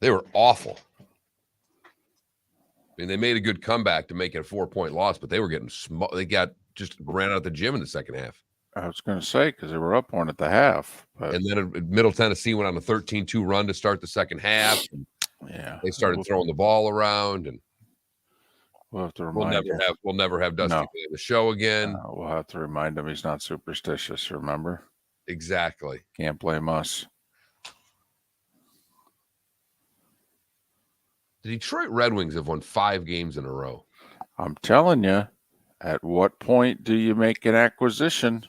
They were awful. I mean, they made a good comeback to make it a 4-point loss, but they were getting they just ran out the gym in the second half. I was going to say, because they were up one at the half. But... And then Middle Tennessee went on a 13-2 run to start the second half. Yeah. They started throwing the ball around, and we'll have to remind we'll never have Dusty play the show again. We'll have to remind him he's not superstitious, remember? Exactly. Can't blame us. The Detroit Red Wings have won 5 games in a row. I'm telling you, at what point do you make an acquisition?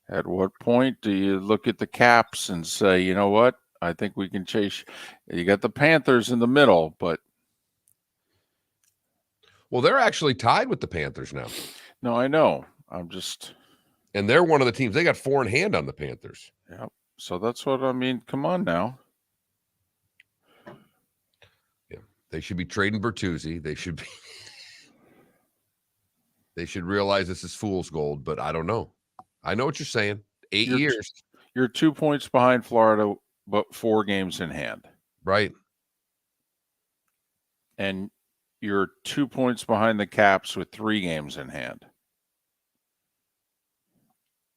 At what point do you look at the Caps and say, you know what? I think we can chase. You got the Panthers in the middle, but. Well, they're actually tied with the Panthers now. No, I know. I'm just. And they're one of the teams. They got 4 in hand on the Panthers. Yep. So that's what I mean. Come on now. Yeah. They should be trading Bertuzzi. They should be. They should realize this is fool's gold, but I don't know. I know what you're saying. 8 years. You're 2 points behind Florida, but 4 games in hand. Right. And you're 2 points behind the Caps with 3 games in hand.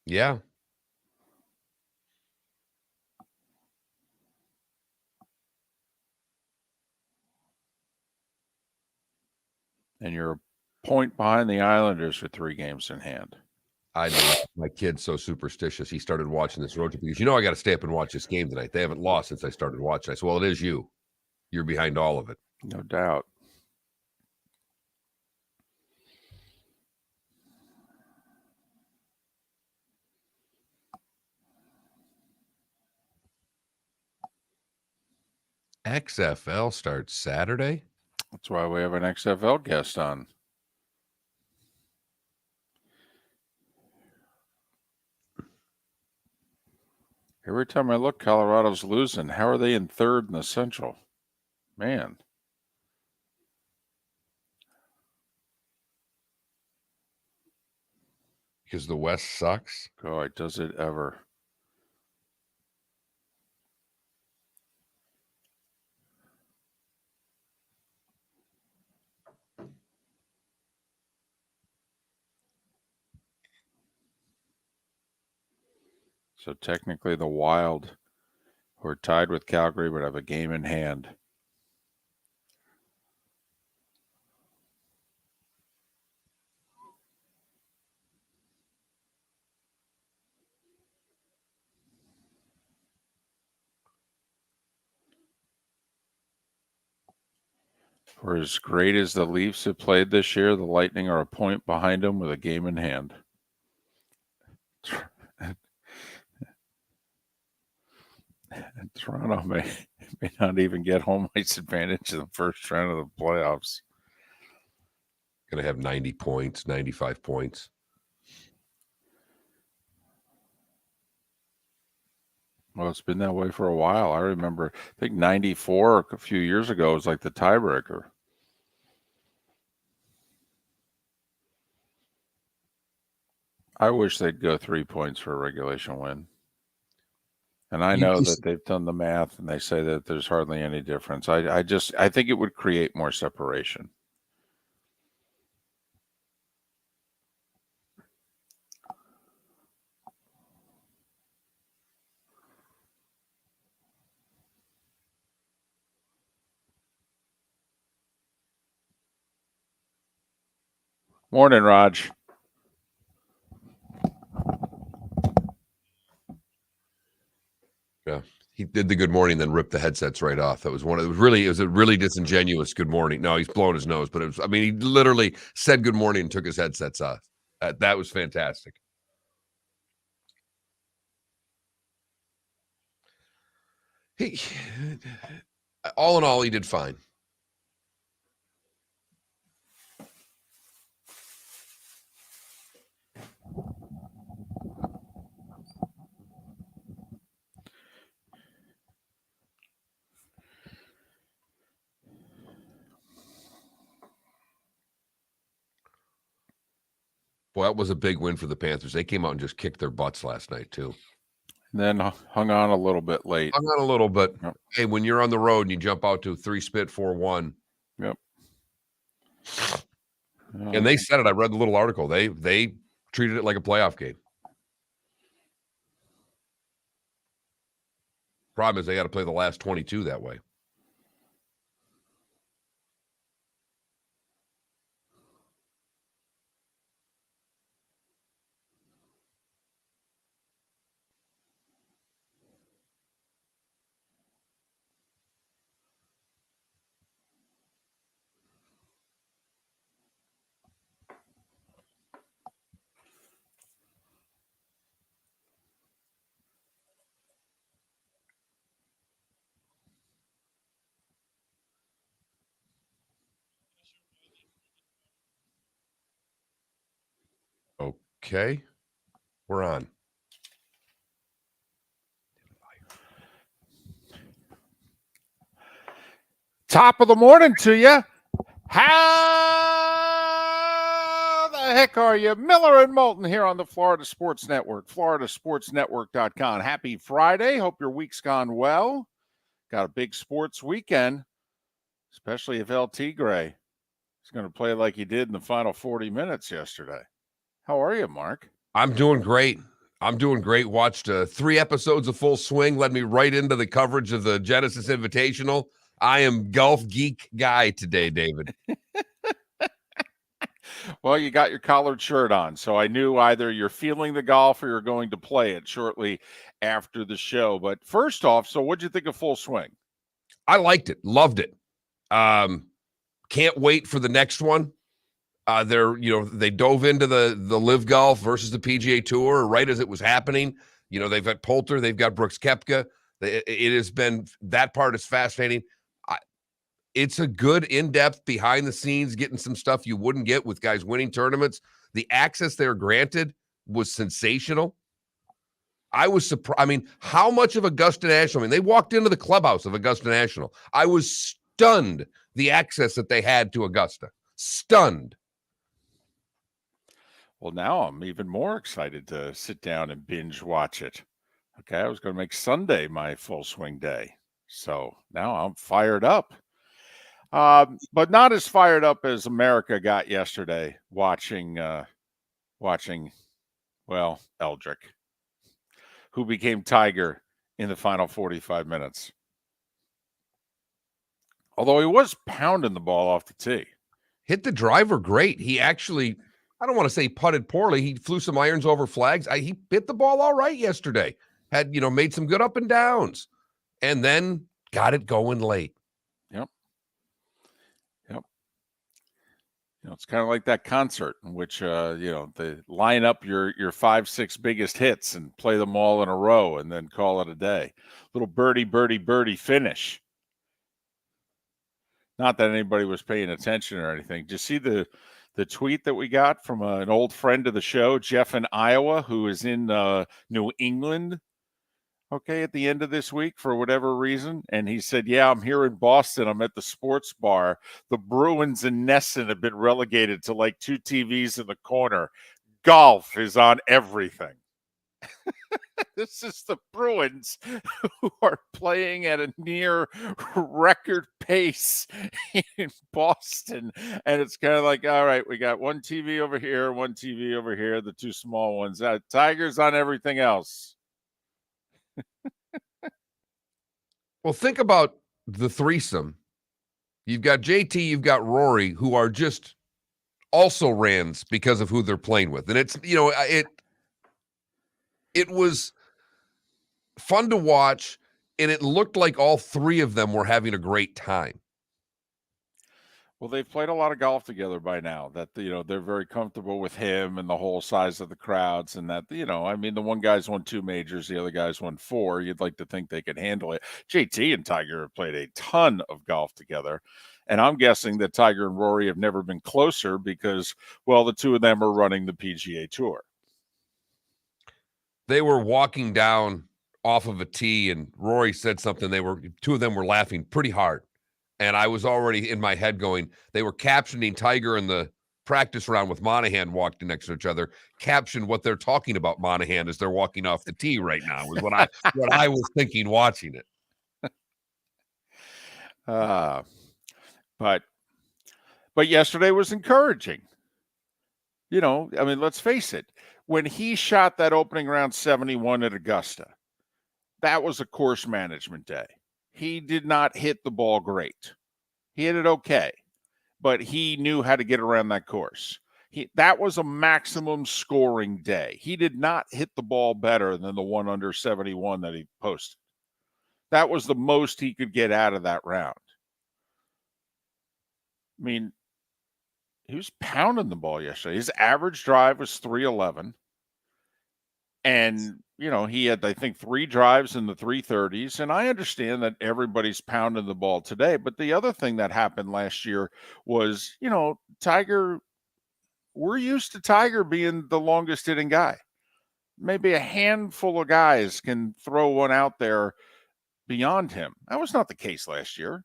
Yeah. And you're a point behind the Islanders with 3 games in hand. I know my kid's so superstitious. He started watching this road trip because, I got to stay up and watch this game tonight. They haven't lost since I started watching. I said, well, it is you. You're behind all of it. No doubt. XFL starts Saturday. That's why we have an XFL guest on. Every time I look, Colorado's losing. How are they in 3rd in the Central? Man. Because the West sucks. God, does it ever. So technically the Wild, who are tied with Calgary, but have a game in hand. For as great as the Leafs have played this year, the Lightning are a point behind them with a game in hand. Toronto may not even get home ice advantage in the first round of the playoffs. Going to have 90 points, 95 points. Well, it's been that way for a while. I remember, I think 94 a few years ago was like the tiebreaker. I wish they'd go 3 points for a regulation win. And I know that they've done the math and they say that there's hardly any difference. I think it would create more separation. Morning, Raj. Yeah, he did the good morning, then ripped the headsets right off. It was a really disingenuous good morning. No, he's blowing his nose, but he literally said good morning and took his headsets off. That was fantastic. All in all, he did fine. Well, that was a big win for the Panthers. They came out and just kicked their butts last night, too. And then hung on a little bit late. Hung on a little, but Yep. hey, when you're on the road and you jump out to 3-spit 4-1. Yep. And they said it. I read the little article. They treated it like a playoff game. Problem is they got to play the last 22 that way. Okay. We're on. Top of the morning to you. How the heck are you? Miller and Moulton here on the Florida Sports Network, floridasportsnetwork.com. Happy Friday. Hope your week's gone well. Got a big sports weekend, especially if El Tigre is going to play like he did in the final 40 minutes yesterday. How are you, Mark? I'm doing great. Watched 3 episodes of Full Swing. Led me right into the coverage of the Genesis Invitational. I am golf geek guy today, David. Well, you got your collared shirt on, so I knew either you're feeling the golf or you're going to play it shortly after the show. But first off, so what'd you think of Full Swing? I liked it. Loved it. Can't wait for the next one. They dove into the Live Golf versus the PGA Tour right as it was happening. They've got Poulter, they've got Brooks Koepka. It has been, that part is fascinating. It's a good in-depth behind the scenes, getting some stuff you wouldn't get with guys winning tournaments. The access they're granted was sensational. I was surprised. I mean, how much of Augusta National? I mean, they walked into the clubhouse of Augusta National. I was stunned the access that they had to Augusta. Stunned. Well, now I'm even more excited to sit down and binge watch it. Okay, I was going to make Sunday my Full Swing day. So now I'm fired up. But not as fired up as America got yesterday watching Eldrick, who became Tiger in the final 45 minutes. Although he was pounding the ball off the tee. Hit the driver great. He actually, I don't want to say putted poorly. He flew some irons over flags. He hit the ball all right yesterday. Had, made some good up and downs. And then got it going late. It's kind of like that concert in which, they line up your 5-6 biggest hits and play them all in a row and then call it a day. Little birdie, birdie, birdie finish. Not that anybody was paying attention or anything. Did you see the tweet that we got from an old friend of the show, Jeff in Iowa, who is in New England, at the end of this week for whatever reason? And he said, yeah, I'm here in Boston. I'm at the sports bar. The Bruins and Nesson have been relegated to like 2 TVs in the corner. Golf is on everything. This is the Bruins who are playing at a near record pace in Boston. And it's kind of like, all right, we got 1 TV over here, 1 TV over here, the 2 small ones. Tigers on everything else. Well, think about the threesome. You've got JT, you've got Rory, who are just also rans because of who they're playing with. And it's, it was fun to watch, and it looked like all 3 of them were having a great time. Well, they've played a lot of golf together by now that, they're very comfortable with him and the whole size of the crowds and that, the one guy's won 2 majors, the other guy's won 4. You'd like to think they could handle it. JT and Tiger have played a ton of golf together. And I'm guessing that Tiger and Rory have never been closer because, well, the 2 of them are running the PGA Tour. They were walking down off of a tee, and Rory said something. 2 of them were laughing pretty hard. And I was already in my head going, they were captioning Tiger in the practice round with Monahan walking next to each other, caption what they're talking about Monahan as they're walking off the tee right now, is what I was thinking watching it. But yesterday was encouraging. You know, I mean, let's face it. When he shot that opening round 71 at Augusta, that was a course management day. He did not hit the ball great. He hit it okay, but he knew how to get around that course. That was a maximum scoring day. He did not hit the ball better than the one under 71 that he posted. That was the most he could get out of that round. I mean, he was pounding the ball yesterday. His average drive was 311. And, you know, he had, I think, 3 drives in the 330s. And I understand that everybody's pounding the ball today. But the other thing that happened last year was, you know, Tiger, we're used to Tiger being the longest hitting guy. Maybe a handful of guys can throw one out there beyond him. That was not the case last year.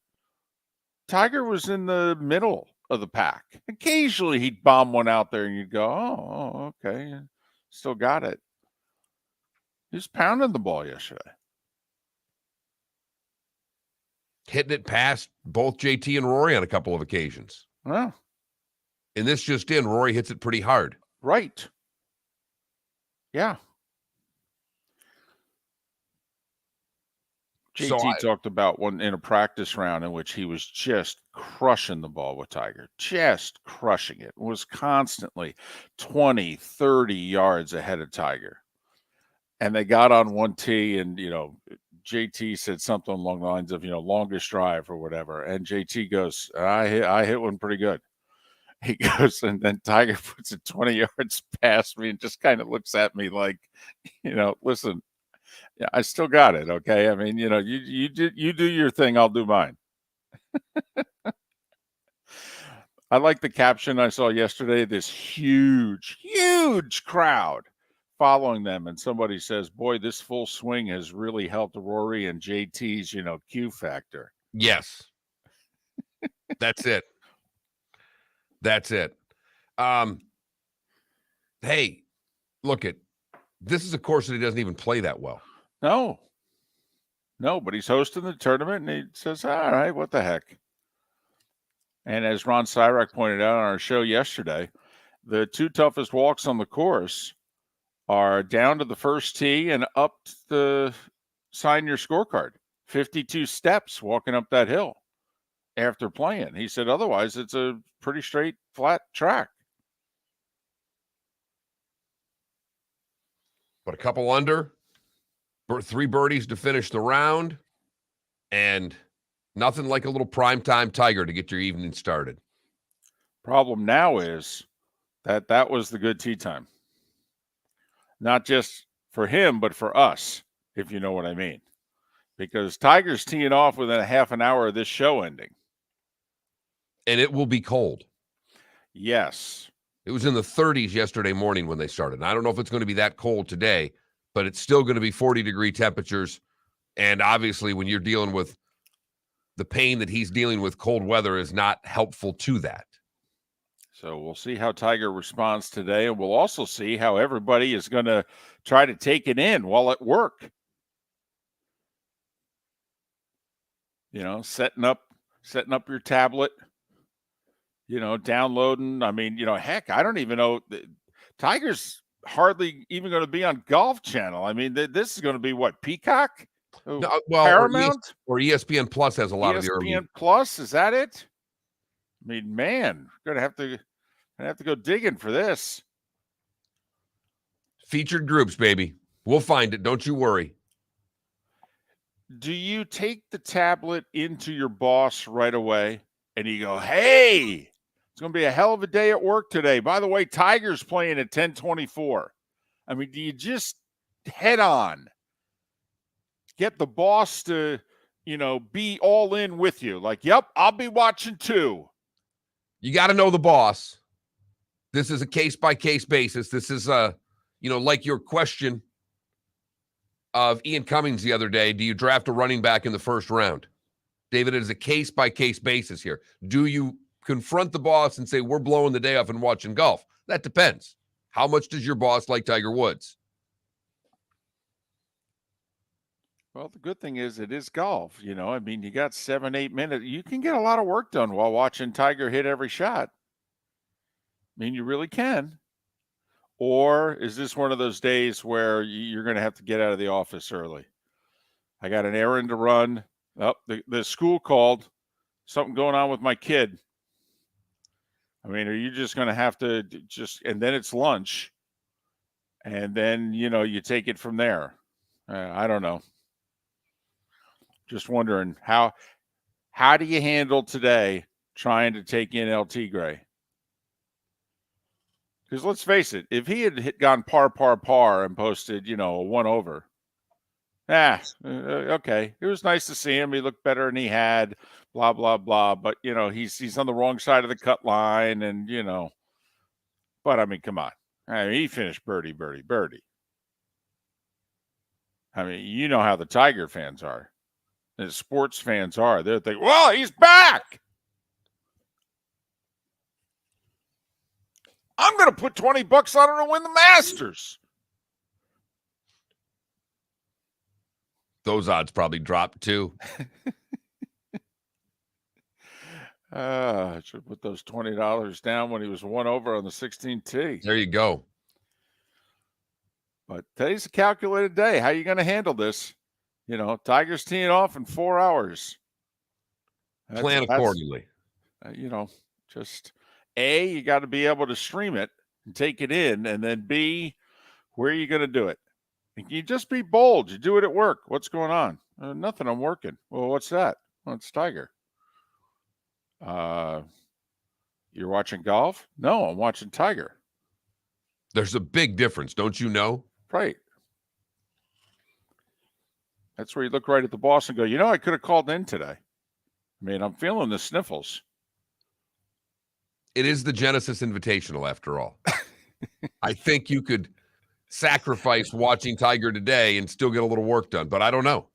Tiger was in the middle of the pack. Occasionally he'd bomb one out there and you'd go, oh, okay. Still got it. He was pounding the ball yesterday. Hitting it past both JT and Rory on a couple of occasions. Well, and this just in, Rory hits it pretty hard. Right. Yeah. JT talked about one in a practice round in which he was just crushing the ball with Tiger, just crushing it, was constantly 20, 30 yards ahead of Tiger. And they got on one tee and, you know, JT said something along the lines of, you know, longest drive or whatever. And JT goes, I hit one pretty good. He goes, and then Tiger puts it 20 yards past me and just kind of looks at me like, you know, listen, yeah, I still got it. Okay. I mean, you know, you do your thing. I'll do mine. I like the caption I saw yesterday, this huge crowd following them. And somebody says, boy, this full swing has really helped Rory and JT's, you know, Q factor. Yes. That's it. That's it. Hey, look at, this is a course that he doesn't even play that well. No, but he's hosting the tournament and he says, all right, what the heck? And as Ron Cyrak pointed out on our show yesterday, the 2 toughest walks on the course are down to the first tee and up to sign your scorecard. 52 steps walking up that hill after playing. He said, otherwise, it's a pretty straight, flat track. But a couple under, 3 birdies to finish the round, and nothing like a little primetime Tiger to get your evening started. Problem now is that was the good tee time. Not just for him, but for us, if you know what I mean. Because Tiger's teeing off within a half an hour of this show ending. And it will be cold. Yes. It was in the 30s yesterday morning when they started. And I don't know if it's going to be that cold today, but it's still going to be 40-degree temperatures. And obviously, when you're dealing with the pain that he's dealing with, cold weather is not helpful to that. So we'll see how Tiger responds today. And we'll also see how everybody is going to try to take it in while at work. You know, setting up your tablet, you know, downloading. I mean, you know, heck, I don't even know. Tiger's hardly even going to be on Golf Channel. I mean, this is going to be what, Peacock? No, well, Paramount? Or ESPN Plus has a lot of the early. ESPN Plus, is that it? I mean, man, gonna have to go digging for this. Featured groups, baby. We'll find it. Don't you worry. Do you take the tablet into your boss right away and you go, hey, it's going to be a hell of a day at work today. By the way, Tiger's playing at 10:24. I mean, do you just head on get the boss to, you know, be all in with you? Like, yep, I'll be watching too. You got to know the boss. This is a case-by-case basis. This is, you know, like your question of Ian Cummings the other day. Do you draft a running back in the first round? David, it is a case-by-case basis here. Do you confront the boss and say, we're blowing the day off and watching golf? That depends. How much does your boss like Tiger Woods? Well, the good thing is it is golf. You know, I mean, you got 7-8 minutes. You can get a lot of work done while watching Tiger hit every shot. I mean, you really can. Or is this one of those days where you're going to have to get out of the office early? I got an errand to run. Oh, the school called. Something going on with my kid. I mean, are you just going to have to and then it's lunch. And then, you know, you take it from there. I don't know. Just wondering how do you handle today trying to take in LT Gray? Because let's face it, if he had gone par and posted, you know, a 1 over, okay. It was nice to see him. He looked better than he had, blah, blah, blah. But, you know, he's on the wrong side of the cut line and, you know. But, I mean, come on. I mean, he finished birdie. I mean, you know how the Tiger fans are. The sports fans are. They're thinking, well, he's back. I'm going to put $20 on him to win the Masters. Those odds probably dropped too. I should put those $20 down when he was 1 over on the 16th tee. There you go. But today's a calculated day. How are you going to handle this? You know, Tiger's teeing off in 4 hours. Plan accordingly. You know, just A, you got to be able to stream it and take it in. And then B, where are you going to do it? And you just be bold. You do it at work. What's going on? Nothing. I'm working. Well, what's that? Well, it's Tiger. You're watching golf? No, I'm watching Tiger. There's a big difference, don't you know? Right. That's where you look right at the boss and go, you know, I could have called in today. I mean, I'm feeling the sniffles. It is the Genesis Invitational, after all. I think you could sacrifice watching Tiger today and still get a little work done, but I don't know.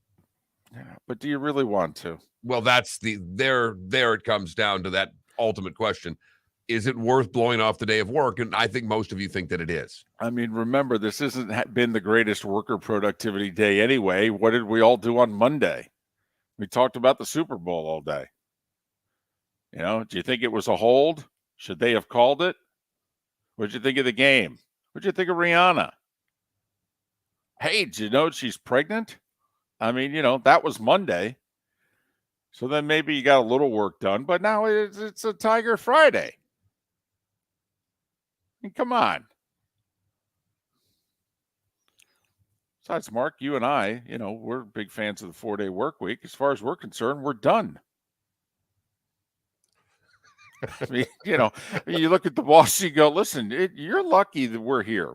Yeah, but do you really want to? Well, that's there it comes down to that ultimate question. Is it worth blowing off the day of work? And I think most of you think that it is. I mean, remember, this hasn't been the greatest worker productivity day anyway. What did we all do on Monday? We talked about the Super Bowl all day. You know, do you think it was a hold? Should they have called it? What did you think of the game? What did you think of Rihanna? Hey, did you know she's pregnant? I mean, you know, that was Monday. So then maybe you got a little work done, but now it's a Tiger Friday. I mean, come on. Besides, Mark, you and I, you know, we're big fans of the 4-day work week. As far as we're concerned, we're done. I mean, you know, you look at the boss, you go, listen, you're lucky that we're here.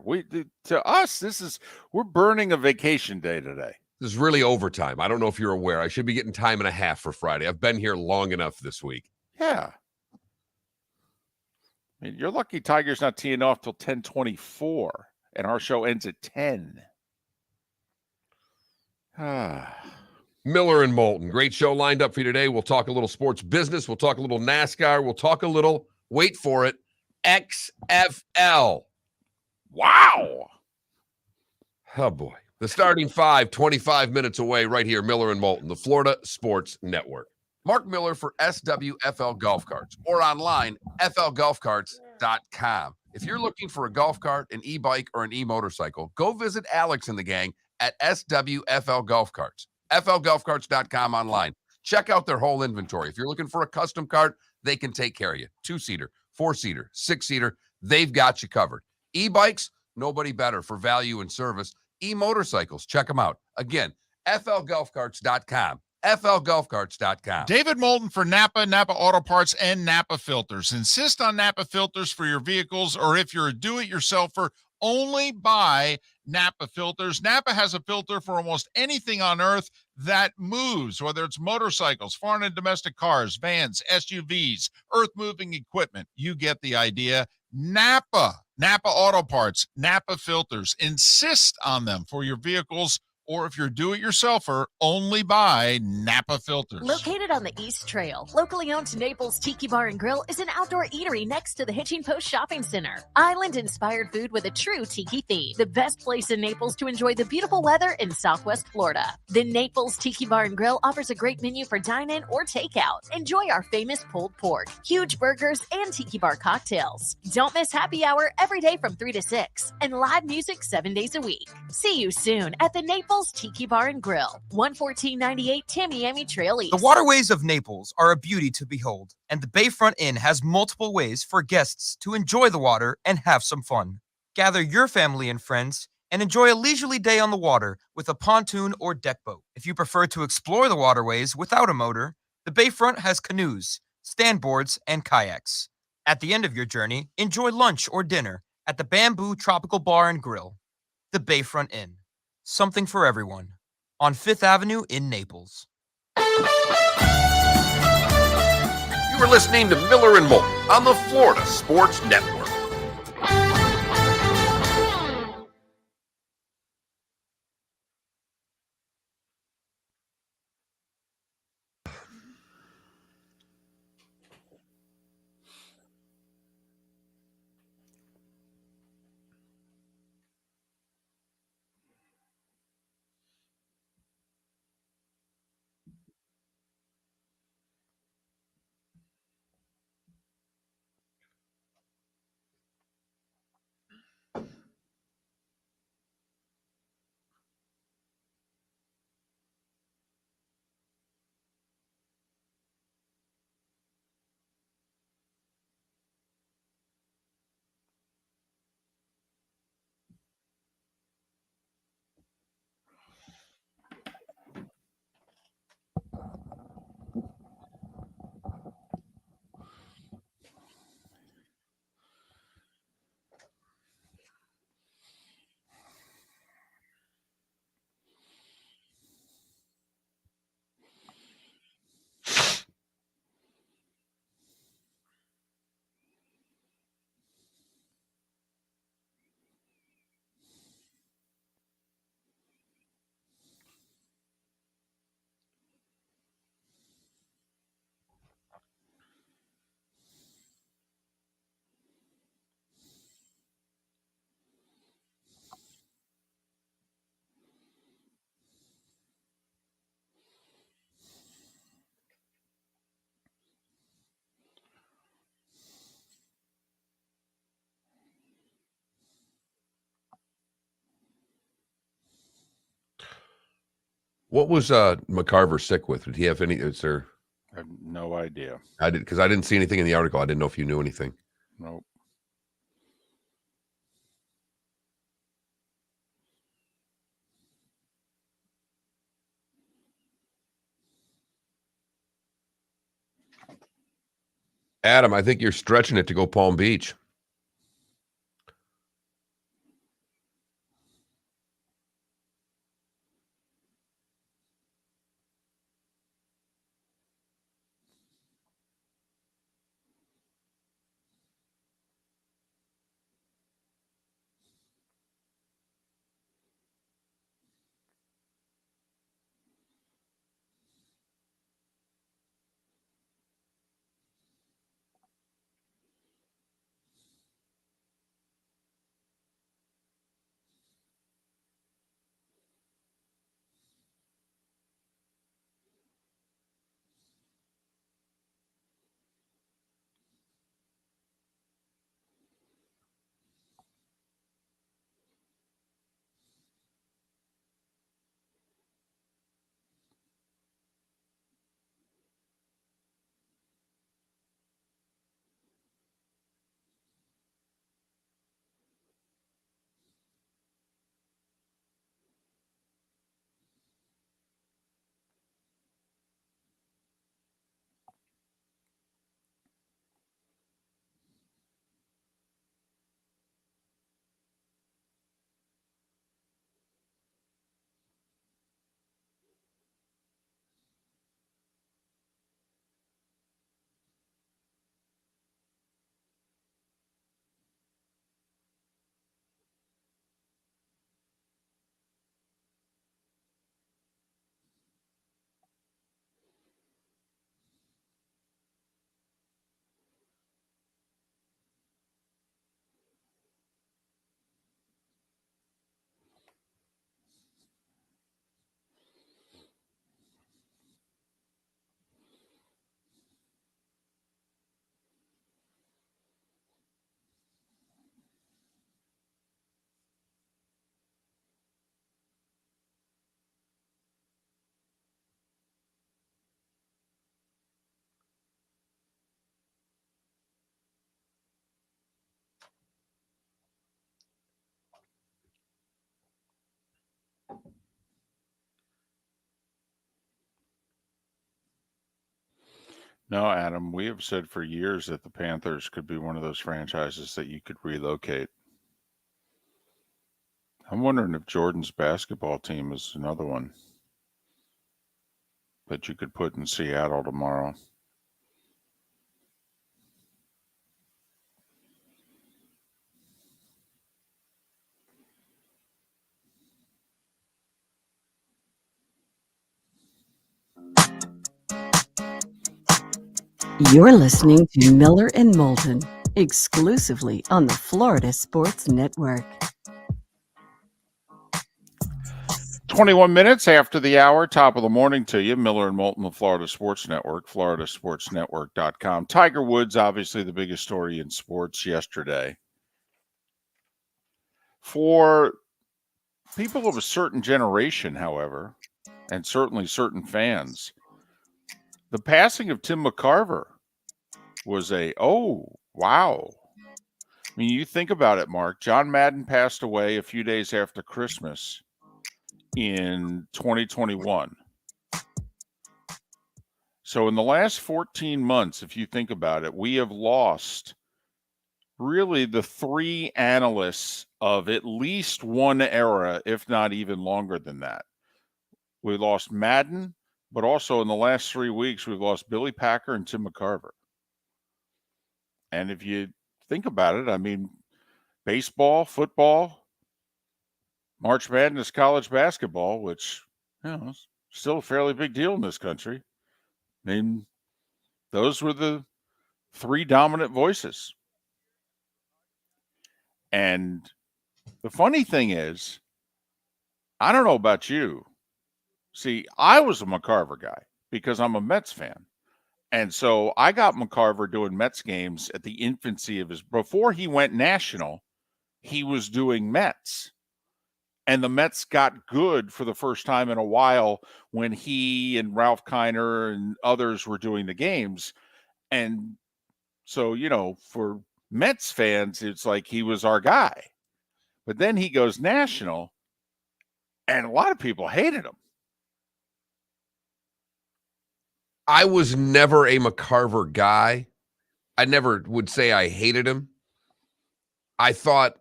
To us, we're burning a vacation day today. This is really overtime. I don't know if you're aware. I should be getting time and a half for Friday. I've been here long enough this week. Yeah. I mean, you're lucky Tiger's not teeing off till 10:24, and our show ends at 10. Miller and Moulton. Great show lined up for you today. We'll talk a little sports business. We'll talk a little NASCAR. We'll talk a little, wait for it, XFL. Wow. Oh, boy. The starting 5, 25 minutes away right here, Miller and Moulton, the Florida Sports Network. Mark Miller for SWFL Golf Carts or online, flgolfcarts.com. If you're looking for a golf cart, an e-bike, or an e-motorcycle, go visit Alex and the gang at SWFL Golf Carts. flgolfcarts.com online. Check out their whole inventory. If you're looking for a custom cart, they can take care of you. 2-seater, 4-seater, 6-seater, they've got you covered. E-bikes, nobody better for value and service. E-motorcycles, check them out. Again, flgolfcarts.com. flgolfcarts.com. David Moulton for Napa Auto Parts, and Napa Filters. Insist on Napa Filters for your vehicles, or if you're a do-it-yourselfer, only buy Napa Filters. Napa has a filter for almost anything on earth that moves, whether it's motorcycles, foreign and domestic cars, vans, SUVs, earth-moving equipment. You get the idea. Napa Auto Parts, Napa Filters. Insist on them for your vehicles Or if you're a do-it-yourselfer, only buy Napa filters. Located on the East Trail, locally owned Naples Tiki Bar and Grill is an outdoor eatery next to the Hitching Post Shopping Center. Island-inspired food with a true tiki theme. The best place in Naples to enjoy the beautiful weather in Southwest Florida. The Naples Tiki Bar and Grill offers a great menu for dine-in or takeout. Enjoy our famous pulled pork, huge burgers, and tiki bar cocktails. Don't miss happy hour every day from 3 to 6 and live music 7 days a week. See you soon at the Naples Tiki Bar and Grill, 11498 Tamiami Trail East. The waterways of Naples are a beauty to behold, and the Bayfront Inn has multiple ways for guests to enjoy the water and have some fun. Gather your family and friends and enjoy a leisurely day on the water with a pontoon or deck boat. If you prefer to explore the waterways without a motor, the Bayfront has canoes, standboards, and kayaks. At the end of your journey, enjoy lunch or dinner at the Bamboo Tropical Bar and Grill. The Bayfront Inn. Something for everyone. On 5th Avenue in Naples. You were listening to Miller and Moulton on the Florida Sports Network. What was McCarver sick with? Did he have any? Is there? I have no idea. I did, because I didn't see anything in the article. I didn't know if you knew anything. Nope. Adam, I think you're stretching it to go Palm Beach. No, Adam, we have said for years that the Panthers could be one of those franchises that you could relocate. I'm wondering if Jordan's basketball team is another one that you could put in Seattle tomorrow. You're listening to Miller and Moulton, exclusively on the Florida Sports Network. 21 minutes after the hour, top of the morning to you. Miller and Moulton, the Florida Sports Network, floridasportsnetwork.com. Tiger Woods, obviously the biggest story in sports yesterday. For people of a certain generation, however, and certainly certain fans, the passing of Tim McCarver was oh, wow. I mean, you think about it, Mark. John Madden passed away a few days after Christmas in 2021. So in the last 14 months, if you think about it, we have lost really the three analysts of at least one era, if not even longer than that. We lost Madden, but also in the last 3 weeks, we've lost Billy Packer and Tim McCarver. And if you think about it, I mean, baseball, football, March Madness, college basketball, which, is still a fairly big deal in this country. I mean, those were the three dominant voices. And the funny thing is, I don't know about you. See, I was a McCarver guy because I'm a Mets fan. And so I got McCarver doing Mets games at the infancy of before he went national, he was doing Mets. And the Mets got good for the first time in a while when he and Ralph Kiner and others were doing the games. And so, for Mets fans, it's like he was our guy. But then he goes national, and a lot of people hated him. I was never a McCarver guy. I never would say I hated him. I thought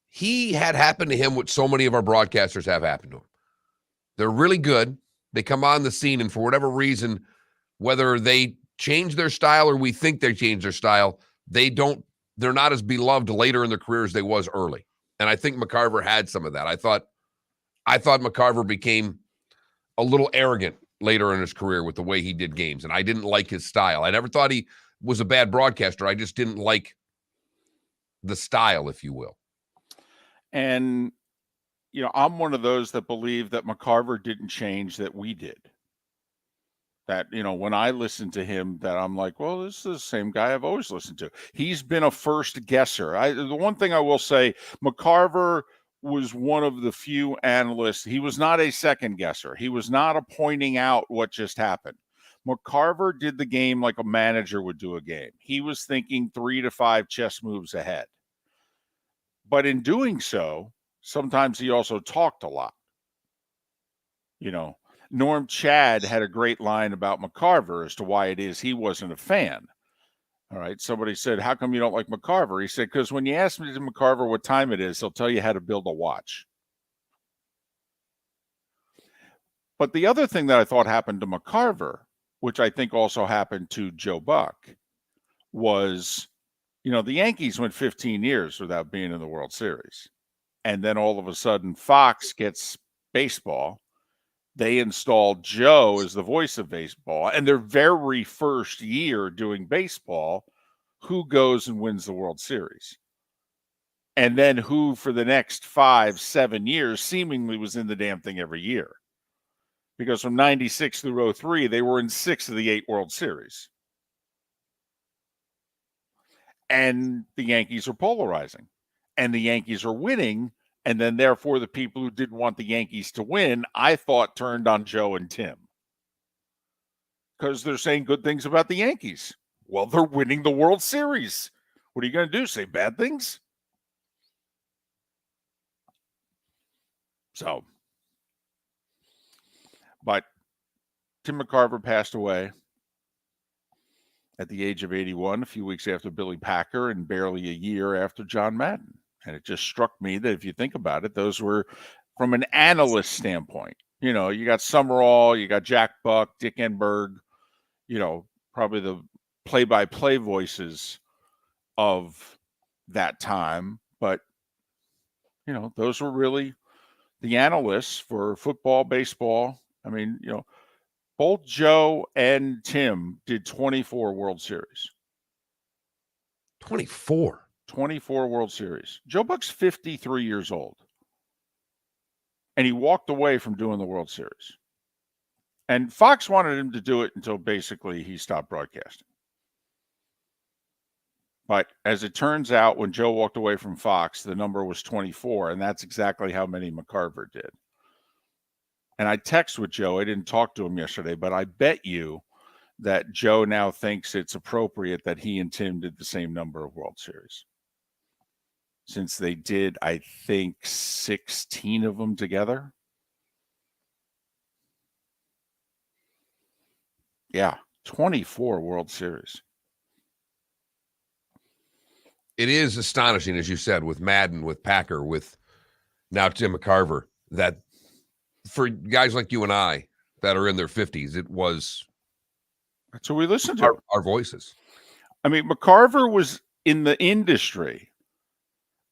he had happened to him what so many of our broadcasters have happened to him. They're really good. They come on the scene, and for whatever reason, whether they change their style or we think they change their style, they're not as beloved later in their career as they was early. And I think McCarver had some of that. I thought McCarver became a little arrogant later in his career with the way he did games, and I didn't like his style. I never thought he was a bad broadcaster. I just didn't like the style, if you will. And, I'm one of those that believe that McCarver didn't change, that we did. That, when I listen to him, that I'm like, well, this is the same guy I've always listened to. He's been a first guesser. The one thing I will say, McCarver was one of the few analysts. He was not a second guesser. He was not pointing out what just happened. McCarver did the game like a manager would do a game. He was thinking 3 to 5 chess moves ahead. But in doing so, sometimes he also talked a lot. Norm Chad had a great line about McCarver as to why it is he wasn't a fan. All right. Somebody said, how come you don't like McCarver? He said, because when you ask me to McCarver what time it is, he'll tell you how to build a watch. But the other thing that I thought happened to McCarver, which I think also happened to Joe Buck, was, the Yankees went 15 years without being in the World Series. And then all of a sudden, Fox gets baseball. They installed Joe as the voice of baseball. And their very first year doing baseball, who goes and wins the World Series? And then who, for the next 5-7 years, seemingly was in the damn thing every year. Because from 96 through 03, they were in 6 of the 8 World Series. And the Yankees are polarizing. And the Yankees are winning. And then, therefore, the people who didn't want the Yankees to win, I thought, turned on Joe and Tim. Because they're saying good things about the Yankees. Well, they're winning the World Series. What are you going to do? Say bad things? So, but Tim McCarver passed away at the age of 81, a few weeks after Billy Packer and barely a year after John Madden. And it just struck me that if you think about it, those were from an analyst standpoint. You know, you got Summerall, you got Jack Buck, Dick Enberg, you know, probably the play-by-play voices of that time. But, you know, those were really the analysts for football, baseball. I mean, you know, both Joe and Tim did 24 World Series. 24. 24 World Series. Joe Buck's 53 years old. And he walked away from doing the World Series. And Fox wanted him to do it until basically he stopped broadcasting. But as it turns out, when Joe walked away from Fox, the number was 24, and that's exactly how many McCarver did. And I text with Joe. I didn't talk to him yesterday, but I bet you that Joe now thinks it's appropriate that he and Tim did the same number of World Series. Since they did, I think, 16 of them together. Yeah, 24 World Series. It is astonishing, as you said, with Madden, with Packer, with now Tim McCarver, that for guys like you and I that are in their 50s, it was that's what we listened to. Our voices. I mean, McCarver was in the industry,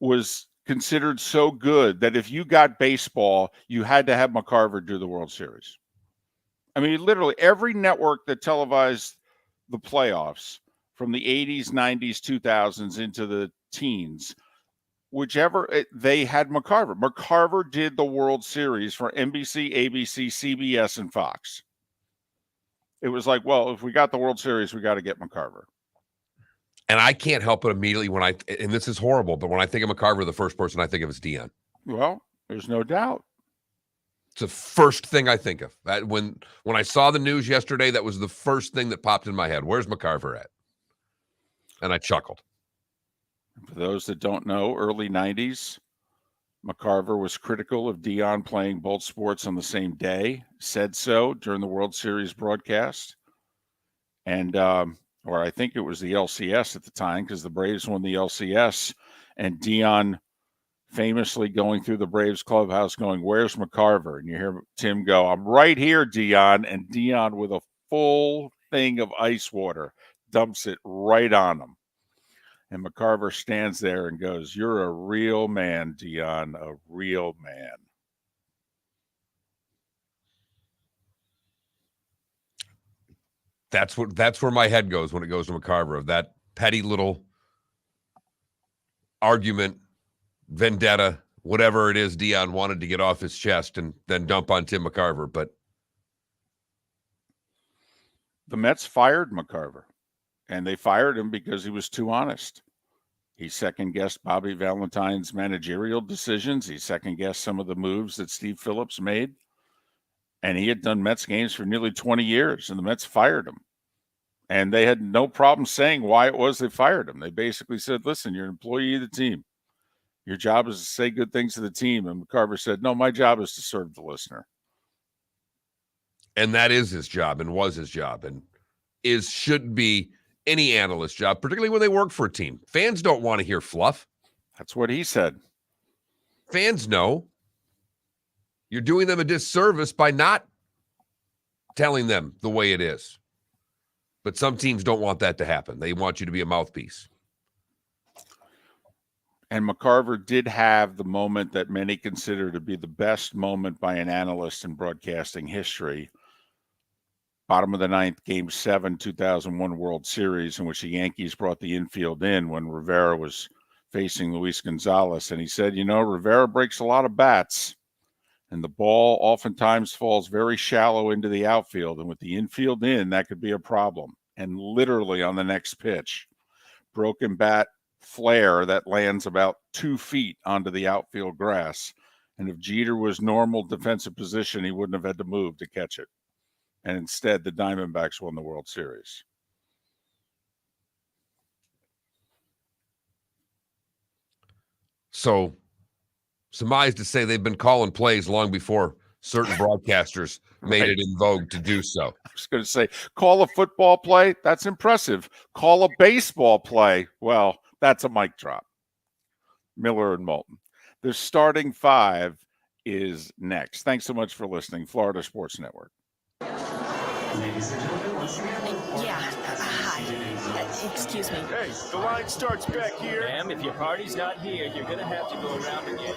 was considered so good that if you got baseball, you had to have McCarver do the World Series. I mean, literally every network that televised the playoffs from the 80s, 90s, 2000s into the teens, whichever, they had McCarver. McCarver did the World Series for NBC, ABC, CBS, and Fox. It was like, well, if we got the World Series, we got to get McCarver. And I can't help it immediately when and this is horrible, but when I think of McCarver, the first person I think of is Deion. Well, there's no doubt. It's the first thing I think of. That when I saw the news yesterday, that was the first thing that popped in my head. Where's McCarver at? And I chuckled. For those that don't know, early 90s, McCarver was critical of Deion playing both sports on the same day, said so during the World Series broadcast. And, or I think it was the LCS at the time, because the Braves won the LCS, and Deion famously going through the Braves clubhouse going, "Where's McCarver?" And you hear Tim go, "I'm right here, Deion." And Deion, with a full thing of ice water, dumps it right on him. And McCarver stands there and goes, "You're a real man, Deion, a real man." That's where my head goes when it goes to McCarver, of that petty little argument, vendetta, whatever it is Deion wanted to get off his chest and then dump on Tim McCarver. But the Mets fired McCarver, and they fired him because he was too honest. He second-guessed Bobby Valentine's managerial decisions. He second-guessed some of the moves that Steve Phillips made. And he had done Mets games for nearly 20 years, and the Mets fired him. And they had no problem saying why it was they fired him. They basically said, "Listen, you're an employee of the team. Your job is to say good things to the team." And McCarver said, "No, my job is to serve the listener." And that is his job, and was his job, and should be any analyst's job, particularly when they work for a team. Fans don't want to hear fluff. That's what he said. Fans know you're doing them a disservice by not telling them the way it is. But some teams don't want that to happen. They want you to be a mouthpiece. And McCarver did have the moment that many consider to be the best moment by an analyst in broadcasting history. Bottom of the ninth, Game 7, 2001 World Series, in which the Yankees brought the infield in when Rivera was facing Luis Gonzalez. And he said, Rivera breaks a lot of bats, and the ball oftentimes falls very shallow into the outfield. And with the infield in, that could be a problem. And literally on the next pitch, broken bat flare that lands about 2 feet onto the outfield grass. And if Jeter was normal defensive position, he wouldn't have had to move to catch it. And instead, the Diamondbacks won the World Series. So, surmise to say they've been calling plays long before certain broadcasters made Right. it in vogue to do so. I was going to say, call a football play. That's impressive. Call a baseball play. Well, that's a mic drop. Miller and Moulton. The starting five is next. Thanks so much for listening. Florida Sports Network. Yeah, hi. Excuse me. Hey, the line starts back here. Ma'am, if your party's not here, you're going to have to go around again.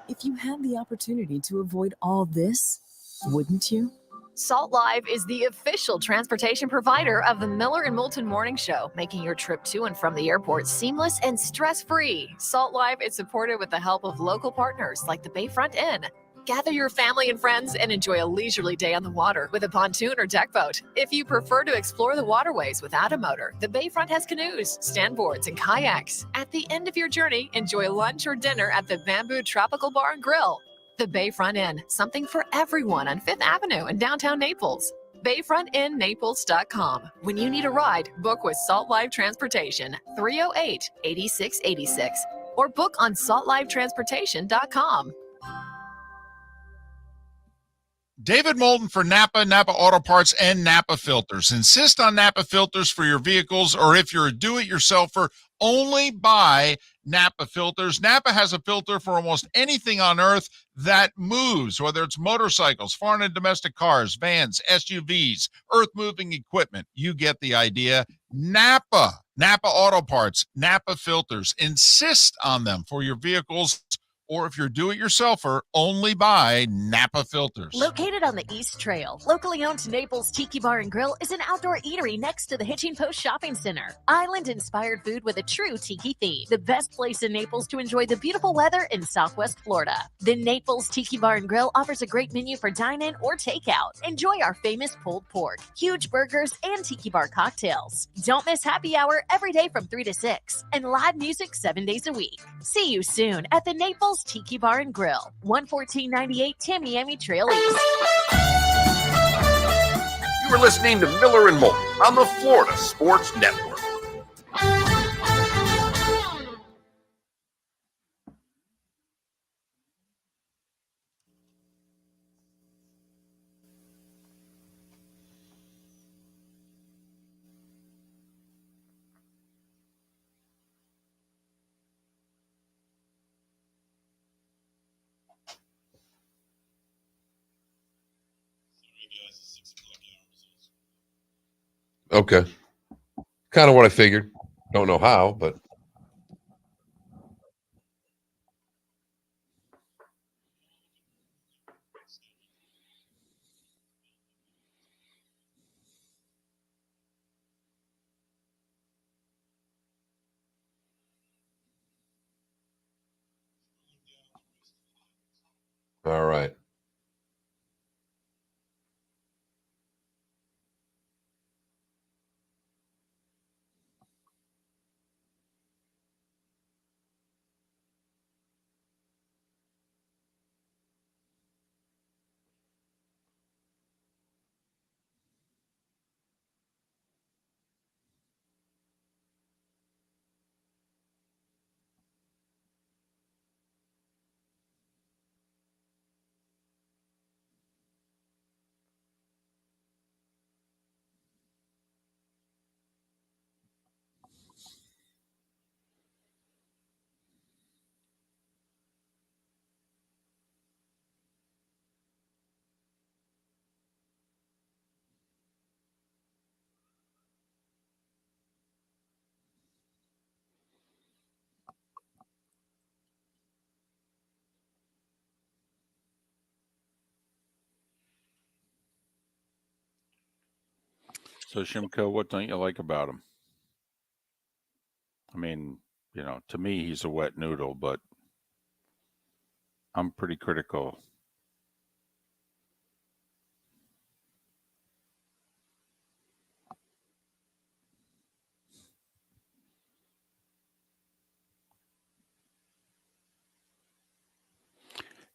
If you had the opportunity to avoid all this, wouldn't you? Salt Live is the official transportation provider of the Miller and Moulton Morning Show, making your trip to and from the airport seamless and stress-free. Salt Live is supported with the help of local partners like the Bayfront Inn. Gather your family and friends and enjoy a leisurely day on the water with a pontoon or deck boat. If you prefer to explore the waterways without a motor, the Bayfront has canoes, standboards, and kayaks. At the end of your journey, enjoy lunch or dinner at the Bamboo Tropical Bar and Grill. The Bayfront Inn, something for everyone on 5th Avenue in downtown Naples. BayfrontInNaples.com. When you need a ride, book with Salt Live Transportation, 308-8686, or book on saltlivetransportation.com. David Moulton for Napa, Napa Auto Parts, and Napa Filters. Insist on Napa filters for your vehicles, or if you're a do-it-yourselfer, only buy Napa filters. Napa has a filter for almost anything on earth that moves, whether it's motorcycles, foreign and domestic cars, vans, SUVs, earth-moving equipment. You get the idea. Napa Auto Parts, Napa filters. Insist on them for your vehicles, or if you're do-it-yourselfer, only buy Napa filters. Located on the East Trail, locally owned Naples Tiki Bar and Grill is an outdoor eatery next to the Hitching Post Shopping Center. Island-inspired food with a true tiki theme. The best place in Naples to enjoy the beautiful weather in Southwest Florida. The Naples Tiki Bar and Grill offers a great menu for dine-in or takeout. Enjoy our famous pulled pork, huge burgers, and tiki bar cocktails. Don't miss happy hour every day from 3 to 6, and live music 7 days a week. See you soon at the Naples Tiki Bar and Grill, 11498 Tamiami Trail East. You were listening to Miller and Moulton on the Florida Sports Network. Okay. Kind of what I figured. Don't know how, but all right. So, Shimko, what don't you like about him? I mean, to me, he's a wet noodle, but I'm pretty critical.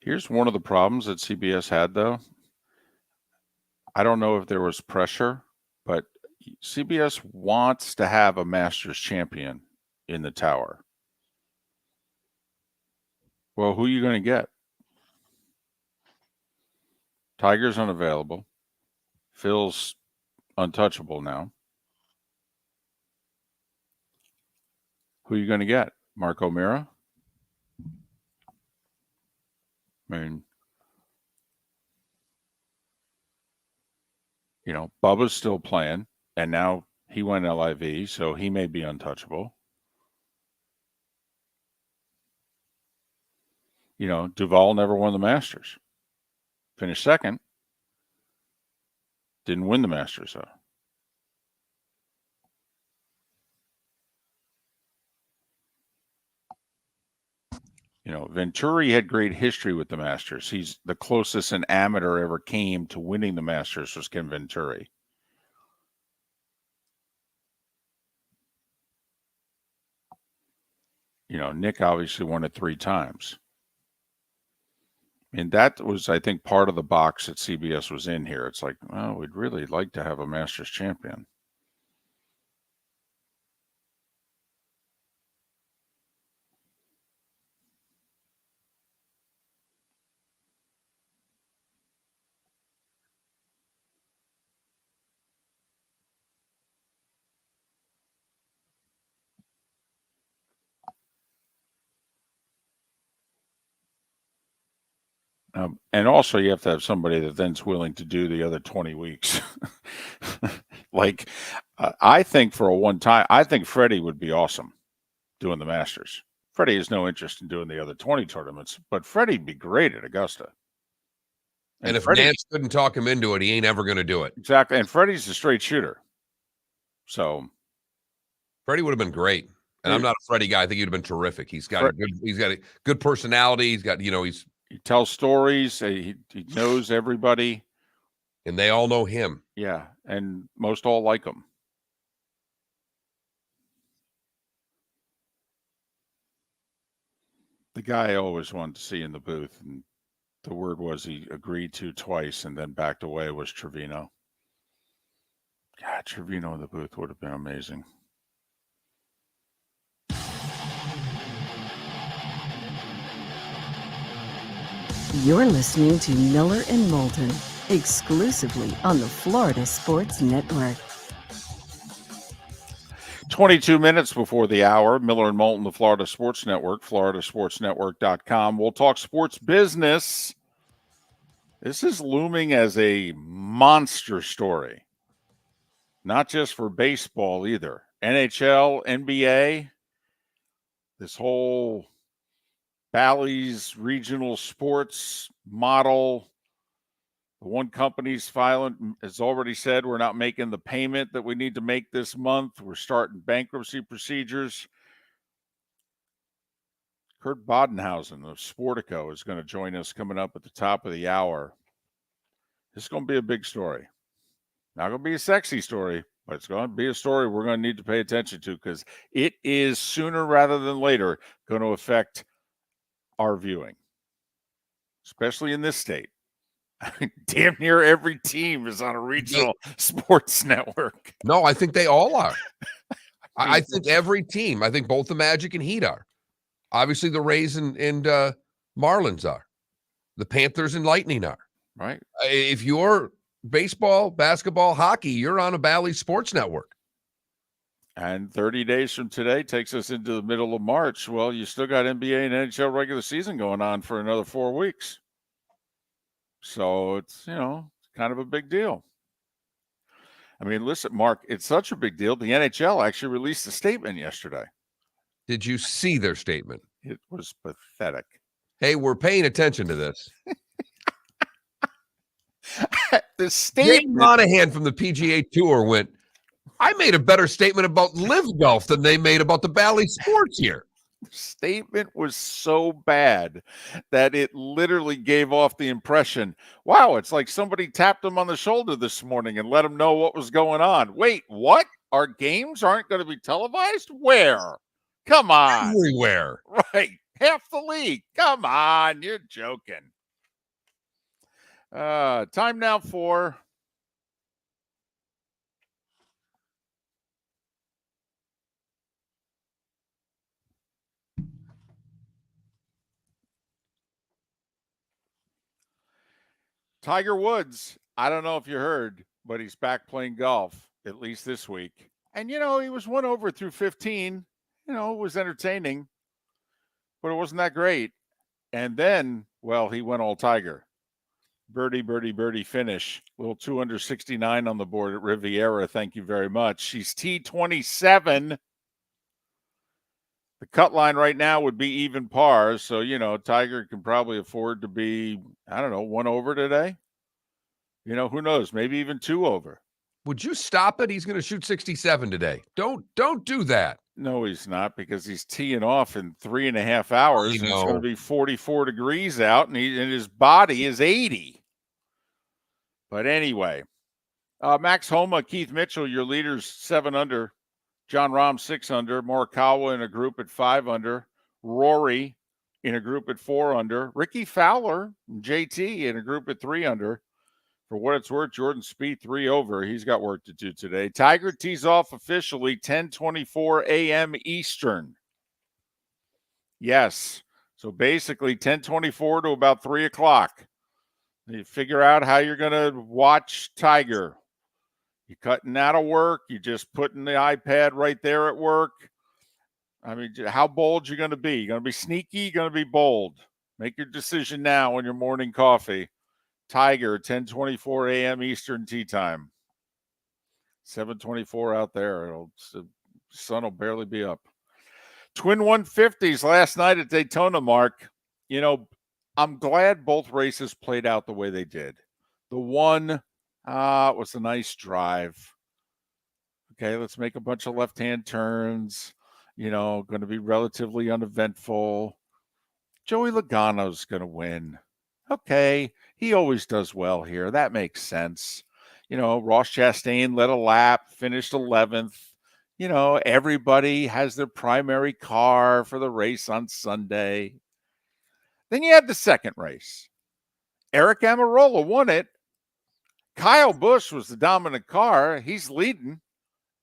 Here's one of the problems that CBS had, though. I don't know if there was pressure, but CBS wants to have a Masters champion in the tower. Well, who are you going to get? Tiger's unavailable. Phil's untouchable now. Who are you going to get? Mark O'Meara? I mean, you know, Bubba's still playing, and now he went LIV, so he may be untouchable. You know, Duval never won the Masters. Finished second. Didn't win the Masters, though. You know, Venturi had great history with the Masters. He's the closest an amateur ever came to winning the Masters was Ken Venturi. You know, Nick obviously won it 3 times. And that was, I think, part of the box that CBS was in here. It's like, well, we'd really like to have a Masters champion. And also, you have to have somebody that then's willing to do the other 20 weeks. Like, I think for a one-time, I think Freddie would be awesome doing the Masters. Freddie has no interest in doing the other 20 tournaments, but Freddie'd be great at Augusta. And if Freddie, Nance couldn't talk him into it, he ain't ever going to do it. Exactly. And Freddie's a straight shooter. So Freddie would have been great. And I'm not a Freddie guy. I think he'd have been terrific. He's got a good personality. He's got, he tells stories. He knows everybody. And they all know him. Yeah. And most all like him. The guy I always wanted to see in the booth, and the word was he agreed to twice and then backed away, was Trevino. God, Trevino in the booth would have been amazing. You're listening to Miller and Moulton, exclusively on the Florida Sports Network. 22 minutes before the hour, Miller and Moulton, the Florida Sports Network, floridasportsnetwork.com. We'll talk sports business. This is looming as a monster story, not just for baseball either. NHL, NBA, this whole Bally's regional sports model. The one company's filing has already said we're not making the payment that we need to make this month. We're starting bankruptcy procedures. Kurt Badenhausen of Sportico is going to join us coming up at the top of the hour. This is going to be a big story. Not going to be a sexy story, but it's going to be a story we're going to need to pay attention to because it is sooner rather than later going to affect our viewing, especially in this state. Damn near every team is on a regional sports network. No, I think they all are. I think every team. I think both the Magic and Heat are. Obviously, the Rays and Marlins are. The Panthers and Lightning are. Right. If you're baseball, basketball, hockey, you're on a Bally Sports Network. And 30 days from today takes us into the middle of March. Well, you still got NBA and NHL regular season going on for another 4 weeks. So it's, kind of a big deal. I mean, listen, Mark, it's such a big deal. The NHL actually released a statement yesterday. Did you see their statement? It was pathetic. Hey, we're paying attention to this. The statement. Jay Monahan from the PGA Tour went, I made a better statement about Live Golf than they made about the Bally Sports here. The statement was so bad that it literally gave off the impression, wow, it's like somebody tapped him on the shoulder this morning and let him know what was going on. Wait, what? Our games aren't going to be televised? Where? Come on. Everywhere. Right. Half the league. Come on. You're joking. Time now for Tiger Woods, I don't know if you heard, but he's back playing golf, at least this week. And, he was 1 over through 15. It was entertaining, but it wasn't that great. And then, well, he went all Tiger. Birdie, birdie, birdie finish. Little 2 under 69 on the board at Riviera. Thank you very much. She's T27. The cut line right now would be even par. So, Tiger can probably afford to be, 1 over today. Who knows? Maybe even 2 over. Would you stop it? He's going to shoot 67 today. Don't do that. No, he's not, because he's teeing off in 3.5 hours. And it's going to be 44 degrees out, and his body is 80. But anyway, Max Homa, Keith Mitchell, your leaders 7 under. John Rahm 6 under. Morikawa in a group at 5 under. Rory in a group at 4 under. Ricky Fowler, JT in a group at 3 under. For what it's worth, Jordan Spieth 3 over. He's got work to do today. Tiger tees off officially 10:24 a.m. Eastern. Yes. So basically 10:24 to about 3 o'clock. You figure out how you're going to watch Tiger. You cutting out of work. You just putting the iPad right there at work. I mean, how bold you going to be? You going to be sneaky? You going to be bold? Make your decision now on your morning coffee. Tiger, 10:24 a.m. Eastern tee time. 7:24 out there. The sun will barely be up. Twin 150s last night at Daytona, Mark. I'm glad both races played out the way they did. The one was a nice drive. Okay, let's make a bunch of left-hand turns. Going to be relatively uneventful. Joey Logano's going to win. Okay, he always does well here. That makes sense. Ross Chastain led a lap, finished 11th. Everybody has their primary car for the race on Sunday. Then you had the second race. Eric Almirola won it. Kyle Busch was the dominant car. He's leading.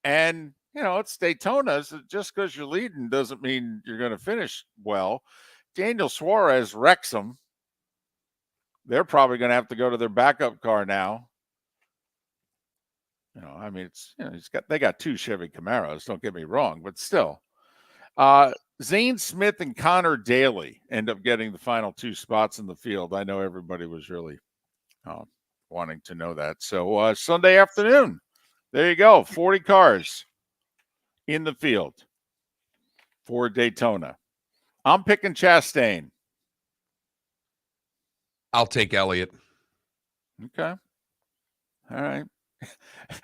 And, it's Daytona. So just because you're leading doesn't mean you're going to finish well. Daniel Suarez wrecks him. They're probably going to have to go to their backup car now. They got 2 Chevy Camaros, don't get me wrong, but still. Zane Smith and Connor Daly end up getting the final 2 spots in the field. I know everybody was really wanting to know that. So Sunday afternoon, there you go, 40 cars in the field for Daytona. I'm picking Chastain. I'll take Elliott. Okay. All right.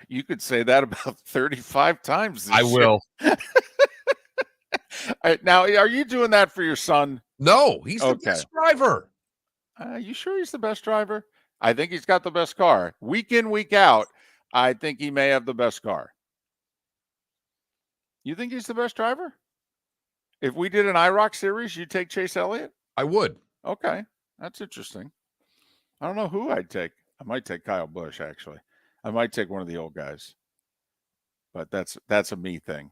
You could say that about 35 times this I will. All right, now, are you doing that for your son? No, he's the best driver. You sure he's the best driver? I think he's got the best car. Week in, week out, I think he may have the best car. You think he's the best driver? If we did an IROC series, you'd take Chase Elliott? I would. Okay. That's interesting. I don't know who I'd take. I might take Kyle Busch, actually. I might take one of the old guys. But that's a me thing.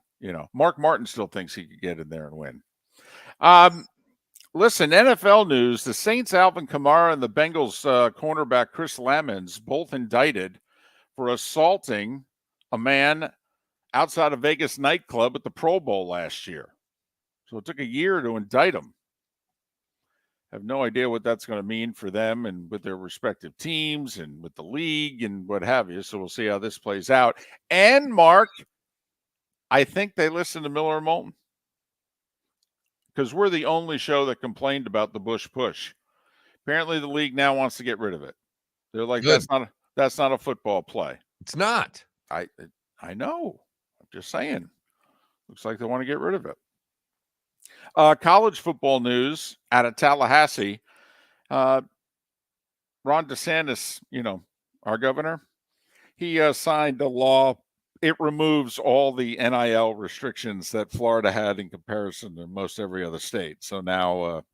Mark Martin still thinks he could get in there and win. Listen, NFL news. The Saints' Alvin Kamara and the Bengals' cornerback Chris Lamons both indicted for assaulting a man outside a Vegas nightclub at the Pro Bowl last year. So it took a year to indict him. Have no idea what that's going to mean for them and with their respective teams and with the league and what have you. So we'll see how this plays out. And Mark, I think they listen to Miller and Moulton because we're the only show that complained about the Bush push. Apparently the league now wants to get rid of it. They're like, Good. that's not a football play. It's not. I know. I'm just saying. Looks like they want to get rid of it. College football news out of Tallahassee. Ron DeSantis, our governor, he signed a law. It removes all the NIL restrictions that Florida had in comparison to most every other state. So now,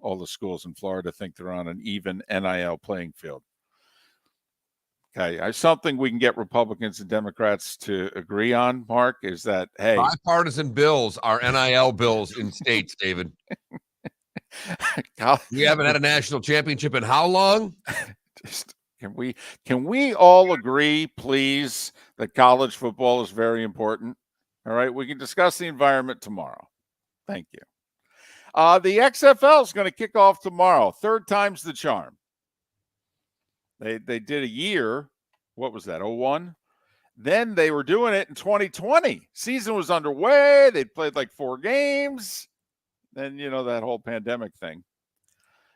all the schools in Florida think they're on an even NIL playing field. Okay, something we can get Republicans and Democrats to agree on, Mark, is that, hey. Bipartisan bills are NIL bills in states, David. We haven't had a national championship in how long? Can we all agree, please, that college football is very important? All right, we can discuss the environment tomorrow. Thank you. The XFL is going to kick off tomorrow. Third time's the charm. They did a year. What was that? 01? Then they were doing it in 2020. Season was underway. They played like 4 games. Then, that whole pandemic thing.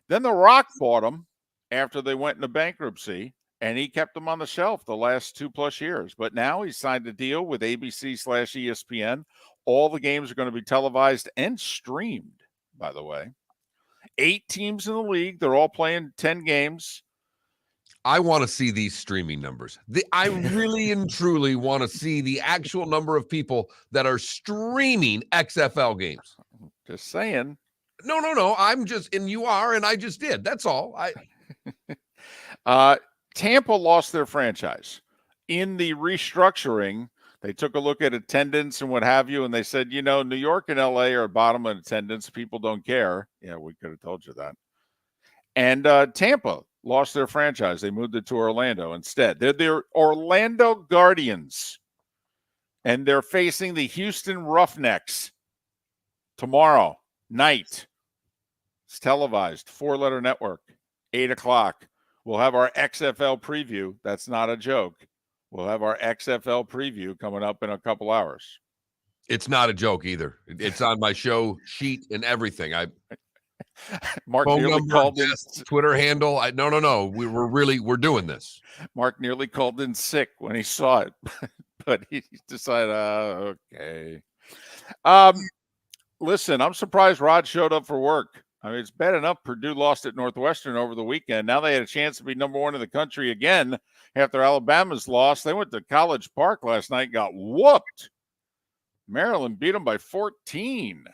Then The Rock bought them after they went into bankruptcy, and he kept them on the shelf the last 2+ years. But now he signed a deal with ABC/ESPN. All the games are going to be televised and streamed, by the way. 8 teams in the league. They're all playing 10 games. I want to see these streaming numbers. I really and truly want to see the actual number of people that are streaming XFL games. Just saying. No. I'm just, and you are, and I just did. That's all. Tampa lost their franchise. In the restructuring, they took a look at attendance and what have you, and they said, New York and LA are bottom in attendance. People don't care. Yeah, we could have told you that. And Tampa lost their franchise. They moved it to Orlando instead. They're the Orlando Guardians, and they're facing the Houston Roughnecks tomorrow night. It's televised, 4-letter network, 8 o'clock. We'll have our XFL preview. That's not a joke. We'll have our XFL preview coming up in a couple hours. It's not a joke either. It's on my show sheet and everything. Mark phone nearly number, called in. Twitter handle. No. We're doing this. Mark nearly called in sick when he saw it, but he decided, okay. Listen, I'm surprised Rod showed up for work. I mean, it's bad enough Purdue lost at Northwestern over the weekend. Now they had a chance to be number 1 in the country again after Alabama's loss. They went to College Park last night, got whooped. Maryland beat them by 14.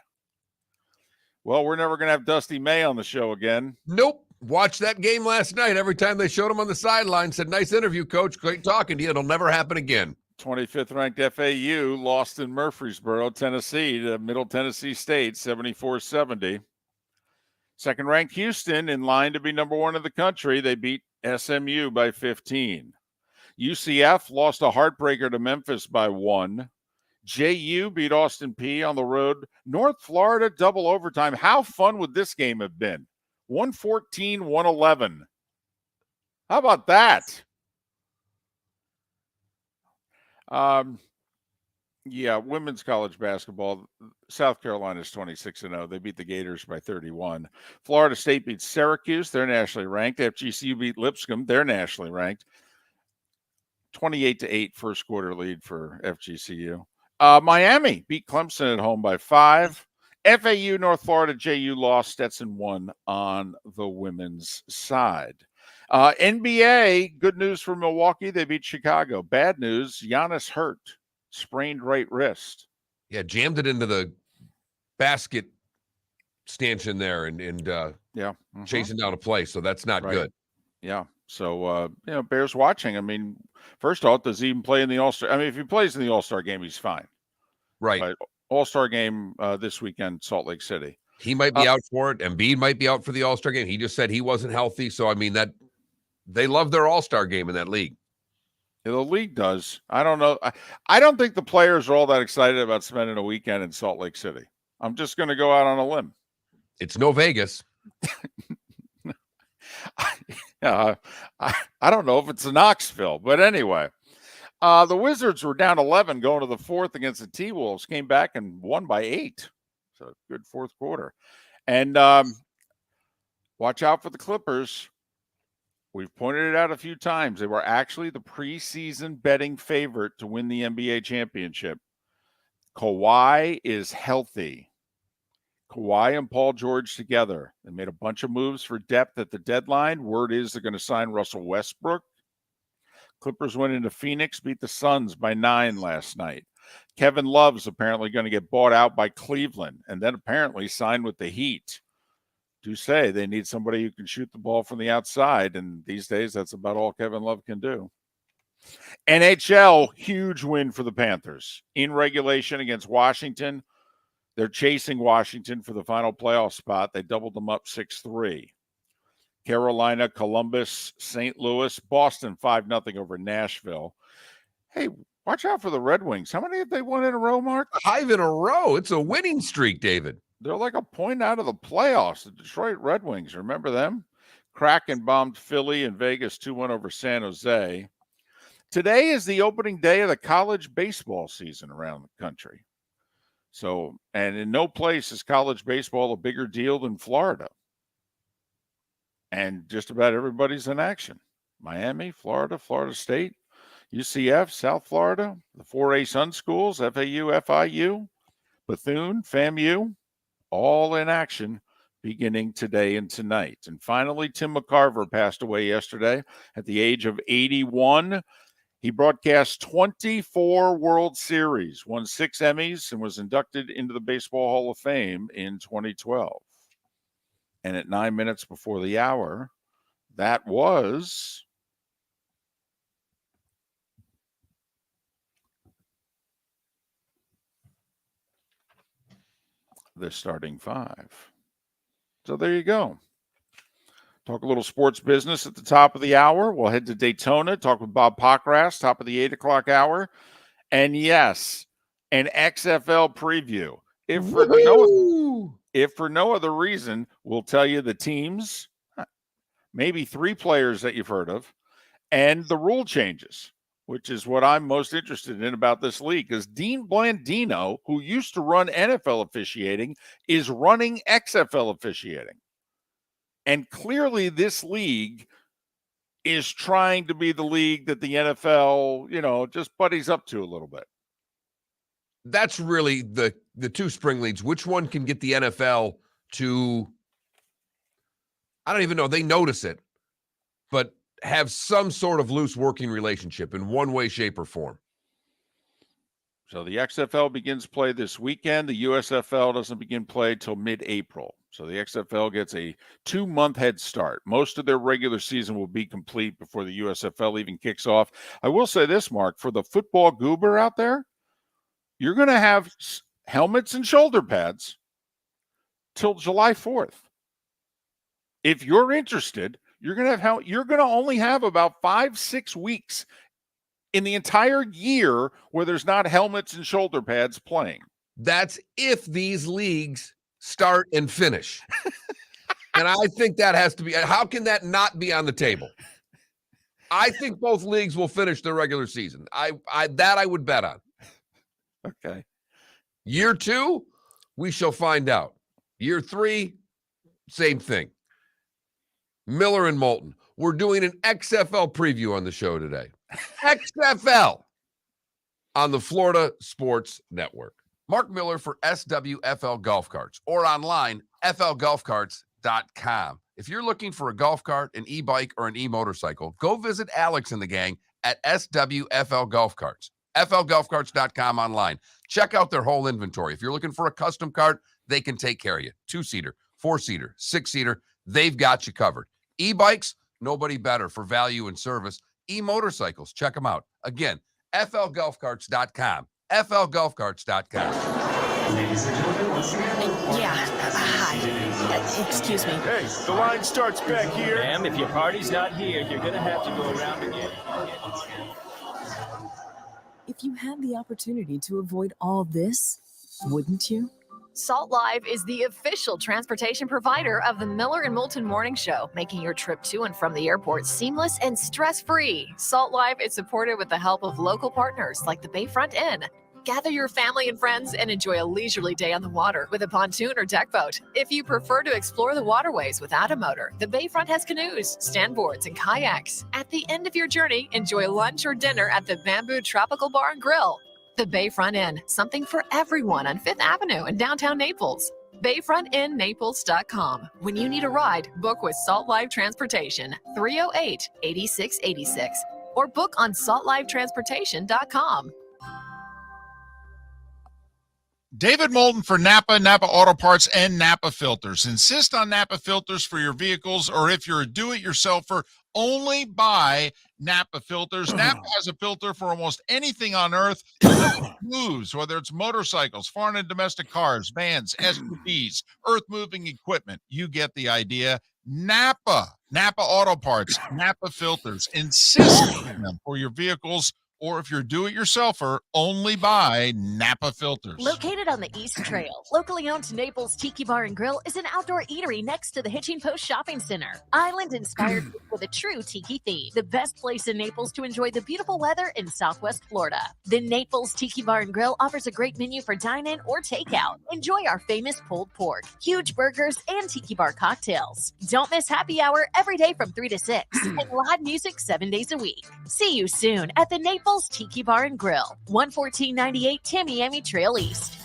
Well, we're never going to have Dusty May on the show again. Nope. Watched that game last night. Every time they showed him on the sideline, said, "Nice interview, Coach. Great talking to you. It'll never happen again." 25th ranked FAU lost in Murfreesboro, Tennessee to Middle Tennessee State, 74-70. Second ranked Houston, in line to be number 1 in the country. They beat SMU by 15. UCF lost a heartbreaker to Memphis by 1. JU beat Austin Peay on the road. North Florida double overtime. How fun would this game have been? 114-111. How about that? Yeah, women's college basketball. South Carolina's 26-0. They beat the Gators by 31. Florida State beat Syracuse. They're nationally ranked. FGCU beat Lipscomb. They're nationally ranked. 28-8 first quarter lead for FGCU. Miami beat Clemson at home by 5. FAU, North Florida, JU lost. Stetson won on the women's side. NBA, good news for Milwaukee. They beat Chicago. Bad news, Giannis hurt. Sprained right wrist. Yeah, jammed it into the basket stanchion there and chasing down a play. So that's not good. Yeah. So, Bears watching. I mean, first off, does he even play in the All-Star? I mean, if he plays in the All-Star game, he's fine. Right. But All-Star game this weekend, Salt Lake City. He might be out for it. Embiid might be out for the All-Star game. He just said he wasn't healthy. So, I mean, that they love their All-Star game in that league. Yeah, the league does. I don't know. I don't think the players are all that excited about spending a weekend in Salt Lake City. I'm just going to go out on a limb. It's no Vegas. I don't know if it's a Knoxville, but anyway. The Wizards were down 11 going to the fourth against the T-Wolves, came back and won by 8. So good fourth quarter. And watch out for the Clippers. We've pointed it out a few times. They were actually the preseason betting favorite to win the NBA championship. Kawhi is healthy. Kawhi and Paul George together. They made a bunch of moves for depth at the deadline. Word is they're going to sign Russell Westbrook. Clippers went into Phoenix, beat the Suns by 9 last night. Kevin Love's apparently going to get bought out by Cleveland and then apparently signed with the Heat. Do say they need somebody who can shoot the ball from the outside, and these days that's about all Kevin Love can do. NHL, huge win for the Panthers. In regulation against Washington, they're chasing Washington for the final playoff spot. They doubled them up 6-3. Carolina, Columbus, St. Louis, Boston 5-0 over Nashville. Hey, watch out for the Red Wings. How many have they won in a row, Mark? 5 in a row. It's a winning streak, David. They're like a point out of the playoffs. The Detroit Red Wings, remember them? Kraken bombed Philly and Vegas 2-1 over San Jose. Today is the opening day of the college baseball season around the country. So, and in no place is college baseball a bigger deal than Florida. And just about everybody's in action. Miami, Florida, Florida State, UCF, South Florida, the 4A Sun Schools, FAU, FIU, Bethune, FAMU, all in action beginning today and tonight. And finally, Tim McCarver passed away yesterday at the age of 81. He broadcast 24 World Series, won 6 Emmys, and was inducted into the Baseball Hall of Fame in 2012. And at 9 minutes before the hour, that was the starting 5. So there you go. Talk a little sports business at the top of the hour. We'll head to Daytona, talk with Bob Pockrass, top of the 8 o'clock hour. And yes, an XFL preview. If for no other reason, we'll tell you the teams, maybe 3 players that you've heard of, and the rule changes, which is what I'm most interested in about this league. Because Dean Blandino, who used to run NFL officiating, is running XFL officiating. And clearly this league is trying to be the league that the NFL, just buddies up to a little bit. That's really the 2 spring leagues. Which one can get the NFL to, I don't even know, they notice it, but have some sort of loose working relationship in one way, shape, or form? So the XFL begins play this weekend. The USFL doesn't begin play till mid-April. So the XFL gets a 2-month head start. Most of their regular season will be complete before the USFL even kicks off. I will say this, Mark, for the football goober out there, you're going to have helmets and shoulder pads till July 4th. If you're interested, you're going to only have about 5-6 weeks in the entire year where there's not helmets and shoulder pads playing. That's if these leagues start and finish. And I think that has to be, how can that not be on the table? I think both leagues will finish their regular season. I would bet on. Okay. Year 2, we shall find out. Year 3, same thing. Miller and Moulton. We're doing an XFL preview on the show today. XFL on the Florida Sports Network. Mark Miller for SWFL Golf Carts, or online, flgolfcarts.com. If you're looking for a golf cart, an e-bike, or an e-motorcycle, go visit Alex and the gang at SWFL Golf Carts. flgolfcarts.com online. Check out their whole inventory. If you're looking for a custom cart, they can take care of you. 2-seater, 4-seater, 6-seater, they've got you covered. E-bikes, nobody better for value and service. E-motorcycles, check them out. Again, flgolfcarts.com. flgolfcarts.com. Yeah, hi. Excuse me. Hey, the line starts back here. Ma'am, if your party's not here, you're gonna have to go around again. If you had the opportunity to avoid all this, wouldn't you? Salt Live is the official transportation provider of the Miller and Moulton Morning Show, making your trip to and from the airport seamless and stress-free. Salt Live is supported with the help of local partners like the Bayfront Inn. Gather your family and friends and enjoy a leisurely day on the water with a pontoon or deck boat. If you prefer to explore the waterways without a motor, the Bayfront has canoes, standboards, and kayaks. At the end of your journey, enjoy lunch or dinner at the Bamboo Tropical Bar and Grill. The Bayfront Inn, something for everyone on 5th Avenue in downtown Naples. BayfrontInNaples.com. When you need a ride, book with Salt Live Transportation, 308-8686, or book on saltlivetransportation.com. David Moulton for Napa Auto Parts, and Napa Filters. Insist on Napa filters for your vehicles, or if you're a do-it-yourselfer, only buy Napa filters. Napa has a filter for almost anything on earth that moves, whether it's motorcycles, foreign and domestic cars, vans, SUVs, earth-moving equipment. You get the idea. Napa Napa Auto Parts, Napa Filters. Insist on them for your vehicles, or if you're a do-it-yourselfer, only buy Napa Filters. Located on the East Trail, locally owned Naples Tiki Bar and Grill is an outdoor eatery next to the Hitching Post Shopping Center. Island-inspired food with a true tiki theme. The best place in Naples to enjoy the beautiful weather in Southwest Florida. The Naples Tiki Bar and Grill offers a great menu for dine-in or takeout. Enjoy our famous pulled pork, huge burgers, and tiki bar cocktails. Don't miss happy hour every day from 3 to 6 and live music 7 days a week. See you soon at the Naples Tiki Bar and Grill, 11498 Tamiami Trail East.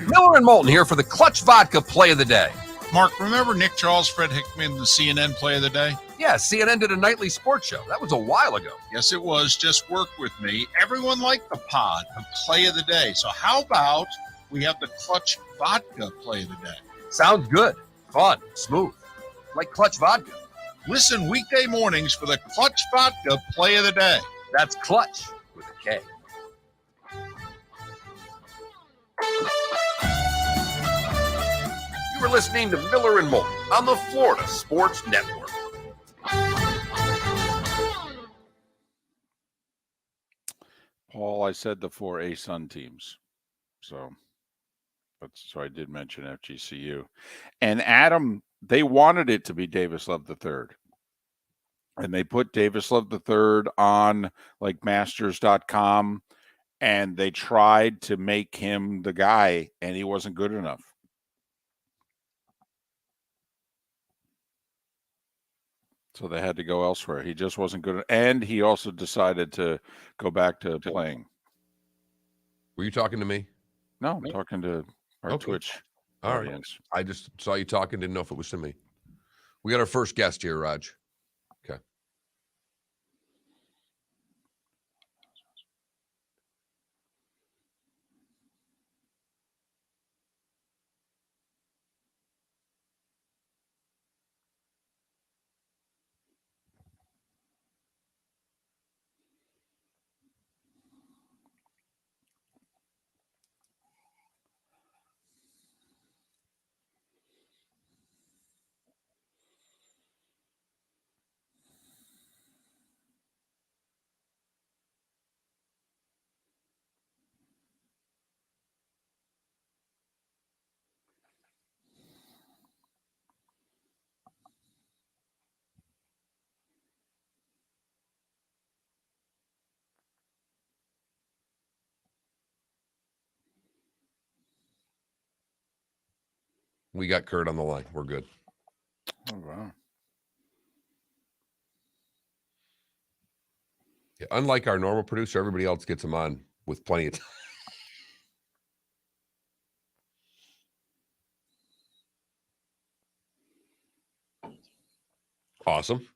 Miller and Moulton here for the Clutch Vodka Play of the Day. Mark, remember Nick Charles, Fred Hickman, the CNN Play of the Day? Yeah, CNN did a nightly sports show. That was a while ago. Yes, it was. Just work with me. Everyone liked the pod, the Play of the Day. So how about we have the Clutch Vodka Play of the Day? Sounds good. Fun. Smooth. Like Clutch Vodka. Listen weekday mornings for the Clutch Vodka Play of the Day. That's Clutch with a K. You were listening to Miller and Moulton on the Florida Sports Network. Paul, I said the 4 A-Sun teams. So I did mention FGCU. And Adam, they wanted it to be Davis Love III. And they put Davis Love III on like masters.com, and they tried to make him the guy, and he wasn't good enough. So they had to go elsewhere. He just wasn't good. And he also decided to go back to playing. Were you talking to me? No, I'm talking to our Okay. Twitch All right. audience. I just saw you talking, didn't know if it was to me. We got our first guest here, Raj. Okay. We got Kurt on the line. We're good. Oh, wow. Yeah, unlike our normal producer, everybody else gets him on with plenty of time. Awesome.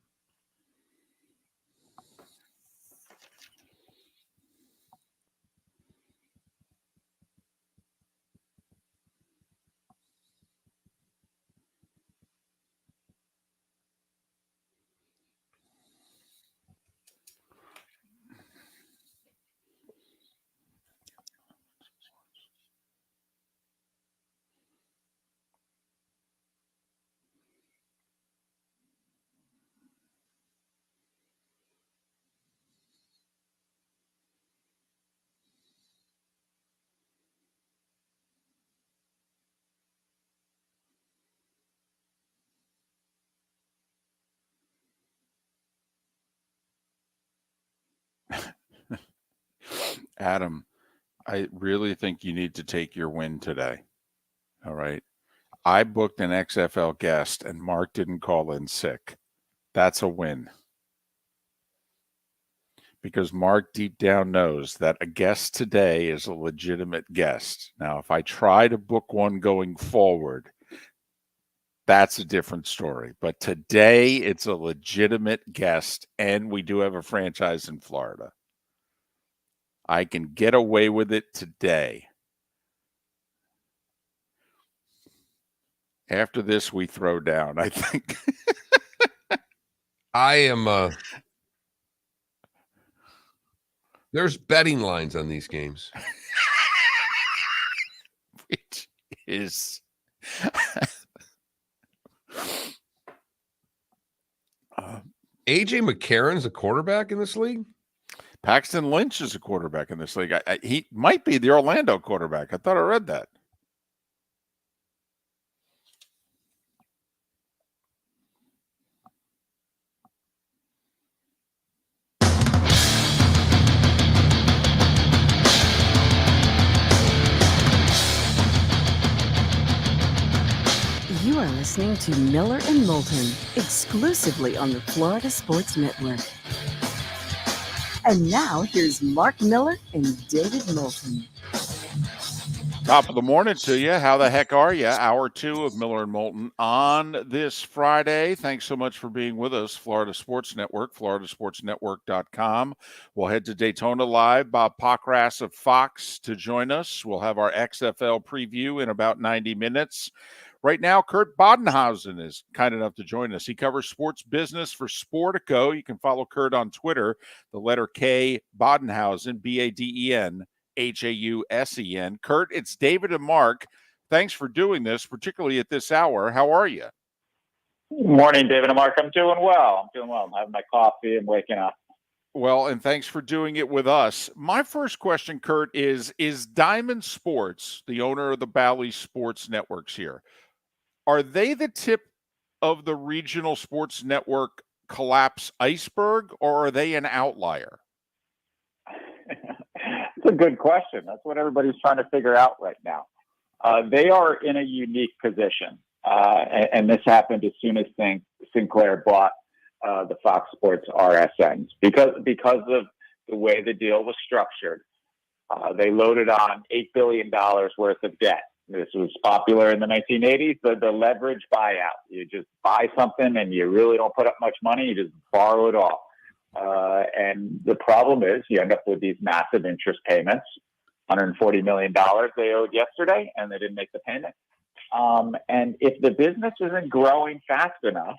Adam, I really think you need to take your win today. All right. I booked an XFL guest and Mark didn't call in sick. That's a win. Because Mark deep down knows that a guest today is a legitimate guest. Now, if I try to book one going forward, that's a different story. But today it's a legitimate guest, and we do have a franchise in Florida. I can get away with it today. After this, we throw down, I think. I am there's betting lines on these games. Which is AJ McCarron's a quarterback in this league? Paxton Lynch is a quarterback in this league. He might be the Orlando quarterback. I thought I read that. You are listening to Miller and Moulton, exclusively on the Florida Sports Network. And now here's Mark Miller and David Moulton. Top of the morning to you. How the heck are you? Hour 2 of Miller and Moulton on this Friday. Thanks so much for being with us. Florida Sports Network, floridasportsnetwork.com. We'll head to Daytona Live. Bob Pockrass of Fox to join us. We'll have our XFL preview in about 90 minutes. Right now, Kurt Badenhausen is kind enough to join us. He covers sports business for Sportico. You can follow Kurt on Twitter, the letter K, Badenhausen, Badenhausen. Kurt, it's David and Mark. Thanks for doing this, particularly at this hour. How are you? Morning, David and Mark. I'm doing well. I'm having my coffee and waking up. Well, and thanks for doing it with us. My first question, Kurt, is Diamond Sports, the owner of the Bally Sports Networks here, are they the tip of the regional sports network collapse iceberg, or are they an outlier? It's a good question. That's what everybody's trying to figure out right now. They are in a unique position, and this happened as soon as Sinclair bought the Fox Sports RSNs because of the way the deal was structured. They loaded on $8 billion worth of debt. This was popular in the 1980s, the leverage buyout. You just buy something and you really don't put up much money. You just borrow it all. And the problem is you end up with these massive interest payments, $140 million they owed yesterday, and they didn't make the payment. And if the business isn't growing fast enough,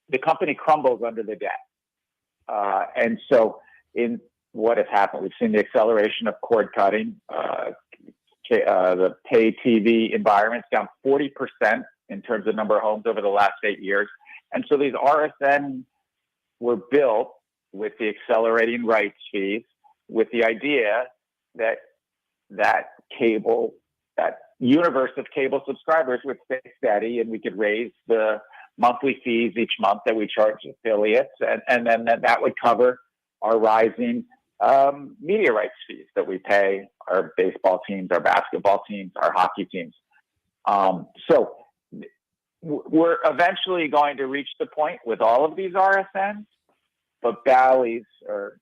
the company crumbles under the debt. And so in what has happened, we've seen the acceleration of cord cutting, the pay TV environment's down 40% in terms of number of homes over the last 8 years. And so these RSN were built with the accelerating rights fees, with the idea that that universe of cable subscribers would stay steady and we could raise the monthly fees each month that we charge affiliates. And then that would cover our rising media rights fees that we pay our baseball teams, our basketball teams, our hockey teams. So we're eventually going to reach the point with all of these RSNs, but Bally's or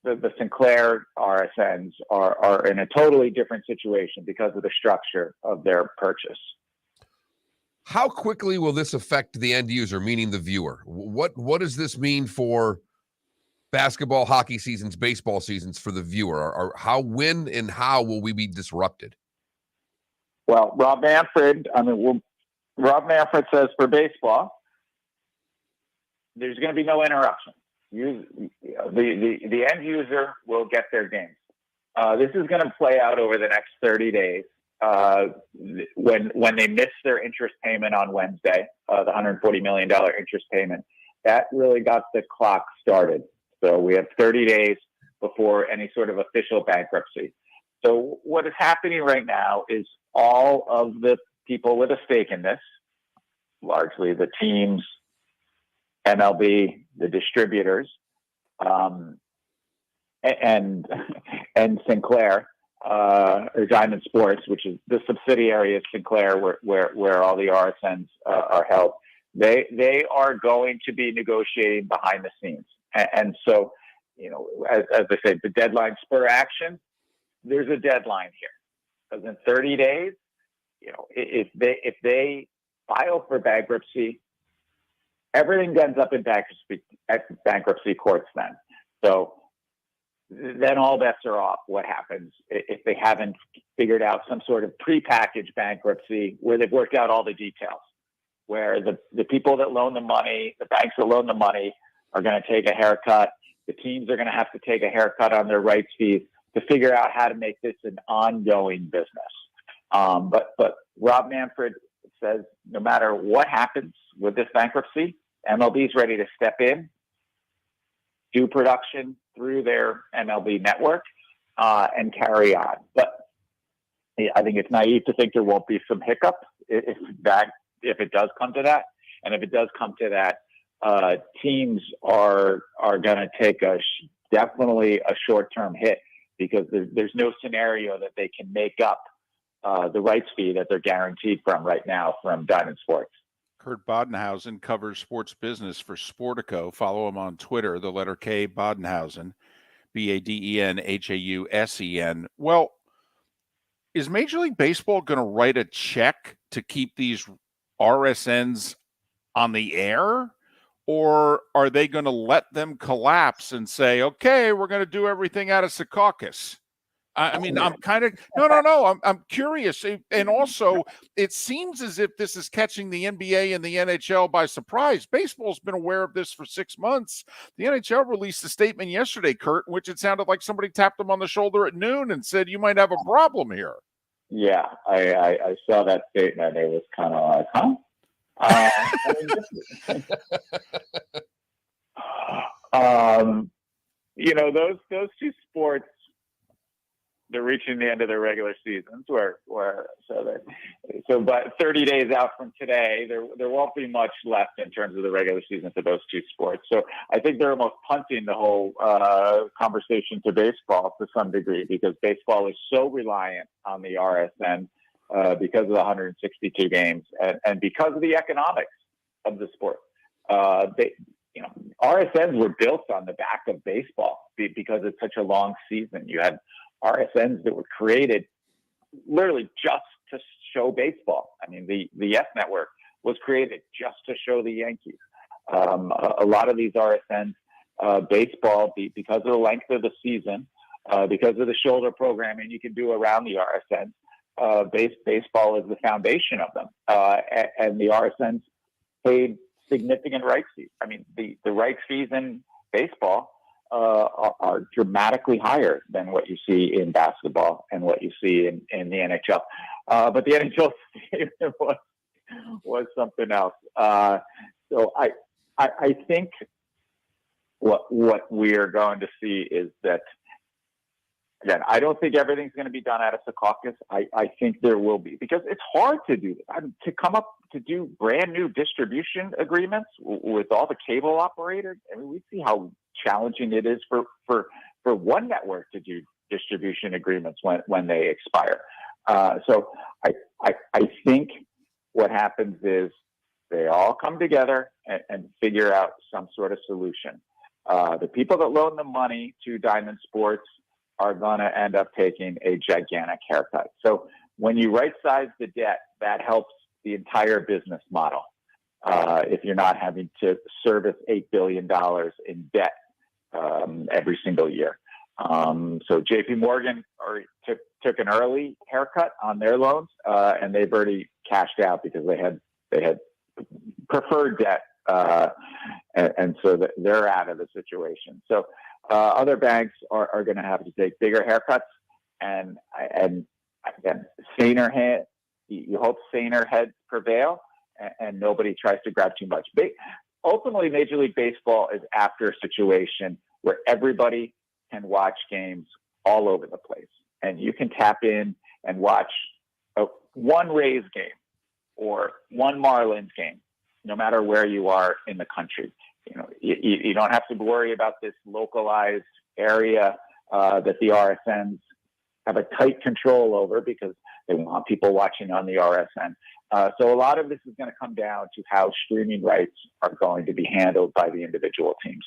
the Sinclair RSNs are in a totally different situation because of the structure of their purchase. How quickly will this affect the end user, meaning the viewer? What does this mean for basketball, hockey seasons, baseball seasons for the viewer? When and how will we be disrupted? Well, Rob Manfred says for baseball, there's going to be no interruption. The end user will get their games. This is going to play out over the next 30 days. When they miss their interest payment on Wednesday, the $140 million interest payment, that really got the clock started. So we have 30 days before any sort of official bankruptcy. So what is happening right now is all of the people with a stake in this, largely the teams, MLB, the distributors, and Sinclair, or Diamond Sports, which is the subsidiary of Sinclair, where all the RSNs are held. They are going to be negotiating behind the scenes, and so as I say, the deadline spur action. There's a deadline here because in 30 days, if they file for bankruptcy, everything ends up in bankruptcy courts then. So then all bets are off. What happens if they haven't figured out some sort of prepackaged bankruptcy where they've worked out all the details, where the people that loan the money, the banks that loan the money are going to take a haircut. The teams are going to have to take a haircut on their rights fees to figure out how to make this an ongoing business. But Rob Manfred says no matter what happens with this bankruptcy, MLB is ready to step in, do production through their MLB network, and carry on. But I think it's naive to think there won't be some hiccup if it does come to that. And if it does come to that, teams are going to take definitely a short-term hit, because there's no scenario that they can make up the rights fee that they're guaranteed from right now from Diamond Sports. Kurt Badenhausen covers sports business for Sportico. Follow him on Twitter, the letter K, Badenhausen, Badenhausen. Well, is Major League Baseball going to write a check to keep these RSNs on the air? Or are they going to let them collapse and say, okay, we're going to do everything out of Secaucus? I mean, I'm kind of no. I'm curious, and also it seems as if this is catching the NBA and the NHL by surprise. Baseball's been aware of this for 6 months. The NHL released a statement yesterday, Kurt, in which it sounded like somebody tapped them on the shoulder at noon and said, "You might have a problem here." Yeah, I saw that statement. It was kind of like, huh? Those two sports, they're reaching the end of their regular seasons, but 30 days out from today, there won't be much left in terms of the regular season for those two sports. So I think they're almost punting the whole conversation to baseball to some degree, because baseball is so reliant on the RSN because of the 162 games and because of the economics of the sport. RSNs were built on the back of baseball because it's such a long season. You had RSNs that were created literally just to show baseball. I mean, the F Network was created just to show the Yankees. A lot of these RSNs, baseball, because of the length of the season, because of the shoulder programming you can do around the RSNs, baseball is the foundation of them. And the RSNs paid significant rights fees. I mean, the rights fees in baseball are dramatically higher than what you see in basketball and what you see in the NHL. But the NHL was something else. So I think what we're going to see is that, again, I don't think everything's going to be done out of Secaucus. I think there will be, because it's hard to do this. To come up to do brand new distribution agreements with all the cable operators. I mean, we see how challenging it is for one network to do distribution agreements when they expire. So I think what happens is they all come together and figure out some sort of solution. The people that loan the money to Diamond Sports are going to end up taking a gigantic haircut. So when you right-size the debt, that helps the entire business model. If you're not having to service $8 billion in debt every single year. So JP Morgan took an early haircut on their loans, and they've already cashed out because they had preferred debt, and so they're out of the situation. So other banks are going to have to take bigger haircuts, and again, you hope saner heads prevail, and nobody tries to grab too much. Ultimately, Major League Baseball is after a situation where everybody can watch games all over the place, and you can tap in and watch one Rays game or one Marlins game, no matter where you are in the country. You don't have to worry about this localized area that the RSNs have a tight control over, because they want people watching on the RSN. So a lot of this is going to come down to how streaming rights are going to be handled by the individual teams.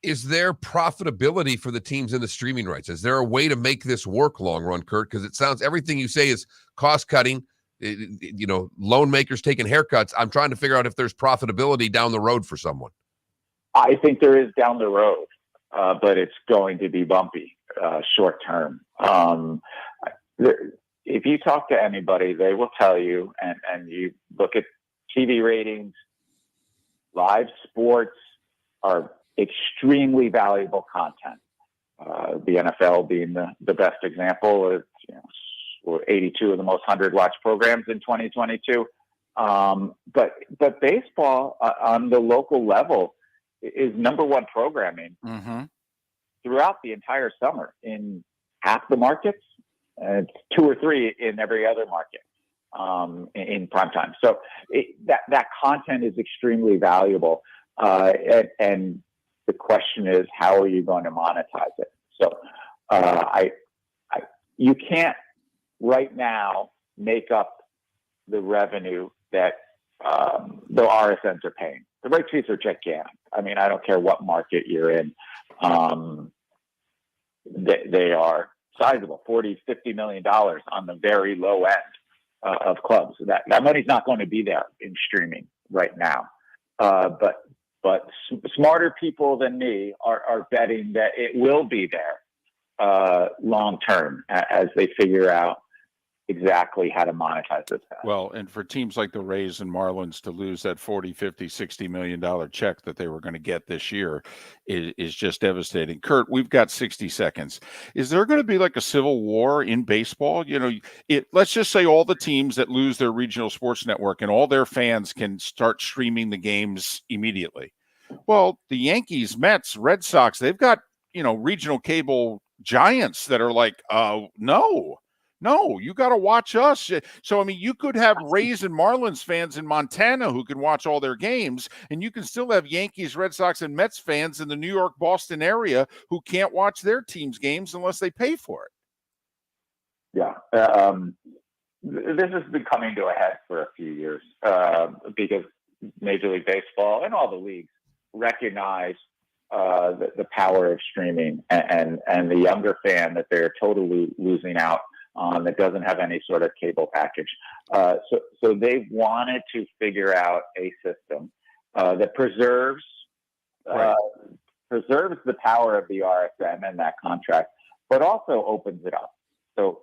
Is there profitability for the teams in the streaming rights? Is there a way to make this work long run, Kurt? Because it sounds, everything you say is cost cutting, loan makers taking haircuts. I'm trying to figure out if there's profitability down the road for someone. I think there is down the road, but it's going to be bumpy short term. If you talk to anybody, they will tell you, and you look at TV ratings, live sports are extremely valuable content. The NFL being the best example, is 82 of the most 100 watched programs in 2022. But baseball on the local level is number one programming throughout the entire summer in half the markets. It's 2 or 3 in every other market in prime time. So that content is extremely valuable. And the question is, how are you going to monetize it? So you can't right now make up the revenue that the RSNs are paying. The rights fees are gigantic. I mean, I don't care what market you're in. They are sizable, $40, $50 million on the very low end of clubs. That money's not going to be there in streaming right now. But smarter people than me are betting that it will be there long term as they figure out exactly how to monetize this. Well, and for teams like the Rays and Marlins to lose that $40, $50, $60 million check that they were going to get this year is just devastating. Kurt, we've got 60 seconds. Is there going to be like a civil war in baseball? You know, let's just say all the teams that lose their regional sports network and all their fans can start streaming the games immediately. Well, the Yankees, Mets, Red Sox, they've got, regional cable giants that are like, no, you got to watch us. So, I mean, you could have Rays and Marlins fans in Montana who can watch all their games, and you can still have Yankees, Red Sox, and Mets fans in the New York, Boston area who can't watch their team's games unless they pay for it. Yeah. This has been coming to a head for a few years because Major League Baseball and all the leagues recognize the power of streaming and the younger fan that they're totally losing out on that doesn't have any sort of cable package. So they wanted to figure out a system that preserves the power of the RSN and that contract, but also opens it up to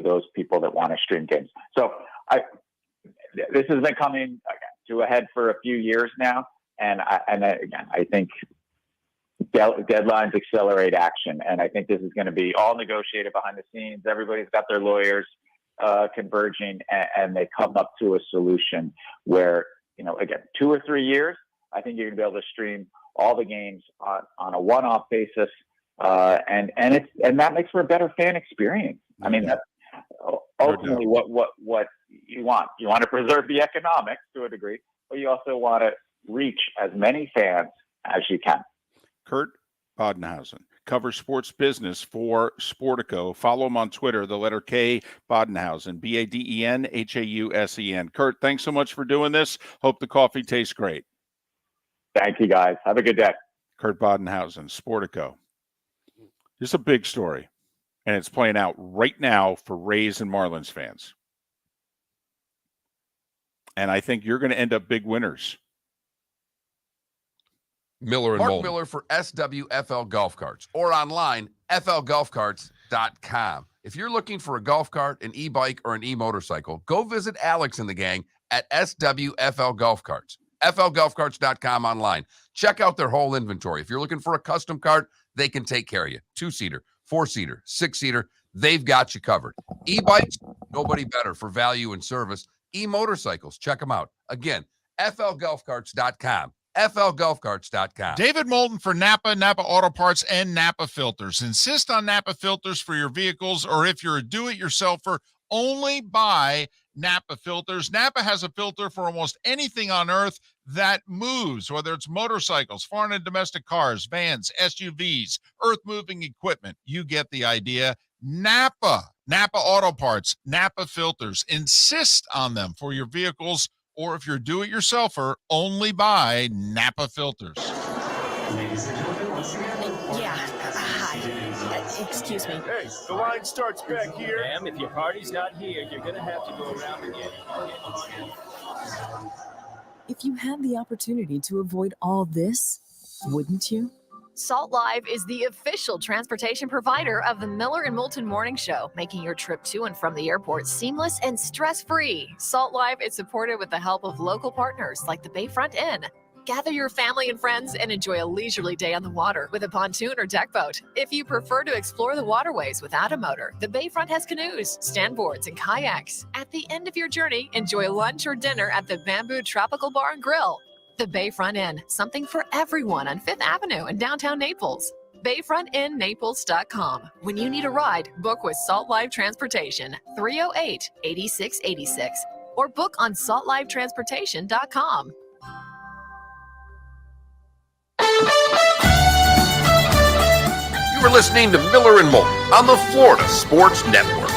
those people that want to stream games. So this has been coming to a head for a few years now, and I think deadlines accelerate action, and I think this is going to be all negotiated behind the scenes. Everybody's got their lawyers converging, and they come up to a solution where, 2 or 3 years, I think you're going to be able to stream all the games on a one-off basis, and that makes for a better fan experience. I mean, that's ultimately what you want. You want to preserve the economics to a degree, but you also want to reach as many fans as you can. Kurt Badenhausen covers sports business for Sportico. Follow him on Twitter, the letter K, Badenhausen, Badenhausen. Kurt, thanks so much for doing this. Hope the coffee tastes great. Thank you, guys. Have a good day. Kurt Badenhausen, Sportico. This is a big story, and it's playing out right now for Rays and Marlins fans. And I think you're going to end up big winners. Mark Miller for SWFL Golf Carts, or online, flgolfcarts.com. If you're looking for a golf cart, an e-bike, or an e-motorcycle, go visit Alex and the gang at SWFL Golf Carts. flgolfcarts.com online. Check out their whole inventory. If you're looking for a custom cart, they can take care of you. 2-seater, 4-seater, 6-seater, they've got you covered. E-bikes, nobody better for value and service. E-motorcycles, check them out. Again, flgolfcarts.com. flgolfcarts.com. David Moulton for Napa Auto Parts, and Napa Filters. Insist on Napa filters for your vehicles, or if you're a do-it-yourselfer, only buy Napa filters. Napa has a filter for almost anything on earth that moves, whether it's motorcycles, foreign and domestic cars, vans, SUVs, earth-moving equipment. You get the idea. Napa Auto Parts, Napa filters. Insist on them for your vehicles, or if you're do-it-yourselfer, only buy Napa filters. Hi. Excuse me. Hey, the line starts back here. Ma'am, if your party's not here, you're going to have to go around again. If you had the opportunity to avoid all this, wouldn't you? Salt Live is the official transportation provider of the Miller and Moulton Morning Show, making your trip to and from the airport seamless and stress-free. Salt Live is supported with the help of local partners like the Bayfront Inn. Gather your family and friends and enjoy a leisurely day on the water with a pontoon or deck boat. If you prefer to explore the waterways without a motor, the Bayfront has canoes, standboards, and kayaks. At the end of your journey, enjoy lunch or dinner at the Bamboo Tropical Bar and Grill. The Bayfront Inn, something for everyone on 5th Avenue in downtown Naples. BayfrontInNaples.com. When you need a ride, book with Salt Life Transportation, 308-8686, or book on saltlifetransportation.com. You were listening to Miller and Moulton on the Florida Sports Network.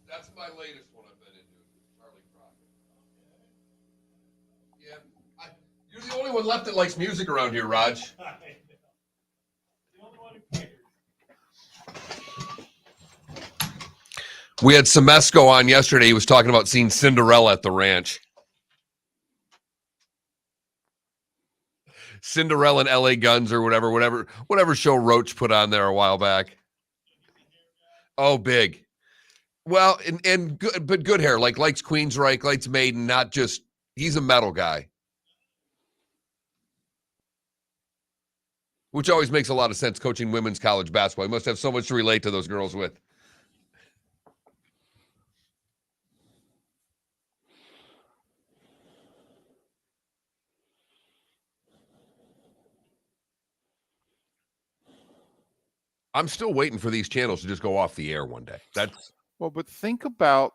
That's my latest one I've been into, Charlie Crocker. Yeah, you're the only one left that likes music around here, Raj. We had Semesco on yesterday. He was talking about seeing Cinderella at the ranch. Cinderella and LA Guns or whatever show Roach put on there a while back. Oh, big. Well, and good, but good hair. Likes Queensryche, likes Maiden, not just, he's a metal guy. Which always makes a lot of sense coaching women's college basketball. You must have so much to relate to those girls with. I'm still waiting for these channels to just go off the air one day. That's well, but think about,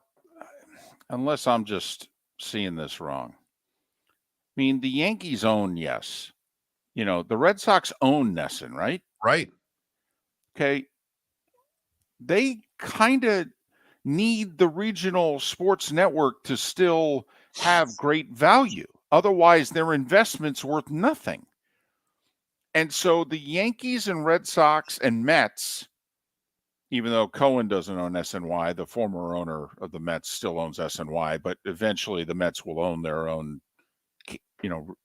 unless I'm just seeing this wrong. I mean, the Yankees own, yes. You know, the Red Sox own NESN, right? right. Okay. They kind of need the regional sports network to still have great value. Otherwise, their investment's worth nothing. And so the Yankees and Red Sox and Mets, even though Cohen doesn't own SNY, the former owner of the Mets still owns SNY, but eventually the Mets will own their own,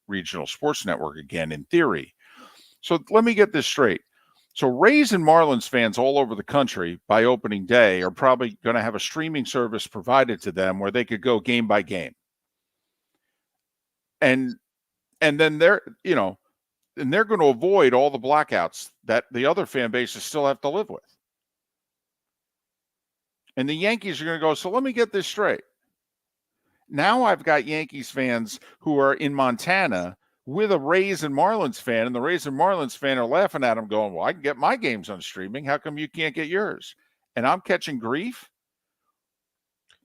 regional sports network again, in theory. So let me get this straight. So Rays and Marlins fans all over the country by opening day are probably going to have a streaming service provided to them where they could go game by game. And then they're going to avoid all the blackouts that the other fan bases still have to live with. And the Yankees are going to go, so let me get this straight. Now I've got Yankees fans who are in Montana with a Rays and Marlins fan, and the Rays and Marlins fan are laughing at them going, well, I can get my games on streaming. How come you can't get yours? And I'm catching grief.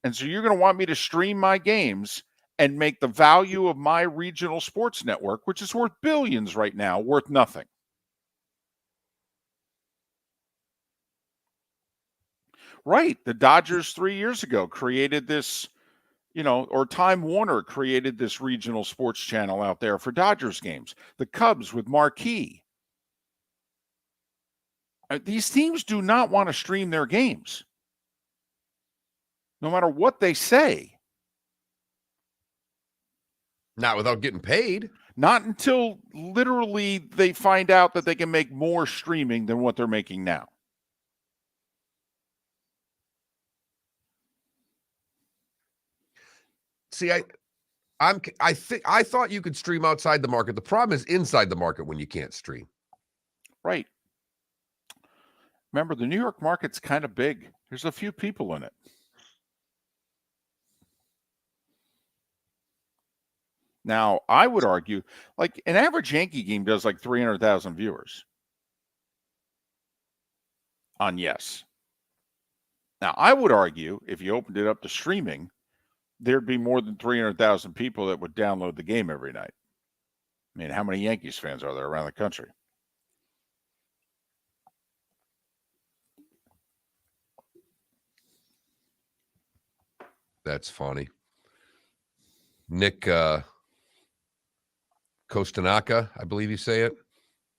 And so you're going to want me to stream my games and make the value of my regional sports network, which is worth billions right now, worth nothing. Right. The Dodgers 3 years ago created this, or Time Warner created this regional sports channel out there for Dodgers games. The Cubs with Marquee. These teams do not want to stream their games, no matter what they say. Not without getting paid. Not until literally they find out that they can make more streaming than what they're making now. See, I thought you could stream outside the market. The problem is inside the market when you can't stream. Right. Remember, the New York market's kind of big. There's a few people in it. Now, I would argue, like an average Yankee game does like 300,000 viewers on Yes. Now, I would argue if you opened it up to streaming, there'd be more than 300,000 people that would download the game every night. I mean, how many Yankees fans are there around the country? That's funny. Nick Kostanaka, I believe you say it,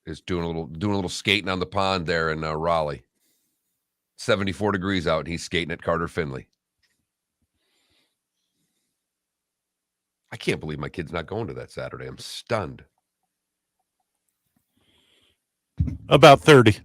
is doing a little skating on the pond there in Raleigh. 74 degrees out, and he's skating at Carter Finley. I can't believe my kid's not going to that Saturday. I'm stunned. About 30.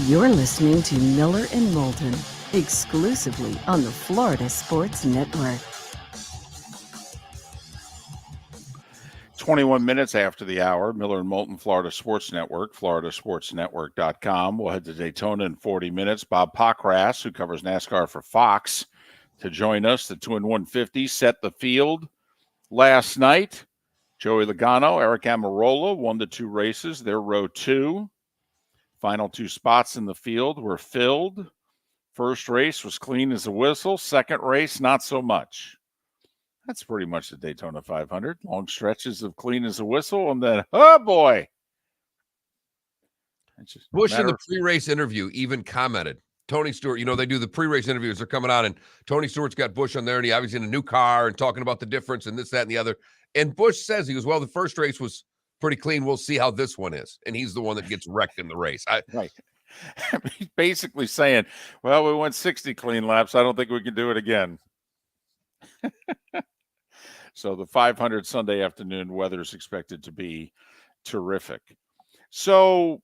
You're listening to Miller and Moulton, exclusively on the Florida Sports Network. 21 minutes after the hour, Miller and Moulton, Florida Sports Network, floridasportsnetwork.com. We'll head to Daytona in 40 minutes. Bob Pockrass, who covers NASCAR for Fox, to join us. The 2-in-150 set the field last night. Joey Logano, Eric Amarola won the 2 races. They're row 2. Final 2 spots in the field were filled. First race was clean as a whistle. Second race, not so much. That's pretty much the Daytona 500. Long stretches of clean as a whistle, and then, oh boy. Bush in the pre-race interview even commented, Tony Stewart, they do the pre-race interviews. They're coming out, and Tony Stewart's got Bush on there, and he obviously in a new car and talking about the difference and this, that, and the other. And Bush says, he goes, well, the first race was pretty clean. We'll see how this one is. And he's the one that gets wrecked in the race. Right. He's basically saying, well, we went 60 clean laps. I don't think we can do it again. So the 500 Sunday afternoon weather is expected to be terrific. So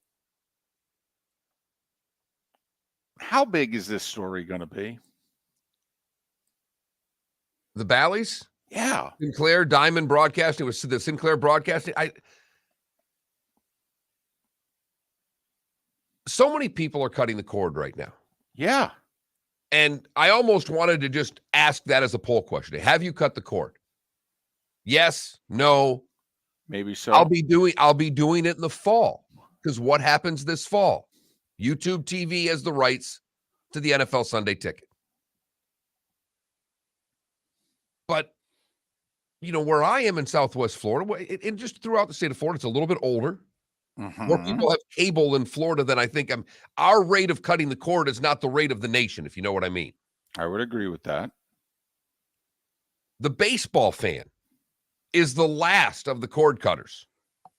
how big is this story going to be? The Bally's? Yeah. Sinclair Diamond Broadcasting was the Sinclair Broadcasting. So many people are cutting the cord right now. Yeah. And I almost wanted to just ask that as a poll question. Have you cut the cord? Yes, no. Maybe so. I'll be doing it in the fall. Because what happens this fall? YouTube TV has the rights to the NFL Sunday Ticket. But where I am in Southwest Florida, and just throughout the state of Florida, it's a little bit older. Mm-hmm. More people have cable in Florida than I think. Our rate of cutting the cord is not the rate of the nation, if you know what I mean. I would agree with that. The baseball fan is the last of the cord cutters.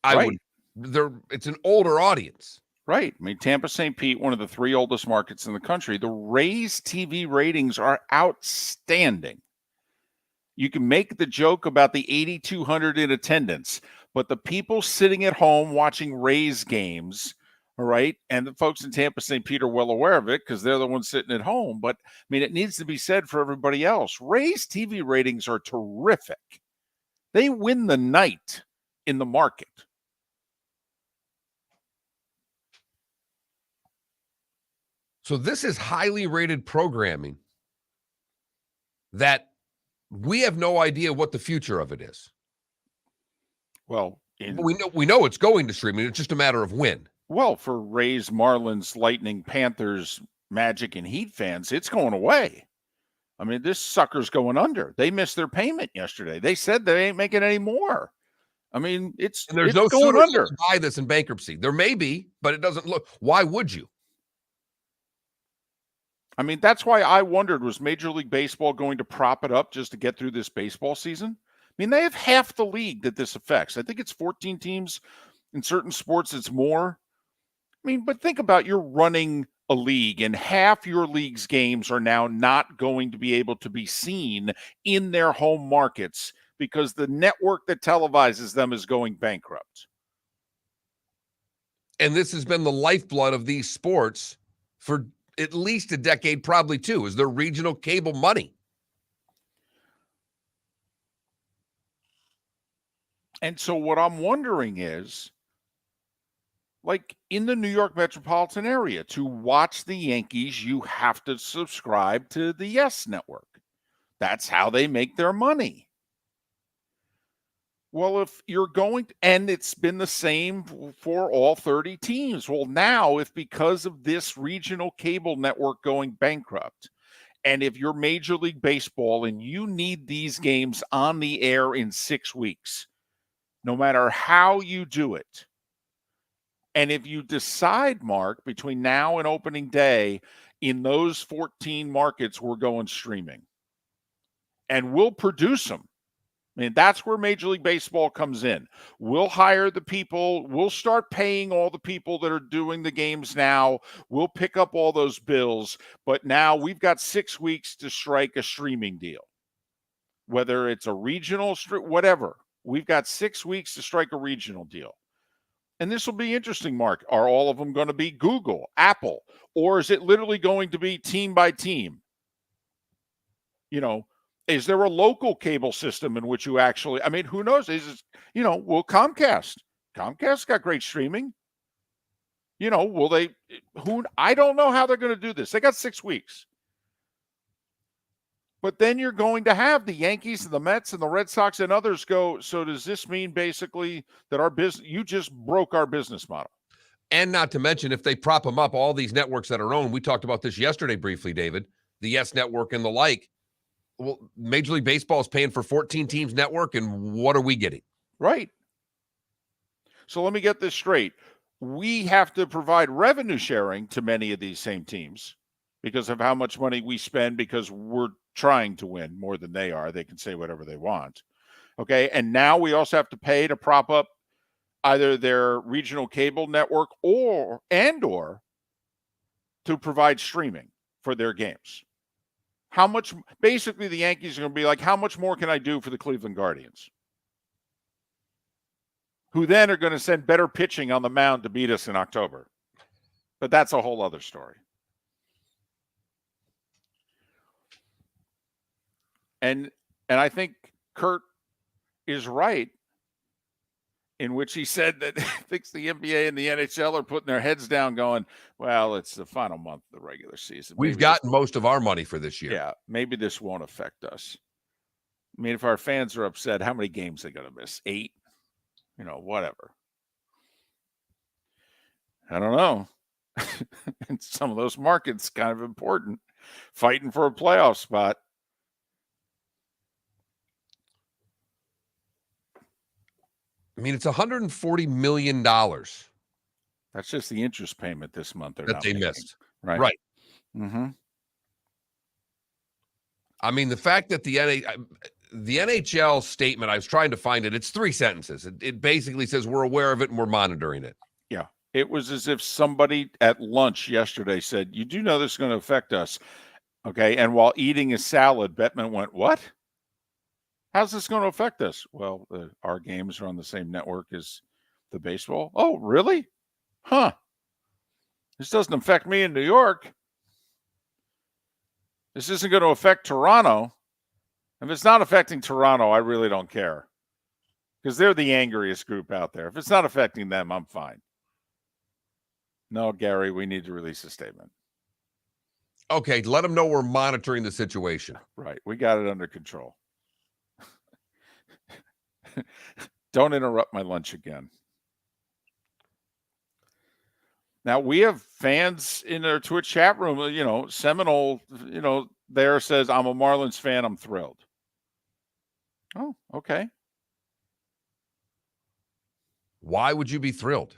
It's an older audience. Right. I mean, Tampa St. Pete, one of the 3 oldest markets in the country. The Rays TV ratings are outstanding. You can make the joke about the 8,200 in attendance, but the people sitting at home watching Rays games, all right, and the folks in Tampa St. Pete are well aware of it because they're the ones sitting at home. But, I mean, it needs to be said for everybody else. Rays TV ratings are terrific. They win the night in the market. So this is highly rated programming that we have no idea what the future of it is. Well, we know it's going to streaming. It's just a matter of when. Well, for Rays, Marlins, Lightning, Panthers, Magic, and Heat fans, it's going away. I mean, this sucker's going under. They missed their payment yesterday. They said they ain't making any more. I mean, it's no going under. Buy this in bankruptcy. There may be, but it doesn't look. Why would you? I mean, that's why I wondered, was Major League Baseball going to prop it up just to get through this baseball season? I mean, they have half the league that this affects. I think it's 14 teams. In certain sports, it's more. I mean, but think about, you're running a league and half your league's games are now not going to be able to be seen in their home markets because the network that televises them is going bankrupt. And this has been the lifeblood of these sports for at least a decade, probably 2, is their regional cable money. And so what I'm wondering is, like in the New York metropolitan area, to watch the Yankees, you have to subscribe to the Yes Network. That's how they make their money. Well, if you're going to, and it's been the same for all 30 teams. Well, now if because of this regional cable network going bankrupt, and if you're Major League Baseball and you need these games on the air in 6 weeks, no matter how you do it, and if you decide, Mark, between now and opening day, in those 14 markets, we're going streaming, and we'll produce them. I mean, that's where Major League Baseball comes in. We'll hire the people. We'll start paying all the people that are doing the games now. We'll pick up all those bills. But now we've got 6 weeks to strike a streaming deal, whether it's a regional, whatever. We've got 6 weeks to strike a regional deal. And this will be interesting, Mark. Are all of them going to be Google, Apple, or is it literally going to be team by team? You know, is there a local cable system in which you actually, I mean, who knows? Will Comcast got great streaming. Will they, I don't know how they're going to do this. They got 6 weeks. But then you're going to have the Yankees and the Mets and the Red Sox and others go, so does this mean basically that our business, you just broke our business model? And not to mention, if they prop them up, all these networks that are owned, we talked about this yesterday briefly, David, the Yes Network and the like. Well, Major League Baseball is paying for 14 teams network, and what are we getting? Right. So let me get this straight. We have to provide revenue sharing to many of these same teams because of how much money we spend, because we're trying to win more than they are. They can say whatever they want. Okay. And now we also have to pay to prop up either their regional cable network or to provide streaming for their games. How much, basically the Yankees are going to be like, how much more can I do for the Cleveland Guardians? Who then are going to send better pitching on the mound to beat us in October. But that's a whole other story. And I think Kurt is right in which he said that he thinks the NBA and the NHL are putting their heads down going, well, it's the final month of the regular season. We've gotten most of our money for this year. Yeah, maybe this won't affect us. I mean, if our fans are upset, how many games are they going to miss? 8? Whatever. I don't know. And some of those markets kind of important. Fighting for a playoff spot. I mean, it's $140 million. That's just the interest payment this month that they missed. Right. Right. Mm-hmm. I mean, the fact that the NHL statement, I was trying to find it. It's 3 sentences. It basically says we're aware of it and we're monitoring it. Yeah. It was as if somebody at lunch yesterday said, you do know this is going to affect us. Okay. And while eating a salad, Bettman went, what? How's this going to affect us? Well, our games are on the same network as the baseball. Oh, really? Huh. This doesn't affect me in New York. This isn't going to affect Toronto. If it's not affecting Toronto, I really don't care. Because they're the angriest group out there. If it's not affecting them, I'm fine. No, Gary, we need to release a statement. Okay, let them know we're monitoring the situation. Right. We got it under control. Don't interrupt my lunch again. Now, we have fans in our Twitch chat room. Seminole, there says, I'm a Marlins fan. I'm thrilled. Oh, okay. Why would you be thrilled?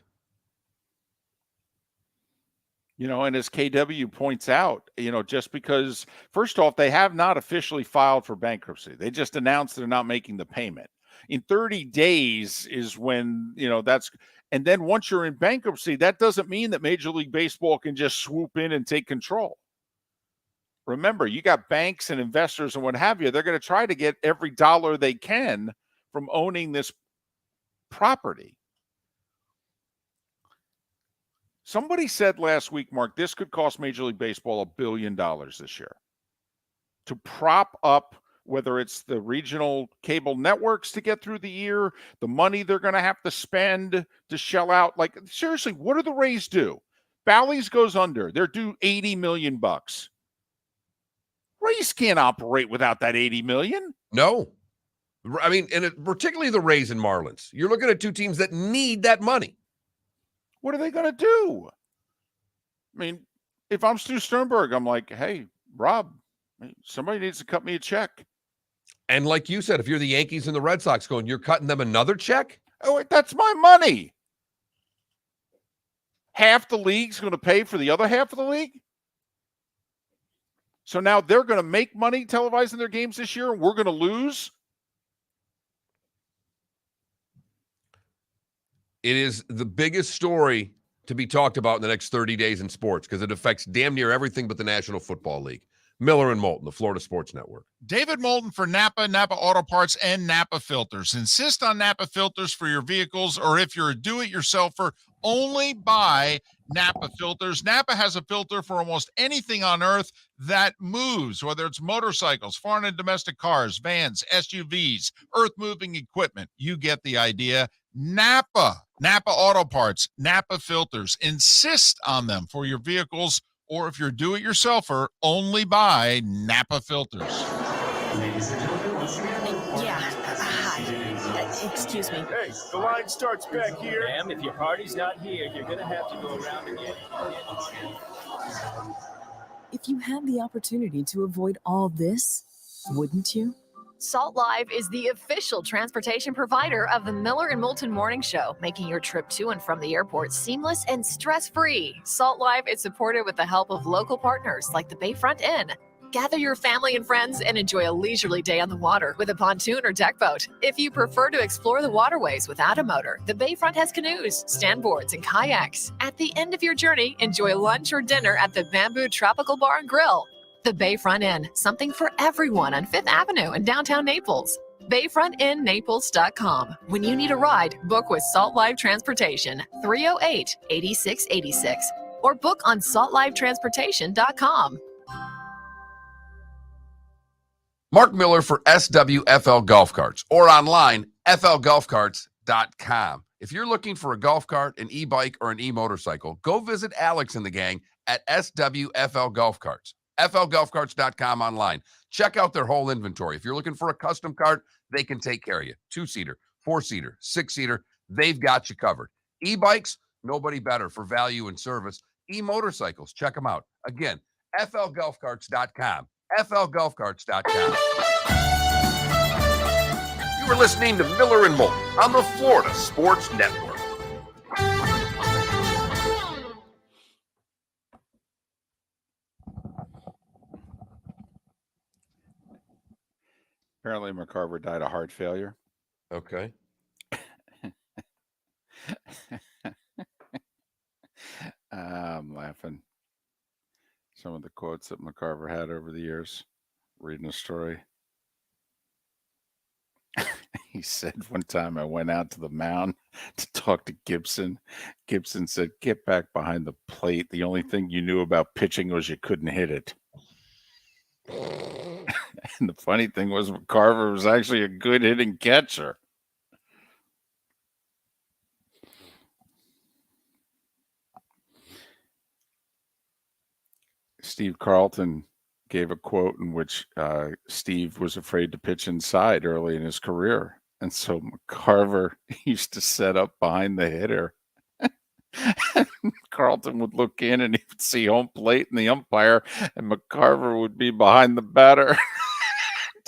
And as KW points out, just because, first off, they have not officially filed for bankruptcy. They just announced they're not making the payment. In 30 days is when, and then once you're in bankruptcy, that doesn't mean that Major League Baseball can just swoop in and take control. Remember, you got banks and investors and what have you. They're going to try to get every dollar they can from owning this property. Somebody said last week, Mark, this could cost Major League Baseball $1 billion this year to prop up, whether it's the regional cable networks to get through the year, the money they're going to have to spend to shell out. Like, seriously, what do the Rays do? Bally's goes under. They're due $80 million. Rays can't operate without that $80 million. No. I mean, particularly the Rays and Marlins. You're looking at two teams that need that money. What are they going to do? I mean, if I'm Stu Sternberg, I'm like, hey, Rob, somebody needs to cut me a check. And like you said, if you're the Yankees and the Red Sox going, you're cutting them another check? Oh, that's my money. Half the league's going to pay for the other half of the league? So now they're going to make money televising their games this year, and we're going to lose? It is the biggest story to be talked about in the next 30 days in sports because it affects damn near everything but the National Football League. Miller and Moulton, the Florida Sports Network. David Moulton for Napa, Napa Auto Parts, and Napa Filters. Insist on Napa filters for your vehicles, or if you're a do-it-yourselfer, only buy Napa filters. Napa has a filter for almost anything on earth that moves, whether it's motorcycles, foreign and domestic cars, vans, SUVs, earth-moving equipment. You get the idea. Napa Auto Parts, Napa filters. Insist on them for your vehicles, or if you're do-it-yourselfer, only buy Napa filters. Yeah. Hi. Excuse me. Hey, the line starts back here. Ma'am, if your party's not here, you're going to have to go around again. If you had the opportunity to avoid all this, wouldn't you? Salt Live is the official transportation provider of the Miller and Moulton Morning Show, making your trip to and from the airport seamless and stress-free. Salt Live is supported with the help of local partners like the Bayfront Inn. Gather your family and friends and enjoy a leisurely day on the water with a pontoon or deck boat. If you prefer to explore the waterways without a motor, the Bayfront has canoes, standboards, and kayaks. At the end of your journey, enjoy lunch or dinner at the Bamboo Tropical Bar and Grill. The Bayfront Inn, something for everyone on 5th Avenue in downtown Naples. BayfrontInNaples.com. When you need a ride, book with Salt Live Transportation, 308-8686, or book on saltlivetransportation.com. Mark Miller for SWFL Golf Carts, or online, flgolfcarts.com. If you're looking for a golf cart, an e-bike, or an e-motorcycle, go visit Alex and the gang at SWFL Golf Carts. flgolfcarts.com online. Check out their whole inventory. If you're looking for a custom cart, they can take care of you. 2-seater, 4-seater, 6-seater, they've got you covered. E-bikes, nobody better for value and service. E-motorcycles, check them out. Again, flgolfcarts.com. flgolfcarts.com. You were listening to Miller and Moulton on the Florida Sports Network. Apparently, McCarver died of heart failure. Okay. I'm laughing. Some of the quotes that McCarver had over the years, reading a story. He said one time I went out to the mound to talk to Gibson. Gibson said, "Get back behind the plate. The only thing you knew about pitching was you couldn't hit it." And the funny thing was McCarver was actually a good hitting catcher. Steve Carlton gave a quote in which Steve was afraid to pitch inside early in his career. And so McCarver used to set up behind the hitter. Carlton would look in and he would see home plate and the umpire, and McCarver would be behind the batter.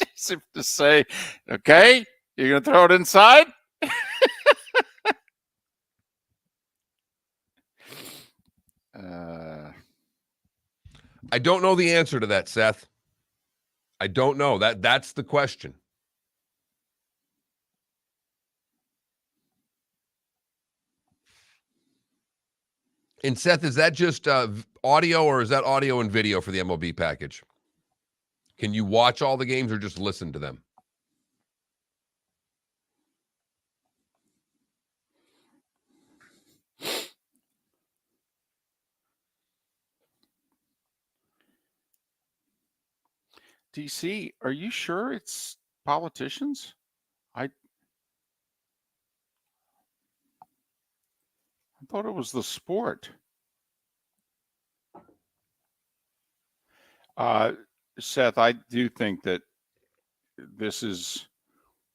As if to say, okay, you're going to throw it inside? I don't know the answer to that, Seth. I don't know. That's the question. And Seth, is that just audio, or is that audio and video for the MLB package? Can you watch all the games or just listen to them? DC, are you sure it's politicians? I thought it was the sport. Seth, I do think that this is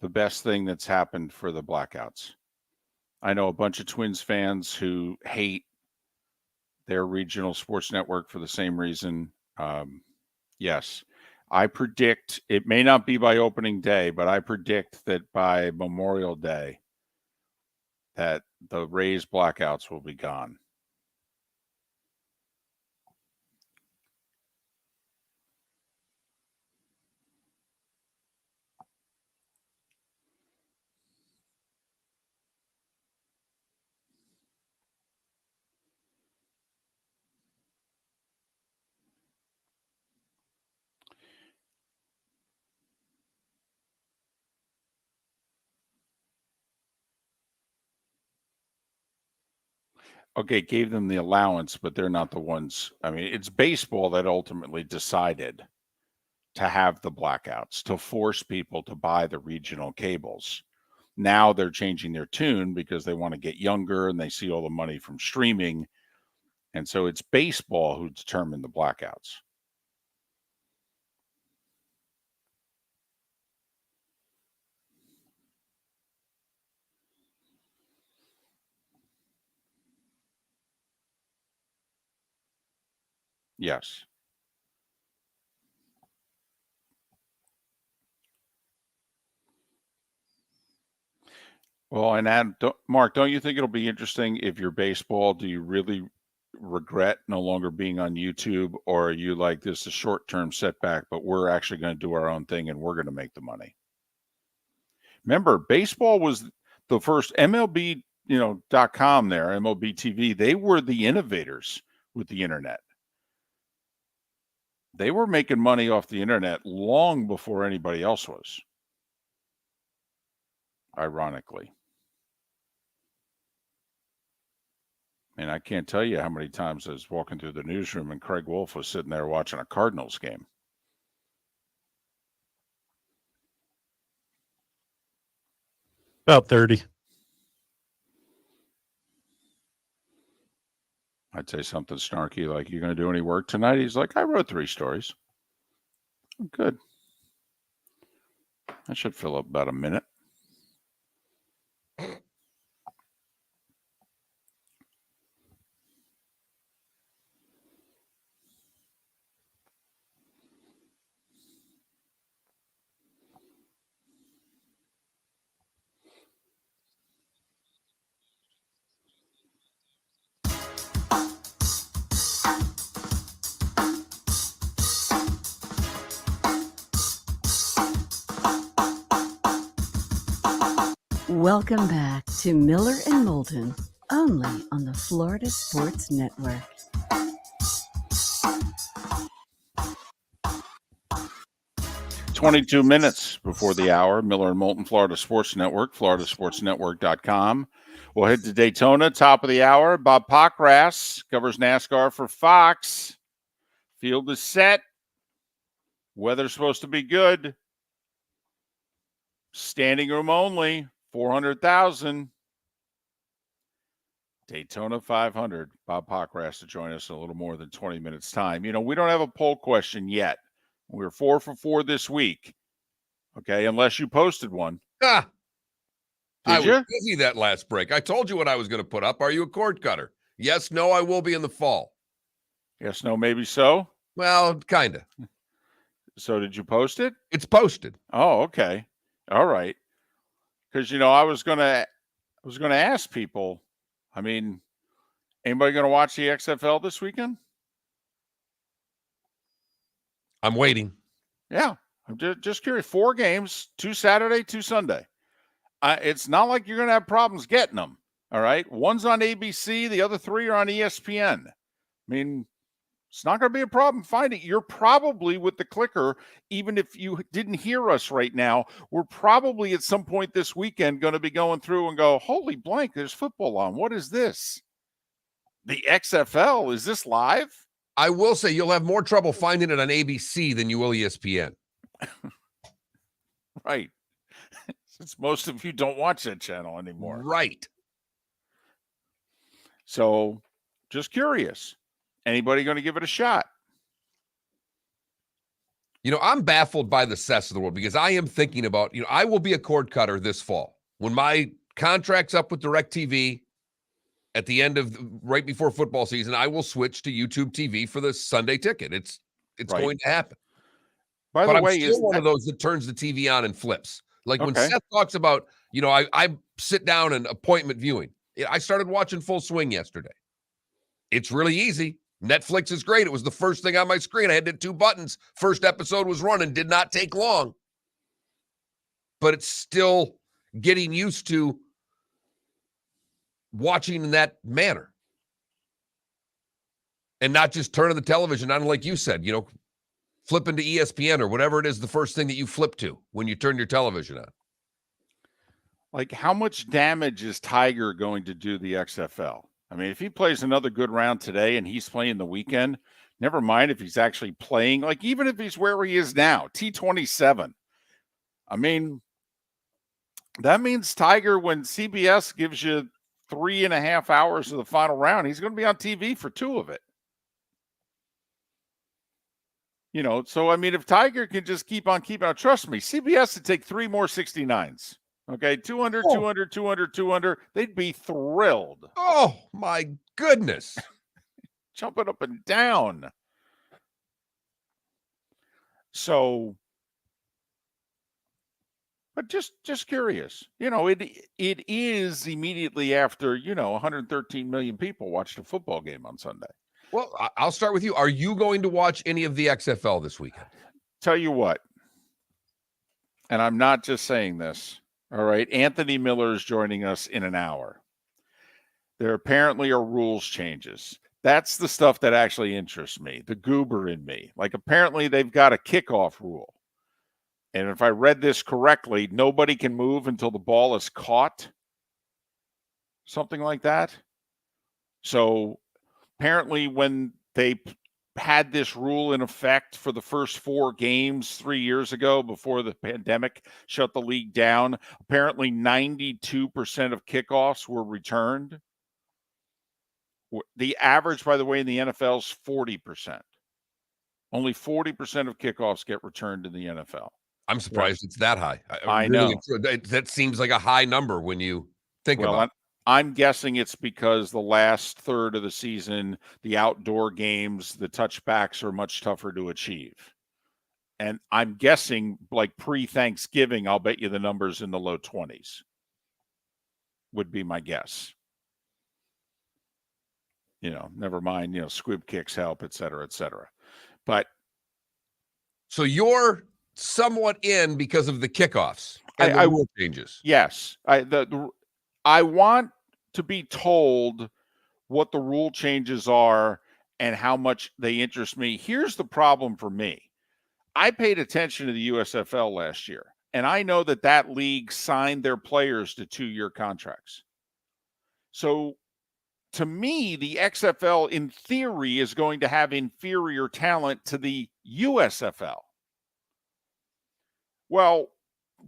the best thing that's happened for the blackouts. I know a bunch of Twins fans who hate their regional sports network for the same reason. Yes, I predict it may not be by opening day, but I predict that by Memorial Day that the Rays blackouts will be gone. Okay, gave them the allowance, but they're not the ones. I mean, it's baseball that ultimately decided to have the blackouts, to force people to buy the regional cables. Now they're changing their tune because they want to get younger and they see all the money from streaming. And so it's baseball who determined the blackouts. Yes. Well, and Mark, don't you think it'll be interesting if you're baseball? Do you really regret no longer being on YouTube, or are you like, this is a short-term setback, but we're actually going to do our own thing and we're going to make the money? Remember, baseball was the first MLB, .com there, MLB TV. They were the innovators with the internet. They were making money off the internet long before anybody else was, ironically. And I can't tell you how many times I was walking through the newsroom and Craig Wolf was sitting there watching a Cardinals game. About 30. I'd say something snarky like, "You going to do any work tonight?" He's like, "I wrote 3 stories." Good. That should fill up about a minute. Welcome back to Miller and Moulton, only on the Florida Sports Network. "22 minutes before the hour, Miller and Moulton, Florida Sports Network, floridasportsnetwork.com. We'll head to Daytona, top of the hour. Bob Pockrass covers NASCAR for Fox. Field is set. Weather's supposed to be good. Standing room only, 400,000. Daytona 500. Bob Pockrass to join us in a little more than 20 minutes' time. We don't have a poll question yet. We're 4 for 4 this week. Okay, unless you posted one. I Did you? was busy that last break. I told you what I was going to put up. Are you a cord cutter? Yes, no, I will be in the fall. Yes, no, maybe so. Well, kind of. So did you post it? It's posted. Oh, okay. All right. Because I was gonna ask people. I mean, anybody gonna watch the XFL this weekend? I'm waiting. Yeah, I'm just curious. 4 games, 2 Saturday, 2 Sunday. It's not like you're gonna have problems getting them. All right, one's on ABC, the other 3 are on ESPN. I mean, it's not going to be a problem finding. You're probably with the clicker, even if you didn't hear us right now, we're probably at some point this weekend going to be going through and go, holy blank, there's football on. What is this? The XFL, is this live? I will say you'll have more trouble finding it on ABC than you will ESPN. Right. Since most of you don't watch that channel anymore. Right. So just curious. Anybody going to give it a shot? I'm baffled by the Seths of the world because I am thinking about, I will be a cord cutter this fall. When my contract's up with DirecTV at the end of right before football season, I will switch to YouTube TV for the Sunday ticket. It's Right. going to happen. By But the I'm way, still one of those that turns the TV on and flips. Like when Okay. Seth talks about, I sit down and appointment viewing. I started watching Full Swing yesterday. It's really easy. Netflix is great. It was the first thing on my screen. I had to hit 2 buttons. First episode was running. Did not take long. But it's still getting used to watching in that manner. And not just turning the television on like you said, flipping to ESPN or whatever it is, the first thing that you flip to when you turn your television on. Like, how much damage is Tiger going to do the XFL? I mean, if he plays another good round today and he's playing the weekend, never mind if he's actually playing, like even if he's where he is now, T27. I mean, that means Tiger, when CBS gives you 3.5 hours of the final round, he's going to be on TV for 2 of it. So I mean, if Tiger can just keep on, trust me, CBS would take 3 more 69s. Okay, 200, 200, 200, 200. They'd be thrilled. Oh, my goodness. Jumping up and down. So, but just curious. It is immediately after, 113 million people watched a football game on Sunday. Well, I'll start with you. Are you going to watch any of the XFL this weekend? Tell you what, and I'm not just saying this. All right, Anthony Miller is joining us in an hour. There apparently are rules changes. That's the stuff that actually interests me, the goober in me. Like, apparently they've got a kickoff rule. And if I read this correctly, nobody can move until the ball is caught. Something like that. So apparently when they had this rule in effect for the first 4 games 3 years ago before the pandemic shut the league down, apparently 92% of kickoffs were returned. The average, by the way, in the NFL is 40%. Only 40% of kickoffs get returned in the NFL. I'm surprised it's that high. I know. That seems like a high number when you think about it. I'm guessing it's because the last third of the season, the outdoor games, the touchbacks are much tougher to achieve. And I'm guessing, like pre-Thanksgiving, I'll bet you the number's in the low 20s. Would be my guess. Never mind, squib kicks help, et cetera, et cetera. But so you're somewhat in because of the kickoffs and the rule changes. Yes. I want to be told what the rule changes are and how much they interest me. Here's the problem for me. I paid attention to the USFL last year, and I know that league signed their players to 2-year contracts. So to me, the XFL in theory is going to have inferior talent to the USFL. Well,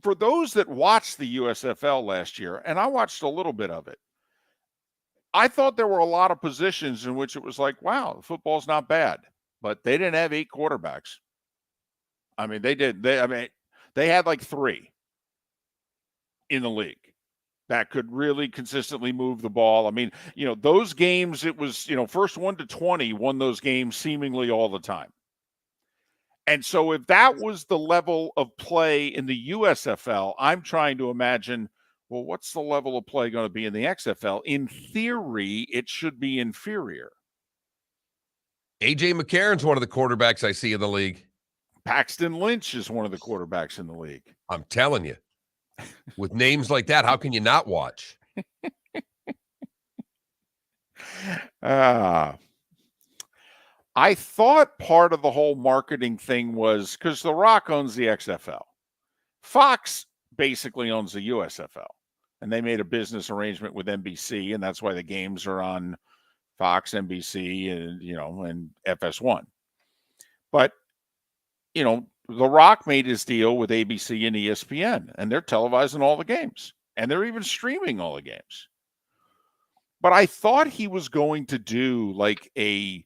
for those that watched the USFL last year, and I watched a little bit of it, I thought there were a lot of positions in which it was like, wow, football's not bad. But they didn't have 8 quarterbacks. I mean, they did. They had like 3 in the league that could really consistently move the ball. I mean, those games, it was, first 1 to 20 won those games seemingly all the time. And so if that was the level of play in the USFL, I'm trying to imagine, well, what's the level of play going to be in the XFL? In theory, it should be inferior. A.J. McCarron's one of the quarterbacks I see in the league. Paxton Lynch is one of the quarterbacks in the league. I'm telling you. With names like that, how can you not watch? I thought part of the whole marketing thing was because The Rock owns the XFL. Fox basically owns the USFL. And they made a business arrangement with NBC, and that's why the games are on Fox, NBC, and FS1. But, The Rock made his deal with ABC and ESPN, and they're televising all the games. And they're even streaming all the games. But I thought he was going to do like a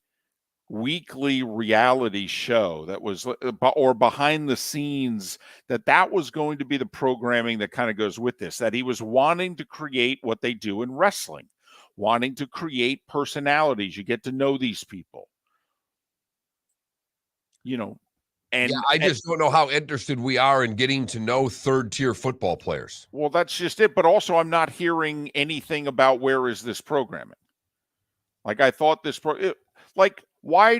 weekly reality show that was, or behind the scenes, that was going to be the programming that kind of goes with this, that he was wanting to create what they do in wrestling, wanting to create personalities. You get to know these people, and I just don't know how interested we are in getting to know third-tier football players. Well, that's just it. But also, I'm not hearing anything about where is this programming. Like, I thought why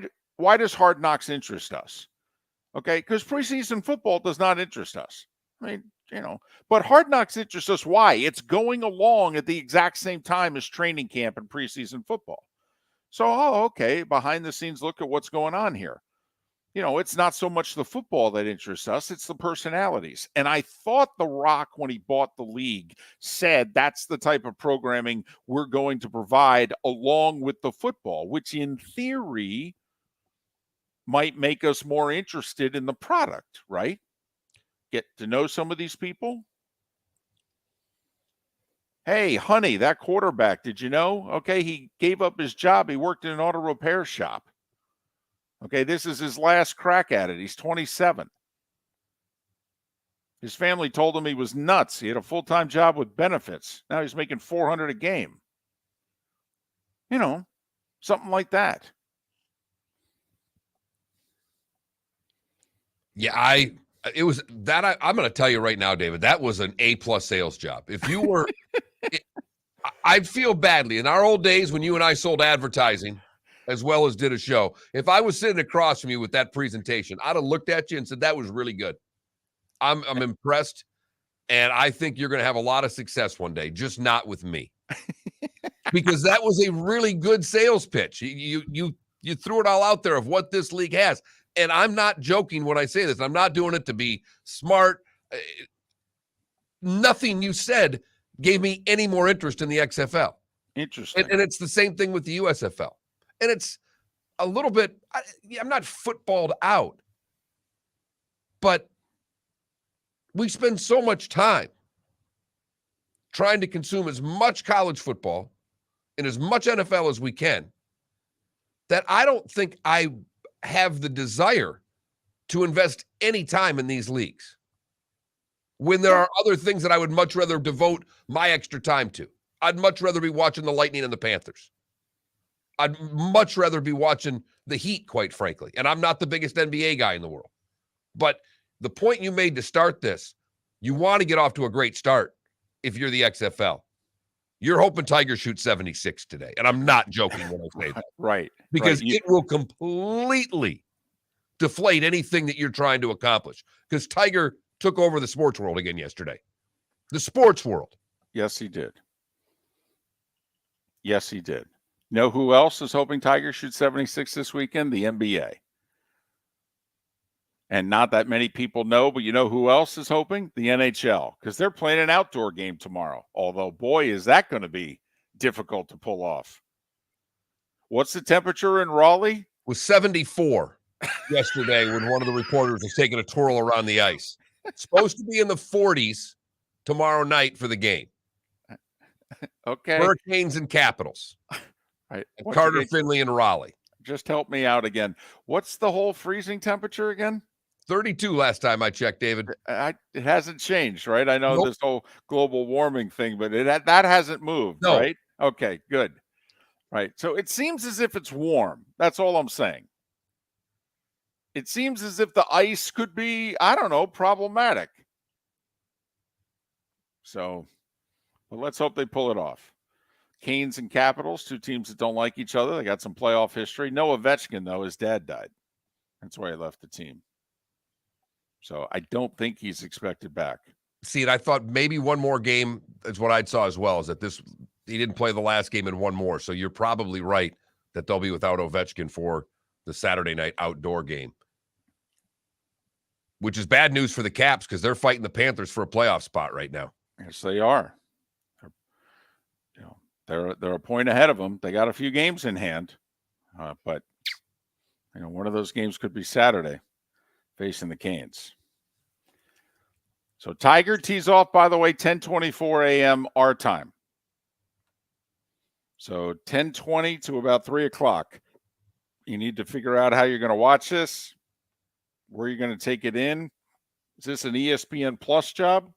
does Hard Knocks interest us? Okay, because preseason football does not interest us. I mean, but Hard Knocks interests us. Why? It's going along at the exact same time as training camp and preseason football. So, okay, behind the scenes, look at what's going on here. It's not so much the football that interests us, it's the personalities. And I thought The Rock, when he bought the league, said that's the type of programming we're going to provide along with the football, which in theory might make us more interested in the product, right? Get to know some of these people. Hey, honey, that quarterback, did you know? Okay, he gave up his job. He worked in an auto repair shop. Okay, this is his last crack at it. He's 27. His family told him he was nuts. He had a full-time job with benefits. Now he's making $400 a game. Something like that. Yeah, I'm going to tell you right now, David, that was an A+ sales job. If you were, I'd feel badly. In our old days when you and I sold advertising, as well as did a show, if I was sitting across from you with that presentation, I'd have looked at you and said, that was really good. I'm impressed, and I think you're going to have a lot of success one day, just not with me. Because that was a really good sales pitch. You threw it all out there of what this league has. And I'm not joking when I say this. I'm not doing it to be smart. Nothing you said gave me any more interest in the XFL. Interesting. And it's the same thing with the USFL. And it's a little bit, I'm not footballed out, but we spend so much time trying to consume as much college football and as much NFL as we can that I don't think I have the desire to invest any time in these leagues when there are other things that I would much rather devote my extra time to. I'd much rather be watching the Lightning and the Panthers. I'd much rather be watching the Heat, quite frankly. And I'm not the biggest NBA guy in the world. But the point you made to start this, you want to get off to a great start if you're the XFL. You're hoping Tigers shoot 76 today. And I'm not joking when I say that. Right. Because it will completely deflate anything that you're trying to accomplish. Because Tiger took over the sports world again yesterday. The sports world. Yes, he did. Yes, he did. Know who else is hoping Tigers shoot 76 this weekend? The NBA. And not that many people know, but you know who else is hoping? The NHL, because they're playing an outdoor game tomorrow. Although, boy, is that going to be difficult to pull off. What's the temperature in Raleigh? It was 74 yesterday when one of the reporters was taking a twirl around the ice. It's supposed to be in the 40s tomorrow night for the game. Okay. Hurricanes and Capitals. Right. Carter Finley and Raleigh. Just help me out again. What's the whole freezing temperature again? 32 last time I checked, David. It hasn't changed, right? I know Nope. this whole global warming thing, but that hasn't moved, No. right? Okay, good. Right. So it seems as if it's warm. That's all I'm saying. It seems as if the ice could be, I don't know, problematic. So, well, let's hope they pull it off. Canes and Capitals, two teams that don't like each other. They got some playoff history. No Ovechkin, though. His dad died. That's why he left the team. So I don't think he's expected back. See, and I thought maybe one more game is what I saw as well, is that he didn't play the last game in one more. So you're probably right that they'll be without Ovechkin for the Saturday night outdoor game, which is bad news for the Caps because they're fighting the Panthers for a playoff spot right now. Yes, they are. They're a point ahead of them. They got a few games in hand, but one of those games could be Saturday, facing the Canes. So Tiger tees off, by the way, 10:24 a.m. our time. So 10:20 to about 3 o'clock You need to figure out how you're going to watch this, where you're going to take it in. Is this an ESPN Plus job?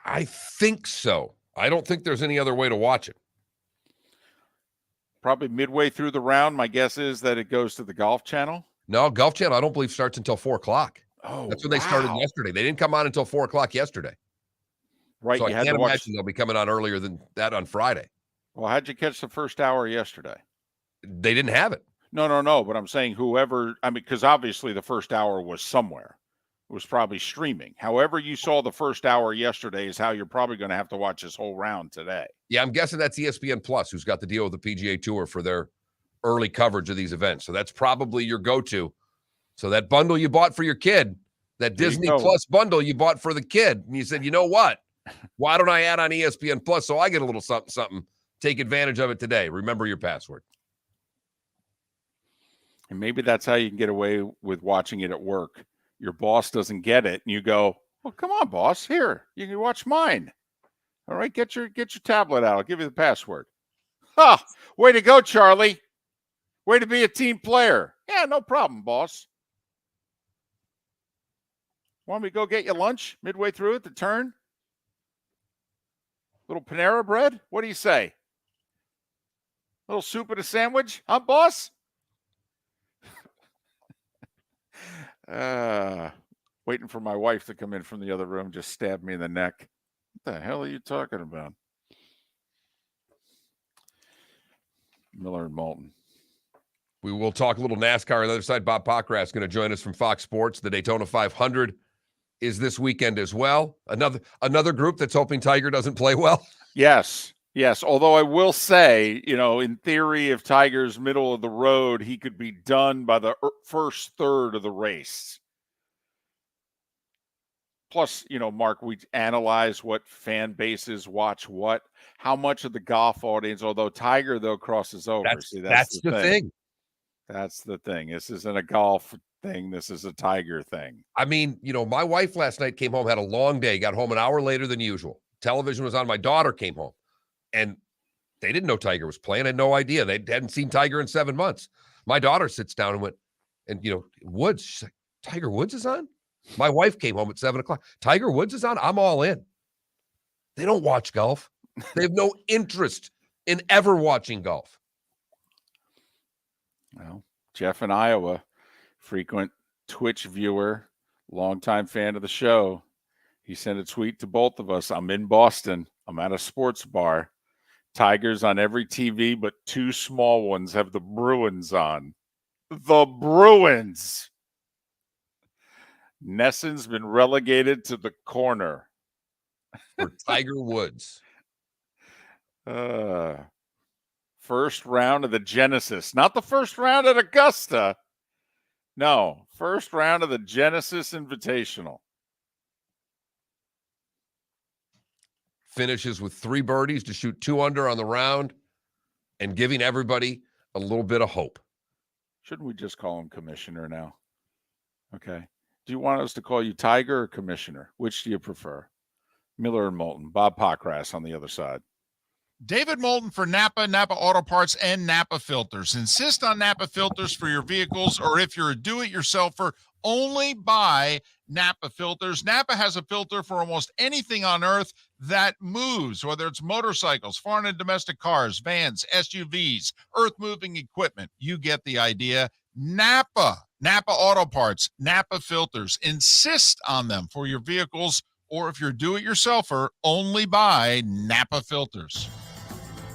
I think so. I don't think there's any other way to watch it. Probably midway through the round. My guess is that it goes to the Golf Channel. No, Golf Channel, I don't believe starts until 4 o'clock. Oh, that's when they started yesterday. They didn't come on until 4 o'clock yesterday. Right. So you I had can't to watch... imagine they'll be coming on earlier than that on Friday. Well, how'd you catch the first hour yesterday? They didn't have it. No. But I'm saying because obviously the first hour was somewhere. It was probably streaming. However you saw the first hour yesterday is how you're probably going to have to watch this whole round today. Yeah, I'm guessing that's ESPN Plus, who's got the deal with the PGA Tour for their early coverage of these events. So that's probably your go-to. So that bundle you bought for your kid, that Disney Plus bundle you bought for the kid, and you said, you know what? Why don't I add on ESPN Plus so I get a little something? Take advantage of it today. Remember your password. And maybe that's how you can get away with watching it at work. Your boss doesn't get it, and you go, well, come on, boss. Here, you can watch mine. All right, get your tablet out. I'll give you the password. Ha! Way to go, Charlie. Way to be a team player. Yeah, no problem, boss. Want me to go get you lunch midway through it, the turn? Little Panera bread? What do you say? Little soup and a sandwich? Huh, boss? Waiting for my wife to come in from the other room, just stabbed me in the neck. What the hell are you talking about? Miller and Moulton. We will talk a little NASCAR on the other side. Bob Pockrass is going to join us from Fox Sports. The Daytona 500 is this weekend as well. Another group that's hoping Tiger doesn't play well. Yes. Although I will say, in theory, if Tiger's middle of the road, he could be done by the first third of the race. Plus, Mark, we analyze what fan bases watch what, how much of the golf audience, although Tiger, though, crosses over. That's the thing. That's the thing. This isn't a golf thing. This is a Tiger thing. I mean, my wife last night came home, had a long day, got home an hour later than usual. Television was on. My daughter came home, and they didn't know Tiger was playing. I had no idea. They hadn't seen Tiger in 7 months. My daughter sits down and went, and, Woods, she's like, Tiger Woods is on? My wife came home at 7 o'clock. Tiger Woods is on? I'm all in. They don't watch golf. They have no interest in ever watching golf. Well, Jeff in Iowa, frequent Twitch viewer, longtime fan of the show. He sent a tweet to both of us. I'm in Boston. I'm at a sports bar. Tigers on every TV, but 2 small ones have the Bruins on. The Bruins. Nesson's been relegated to the corner. For Tiger Woods. First round of the Genesis. Not the first round at Augusta. No, first round of the Genesis Invitational. Finishes with 3 birdies to shoot 2 under on the round and giving everybody a little bit of hope. Shouldn't we just call him Commissioner now? Okay. Do you want us to call you Tiger or Commissioner? Which do you prefer? Miller and Moulton. Bob Pockrass on the other side. David Moulton for Napa Auto Parts, and Napa Filters. Insist on Napa filters for your vehicles, or if you're a do-it-yourselfer, only buy Napa filters. Napa has a filter for almost anything on earth that moves, whether it's motorcycles, foreign and domestic cars, vans, SUVs, earth-moving equipment. You get the idea. Napa Auto Parts, Napa filters. Insist on them for your vehicles, or if you're a do-it-yourselfer, only buy Napa filters.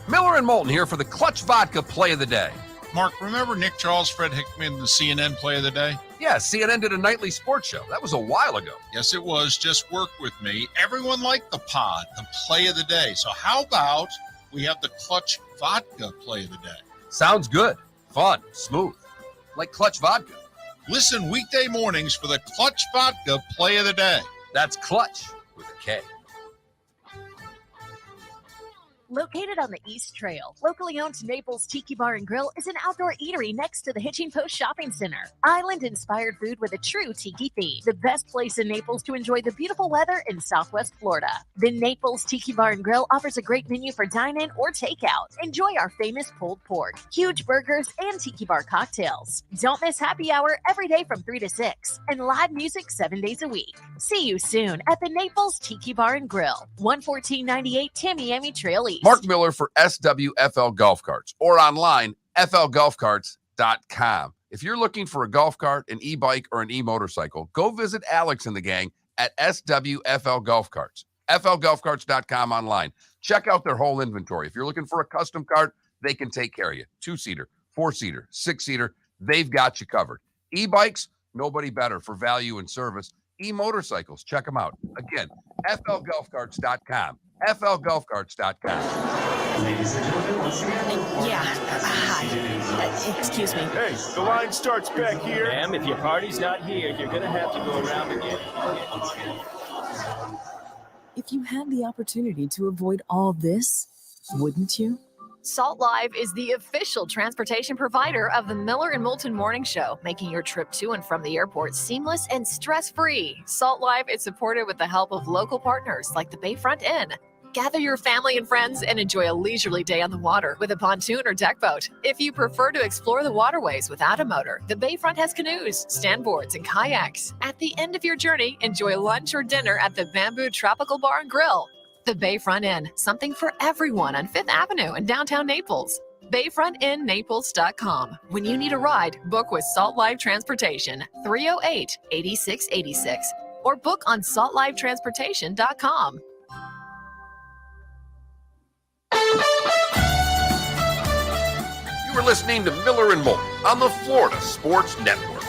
Miller and Moulton here for the Clutch Vodka Play of the Day. Mark, remember Nick Charles, Fred Hickman, the CNN Play of the Day? Yeah, CNN did a nightly sports show. That was a while ago. Yes, it was. Just work with me. Everyone liked the pod, the Play of the Day. So how about we have the Clutch Vodka Play of the Day? Sounds good. Fun. Smooth. Like Clutch Vodka. Listen weekday mornings for the Clutch Vodka Play of the Day. That's Clutch with a K. Located on the East Trail, locally owned Naples Tiki Bar and Grill is an outdoor eatery next to the Hitching Post Shopping Center. Island-inspired food with a true tiki theme. The best place in Naples to enjoy the beautiful weather in Southwest Florida. The Naples Tiki Bar and Grill offers a great menu for dine-in or takeout. Enjoy our famous pulled pork, huge burgers, and tiki bar cocktails. Don't miss happy hour every day from 3 to 6 and live music 7 days a week. See you soon at the Naples Tiki Bar and Grill, 11498 Tamiami Trail East. Mark Miller for SWFL Golf Carts, or online, flgolfcarts.com. If you're looking for a golf cart, an e-bike, or an e-motorcycle, go visit Alex and the gang at SWFL Golf Carts. flgolfcarts.com online. Check out their whole inventory. If you're looking for a custom cart, they can take care of you. 2-seater, 4-seater, 6-seater, they've got you covered. E-bikes, nobody better for value and service. E-motorcycles, check them out. Again, flgolfcarts.com. flgolfcarts.com. Ladies and gentlemen, once again. Hi. Excuse me. Hey, the line starts back here. Ma'am, if your party's not here, you're going to have to go around again. If you had the opportunity to avoid all this, wouldn't you? Salt Live is the official transportation provider of the Miller and Moulton Morning Show, making your trip to and from the airport seamless and stress-free. Salt Live is supported with the help of local partners like the Bayfront Inn. Gather your family and friends and enjoy a leisurely day on the water with a pontoon or deck boat. If you prefer to explore the waterways without a motor, the Bayfront has canoes, standboards, and kayaks. At the end of your journey, enjoy lunch or dinner at the Bamboo Tropical Bar and Grill. The Bayfront Inn, something for everyone on 5th Avenue in downtown Naples. BayfrontInNaples.com. When you need a ride, book with Salt Live Transportation, 308-8686, or book on saltlivetransportation.com. You were listening to Miller and Moulton on the Florida Sports Network.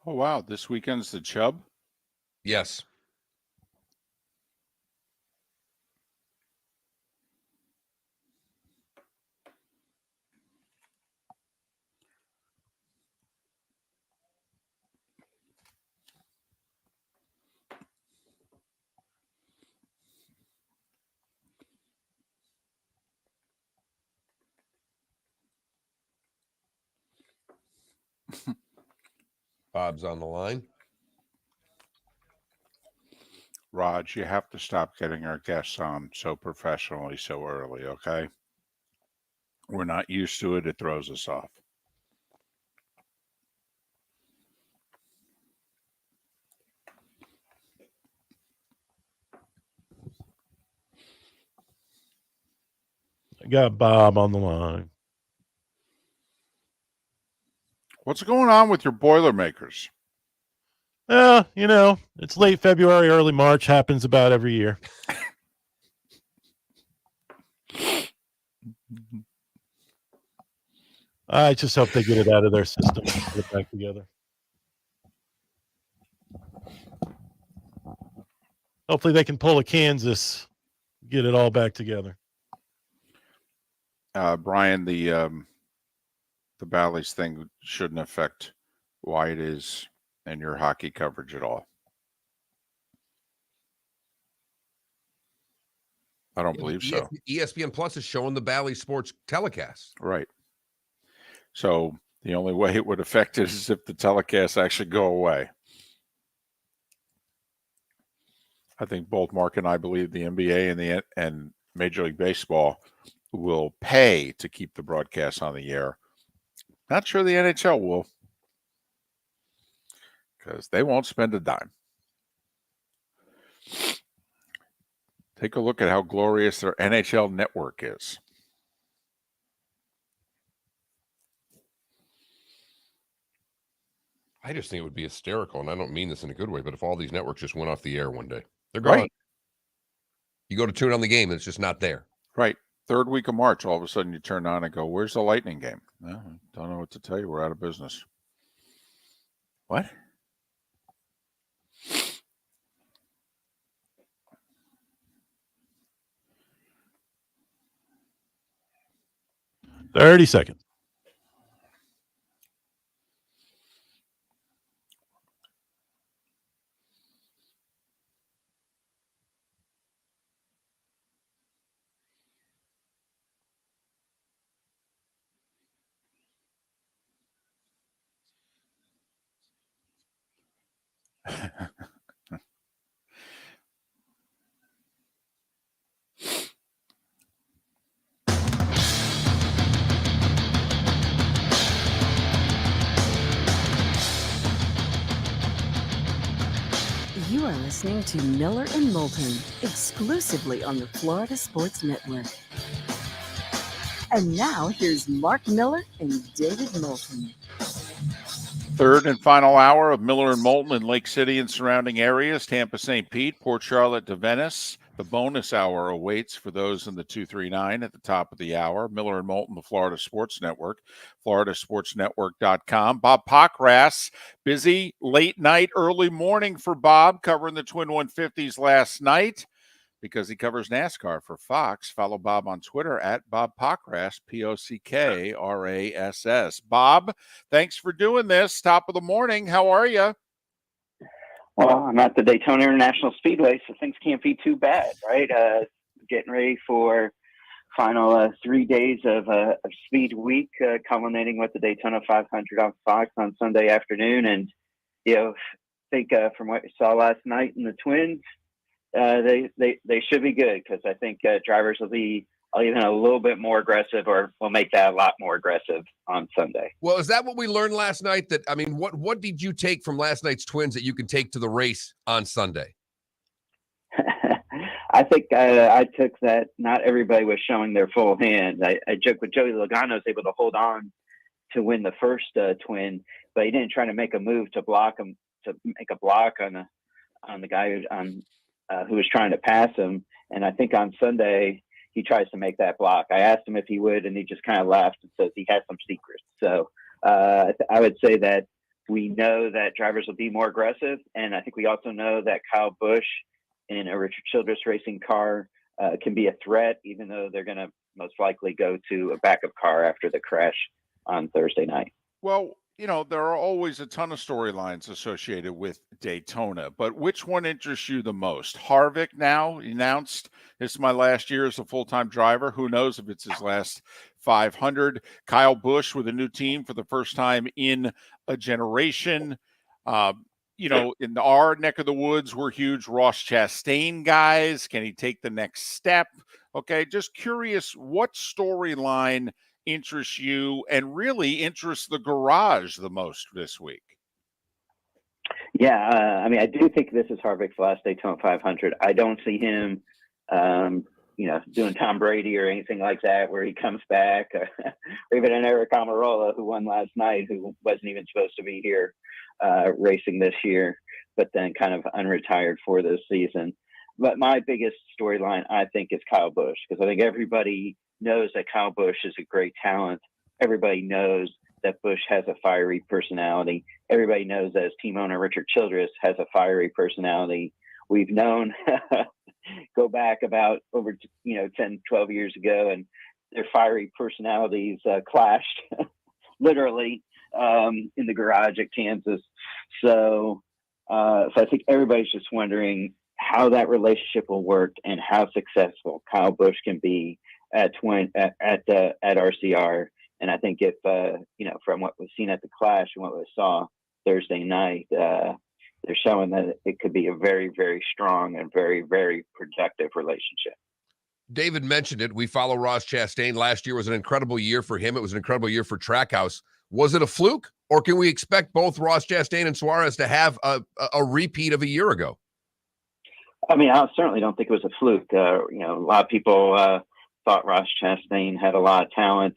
Oh, wow. This weekend's the Chubb? Yes. Bob's on the line. Raj, you have to stop getting our guests on so professionally so early, okay? We're not used to it. It throws us off. I got Bob on the line. What's going on with your Boilermakers? It's late February, early March. Happens about every year. I just hope they get it out of their system and get it back together. Hopefully they can pull a Kansas, get it all back together. Brian, the Bally's thing shouldn't affect why it is and your hockey coverage at all. I don't believe so. ESPN Plus is showing the Bally Sports telecast. Right. So the only way it would affect it is if the telecasts actually go away. I think both Mark and I believe the NBA and Major League Baseball will pay to keep the broadcast on the air. Not sure the NHL will. because they won't spend a dime. Take a look at how glorious their NHL network is. I just think it would be hysterical, and I don't mean this in a good way, but if all these networks just went off the air one day, they're gone. Right. You go to tune on the game, and it's just not there. Right. Third week of March, all of a sudden you turn on and go, where's the Lightning game? No, don't know what to tell you. We're out of business. What? $30 seconds. You are listening to Miller and Moulton, exclusively on the Florida Sports Network. And now here's Mark Miller and David Moulton. Third and final hour of Miller and Moulton in Lake City and surrounding areas, Tampa, St. Pete, Port Charlotte to Venice. The bonus hour awaits for those in the 239 at the top of the hour. Miller and Moulton, the Florida Sports Network, floridasportsnetwork.com. Bob Pockrass, busy late night, early morning for Bob, covering the Twin 150s last night because he covers NASCAR for Fox. Follow Bob on Twitter at Bob Pockrass, Pockrass. Bob, thanks for doing this. Top of the morning. How are you? Well, I'm at the Daytona International Speedway, so things can't be too bad, right? Getting ready for final 3 days of Speed Week, culminating with the Daytona 500 on Fox on Sunday afternoon. And, I think from what you saw last night in the Twins, they should be good because I think drivers will be even a little bit more aggressive, or will make that a lot more aggressive on Sunday. Well, is that what we learned last night? What did you take from last night's Twins that you can take to the race on Sunday? I think I took that not everybody was showing their full hand. I joked with Joey Logano was able to hold on to win the first Twin, but he didn't try to make a move to block him, to make a block on the guy who was trying to pass him. And I think on Sunday, he tries to make that block. I asked him if he would, and he just kind of laughed and says he has some secrets. So I would say that we know that drivers will be more aggressive. And I think we also know that Kyle Busch in a Richard Childress racing car can be a threat, even though they're going to most likely go to a backup car after the crash on Thursday night. Well, there are always a ton of storylines associated with Daytona, but which one interests you the most? Harvick now announced, this is my last year as a full-time driver. Who knows if it's his last 500. Kyle Busch with a new team for the first time in a generation. In our neck of the woods, we're huge Ross Chastain guys. Can he take the next step? Okay, just curious, what storyline interests you and really interests the garage the most this week? Yeah, I do think this is Harvick's last Daytona 500. I don't see him, doing Tom Brady or anything like that, where he comes back, or even an Eric Almirola who won last night, who wasn't even supposed to be here racing this year, but then kind of unretired for this season. But my biggest storyline, I think, is Kyle Busch, because I think everybody knows that Kyle Busch is a great talent. Everybody knows that Busch has a fiery personality. Everybody knows that his team owner, Richard Childress, has a fiery personality. We've known, go back about over 10, 12 years ago, and their fiery personalities clashed literally in the garage at Kansas. So I think everybody's just wondering how that relationship will work and how successful Kyle Busch can be at RCR. And I think if from what we've seen at the Clash and what we saw Thursday night, they're showing that it could be a very, very strong and very, very productive relationship. David mentioned it. We follow Ross Chastain. Last year was an incredible year for him. It was an incredible year for Trackhouse. Was it a fluke, Or can we expect both Ross Chastain and Suarez to have a repeat of a year ago? I mean, I certainly don't think it was a fluke. A lot of people thought Ross Chastain had a lot of talent.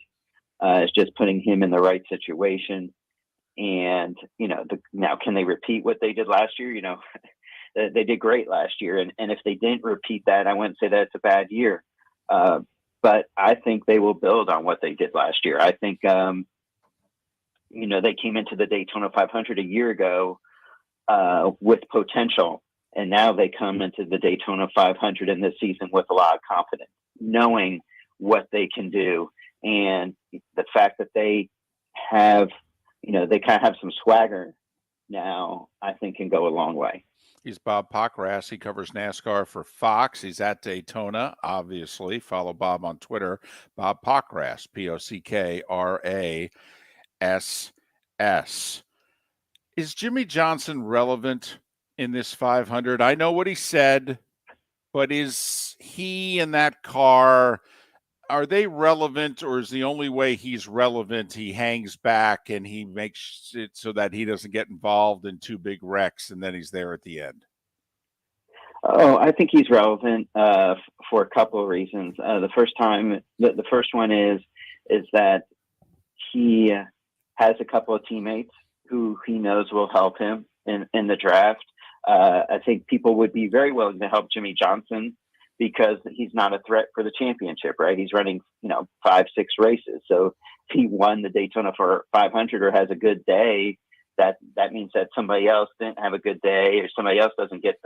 It's just putting him in the right situation. And, now can they repeat what they did last year? They did great last year. And if they didn't repeat that, I wouldn't say that's a bad year. But I think they will build on what they did last year. I think, they came into the Daytona 500 a year ago with potential. And now they come into the Daytona 500 in this season with a lot of confidence, knowing what they can do. And the fact that they have, they kind of have some swagger now, I think can go a long way. He's Bob Pockrass. He covers NASCAR for Fox. He's at Daytona, obviously. Follow Bob on Twitter. Bob Pockrass, Pockrass. Is Jimmy Johnson relevant in this 500? I know what he said, but is he in that car, are they relevant, or is the only way he's relevant he hangs back and he makes it so that he doesn't get involved in two big wrecks and then he's there at the end? Oh, I think he's relevant for a couple of reasons. The first one is that he has a couple of teammates who he knows will help him in the draft. I think people would be very willing to help Jimmy Johnson because he's not a threat for the championship, right? He's running, 5-6 races. So if he won the Daytona 500 or has a good day, that means that somebody else didn't have a good day, or somebody else doesn't get,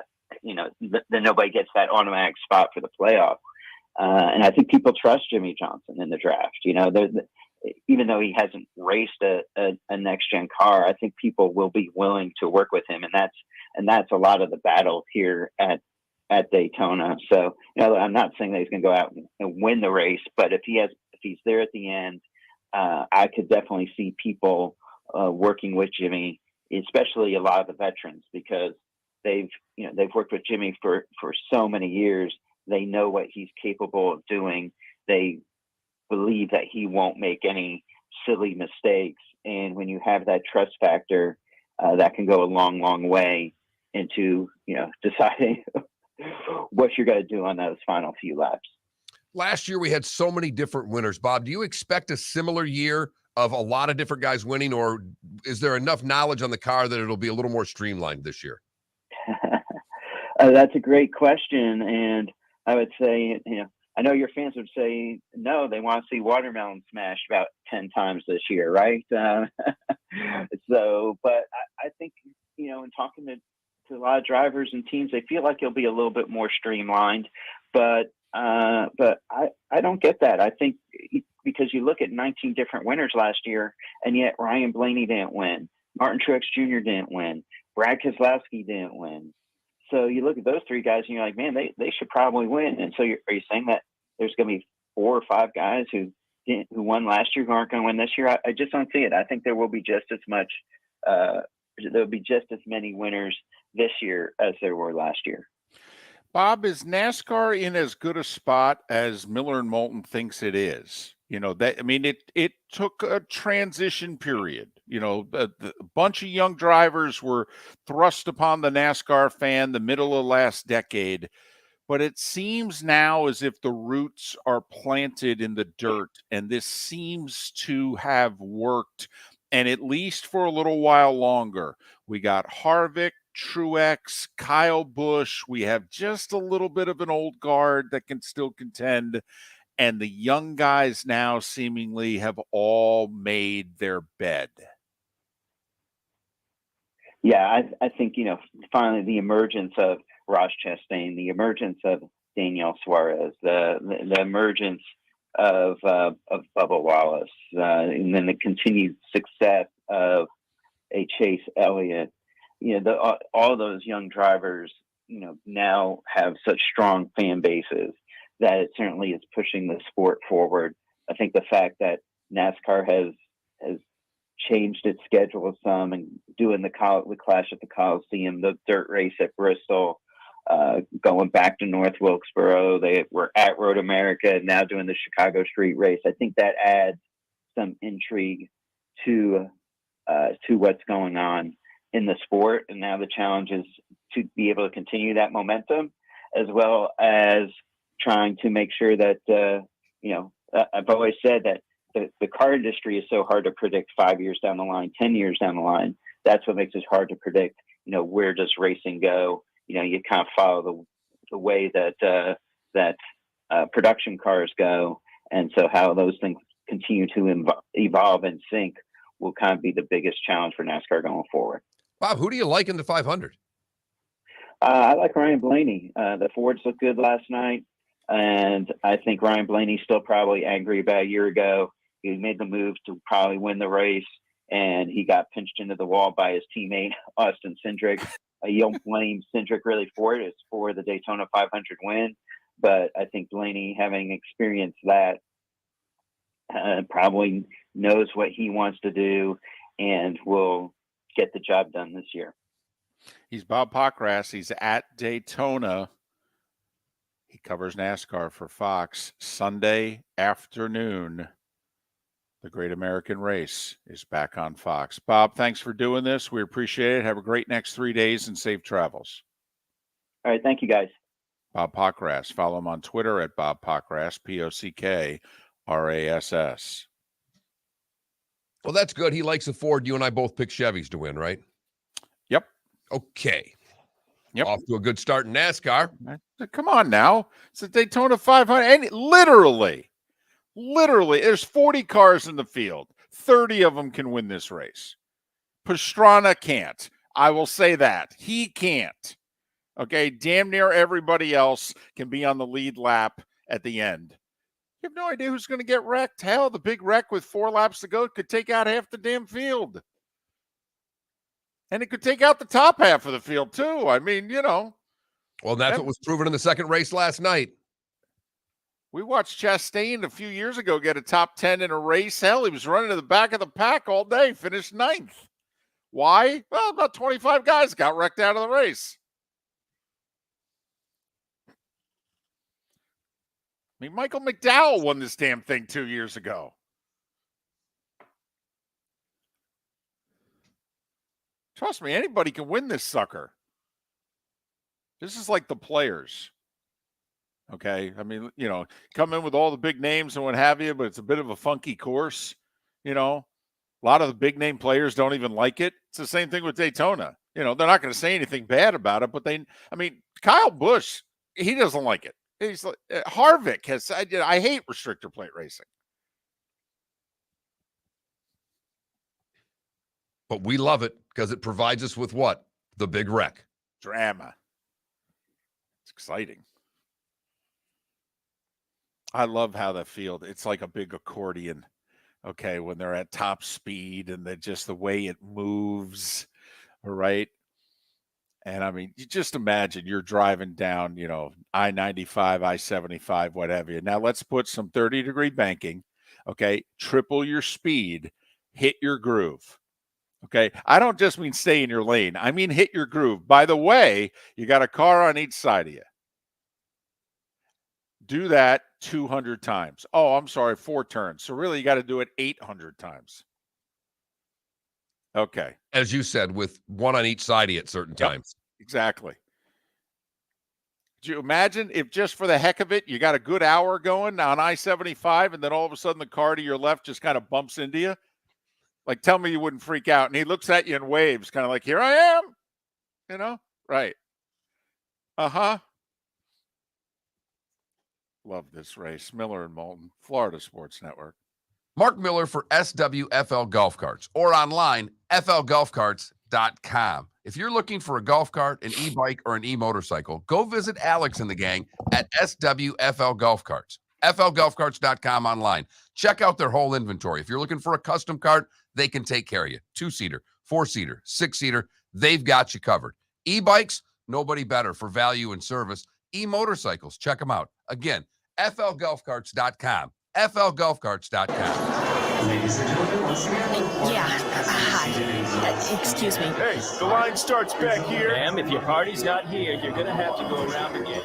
then nobody gets that automatic spot for the playoff. And I think people trust Jimmy Johnson in the draft. Even though he hasn't raced a next gen car, I think people will be willing to work with him, and that's a lot of the battle here at Daytona. So, I'm not saying that he's going to go out and win the race, but if he's there at the end, I could definitely see people working with Jimmy, especially a lot of the veterans, because they've worked with Jimmy for so many years. They know what he's capable of doing. They believe that he won't make any silly mistakes. And when you have that trust factor, that can go a long, long way into, deciding what you're going to do on those final few laps. Last year, we had so many different winners. Bob, do you expect a similar year of a lot of different guys winning, or is there enough knowledge on the car that it'll be a little more streamlined this year? That's a great question. And I would say, I know your fans would say, no, they want to see watermelon smashed about 10 times this year, right? But I think, in talking to a lot of drivers and teams, they feel like it'll be a little bit more streamlined. But I don't get that. I think because you look at 19 different winners last year, and yet Ryan Blaney didn't win. Martin Truex Jr. didn't win. Brad Keselowski didn't win. So you look at those three guys and you're like, man, they should probably win. And so are you saying that there's going to be 4 or 5 guys who won last year who aren't going to win this year? I just don't see it. I think there will be just as much. There'll be just as many winners this year as there were last year. Bob, is NASCAR in as good a spot as Miller and Moulton thinks it is? It took a transition period. A bunch of young drivers were thrust upon the NASCAR fan the middle of last decade, but it seems now as if the roots are planted in the dirt, and this seems to have worked, and at least for a little while longer. We got Harvick, Truex, Kyle Busch. We have just a little bit of an old guard that can still contend. And the young guys now seemingly have all made their bed. Yeah, I think, finally the emergence of Ross Chastain, the emergence of Daniel Suarez, the emergence of Bubba Wallace, and then the continued success of a Chase Elliott. All those young drivers, now have such strong fan bases that it certainly is pushing the sport forward. I think the fact that NASCAR has changed its schedule some and doing the Clash at the Coliseum, the dirt race at Bristol, going back to North Wilkesboro. They were at Road America, now doing the Chicago Street Race. I think that adds some intrigue to to what's going on in the sport. And now the challenge is to be able to continue that momentum, as well as trying to make sure that, I've always said that the car industry is so hard to predict 5 years down the line, 10 years down the line. That's what makes it hard to predict, where does racing go? You kind of follow the way that production cars go. And so how those things continue to evolve and sync will kind of be the biggest challenge for NASCAR going forward. Bob, who do you like in the 500? I like Ryan Blaney. The Fords looked good last night, and I think Ryan Blaney's still probably angry about a year ago. He made the move to probably win the race, and he got pinched into the wall by his teammate, Austin Cindric. You don't blame Cindric really for it. It's for the Daytona 500 win. But I think Blaney, having experienced that, probably knows what he wants to do and will get the job done this year. He's Bob Pockrass. He's at Daytona. He covers NASCAR for Fox. Sunday afternoon, the Great American Race is back on Fox. Bob, thanks for doing this. We appreciate it. Have a great next 3 days and safe travels. All right. Thank you, guys. Bob Pockrass. Follow him on Twitter at Bob Pockrass, Pockrass. Well, that's good. He likes a Ford. You and I both picked Chevys to win, right? Yep. Okay. Yep. Off to a good start in NASCAR. Come on now. It's the Daytona 500. And literally, there's 40 cars in the field. 30 of them can win this race. Pastrana can't. I will say that. He can't. Okay, damn near everybody else can be on the lead lap at the end. You have no idea who's going to get wrecked. Hell, the big wreck with 4 laps to go could take out half the damn field. And it could take out the top half of the field, too. I mean, Well, that's what was proven in the second race last night. We watched Chastain a few years ago get a top 10 in a race. Hell, he was running to the back of the pack all day, finished 9th. Why? Well, about 25 guys got wrecked out of the race. I mean, Michael McDowell won this damn thing 2 years ago. Trust me, anybody can win this sucker. This is like the Players. Okay? I mean, come in with all the big names and what have you, but it's a bit of a funky course. A lot of the big name players don't even like it. It's the same thing with Daytona. They're not going to say anything bad about it, but Kyle Busch, he doesn't like it. He's like, Harvick has said, I hate restrictor plate racing. But we love it because it provides us with what? The big wreck. Drama. It's exciting. I love how the field, it's like a big accordion. Okay, when they're at top speed and just the way it moves, right? And I mean, you just imagine you're driving down, I-95, I-75, whatever. Now let's put some 30-degree banking, okay? Triple your speed, hit your groove, okay? I don't just mean stay in your lane. I mean hit your groove. By the way, you got a car on each side of you. Do that 200 times. Oh, I'm sorry, 4 turns. So really, you got to do it 800 times. Okay. As you said, with one on each side of you at certain times. Exactly. Do you imagine if just for the heck of it, you got a good hour going on I-75 and then all of a sudden the car to your left just kind of bumps into you? Like, tell me you wouldn't freak out. And he looks at you and waves, kind of like, here I am. Right. Uh-huh. Love this race. Miller and Moulton, Florida Sports Network. Mark Miller for SWFL Golf Carts or online, flgolfcarts.com. If you're looking for a golf cart, an e-bike, or an e-motorcycle, go visit Alex and the gang at SWFL Golf Carts. flgolfcarts.com online. Check out their whole inventory. If you're looking for a custom cart, they can take care of you. 2-seater, 4-seater, 6-seater, they've got you covered. E-bikes, nobody better for value and service. E-motorcycles, check them out. Again, flgolfcarts.com. flgolfcarts.com. Ladies and gentlemen, once again. Hi. Excuse me. Hey, the line starts back here. Ma'am, if your party's not here, you're going to have to go around again.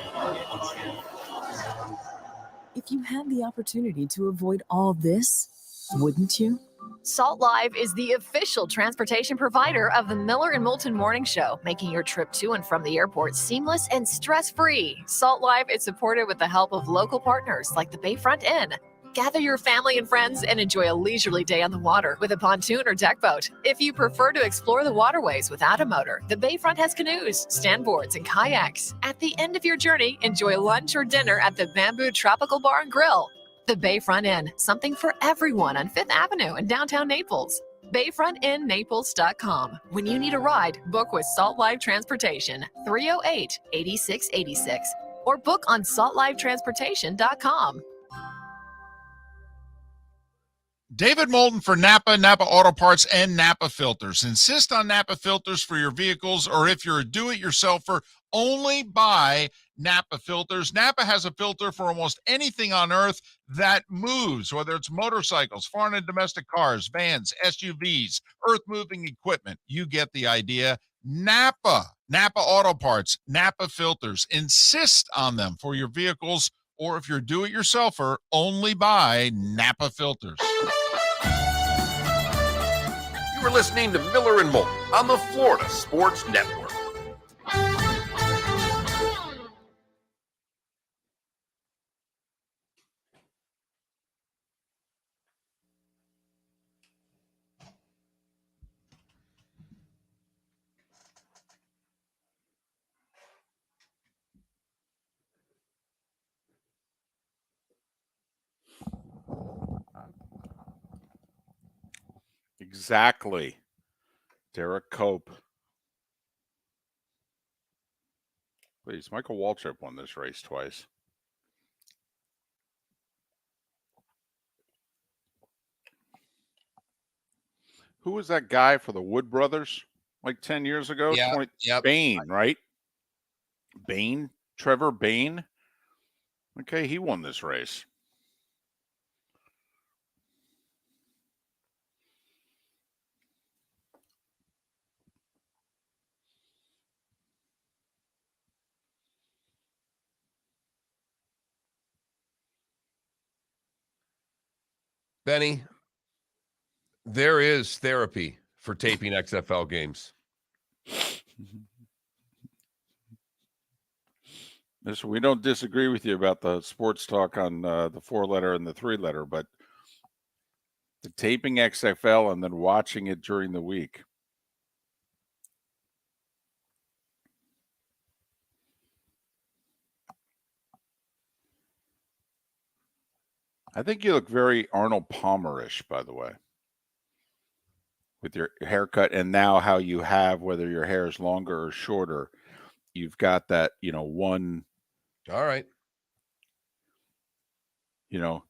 If you had the opportunity to avoid all this, wouldn't you? Salt Live is the official transportation provider of the Miller and Moulton Morning Show, making your trip to and from the airport seamless and stress-free. Salt Live is supported with the help of local partners like the Bayfront Inn. Gather your family and friends and enjoy a leisurely day on the water with a pontoon or deck boat. If you prefer to explore the waterways without a motor, the Bayfront has canoes, standboards, and kayaks. At the end of your journey, enjoy lunch or dinner at the Bamboo Tropical Bar and Grill. The Bayfront Inn, something for everyone on 5th Avenue in downtown Naples. BayfrontInNaples.com. When you need a ride, book with Salt Live Transportation, 308-8686, or book on saltlivetransportation.com. David Moulton for Napa Auto Parts, and Napa Filters. Insist on Napa filters for your vehicles, or if you're a do-it-yourselfer, only buy Napa filters. Napa has a filter for almost anything on earth that moves, whether it's motorcycles, foreign and domestic cars, vans, SUVs, earth-moving equipment. You get the idea. Napa Auto Parts, Napa filters. Insist on them for your vehicles, or if you're a do-it-yourselfer, only buy Napa filters. You are listening to Miller and Moulton on the Florida Sports Network. Exactly. Derek Cope. Please, Michael Waltrip won this race twice. Who was that guy for the Wood Brothers like 10 years ago? Yeah. Bain, right? Bain? Trevor Bain? Okay, he won this race. Benny, there is therapy for taping XFL games. Listen, we don't disagree with you about the sports talk on the 4-letter and the 3-letter, but the taping XFL and then watching it during the week. I think you look very Arnold Palmer-ish, by the way, with your haircut, and now how you have, whether your hair is longer or shorter, you've got that, one. All right. And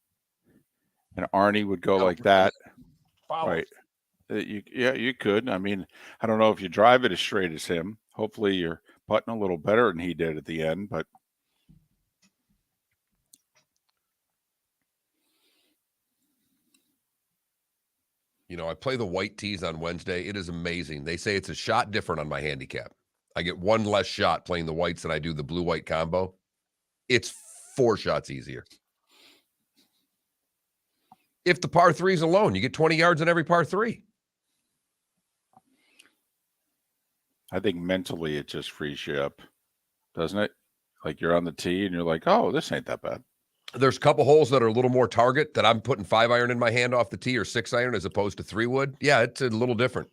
Arnie would go like that. Follow. Right. You could. I mean, I don't know if you drive it as straight as him. Hopefully you're putting a little better than he did at the end, but I play the white tees on Wednesday. It is amazing. They say it's a shot different on my handicap. I get one less shot playing the whites than I do the blue-white combo. It's 4 shots easier. If the par 3's alone, you get 20 yards on every par 3. I think mentally it just frees you up, doesn't it? Like you're on the tee and you're like, oh, this ain't that bad. There's a couple holes that are a little more target that I'm putting 5-iron in my hand off the tee or 6-iron as opposed to 3-wood. Yeah, it's a little different.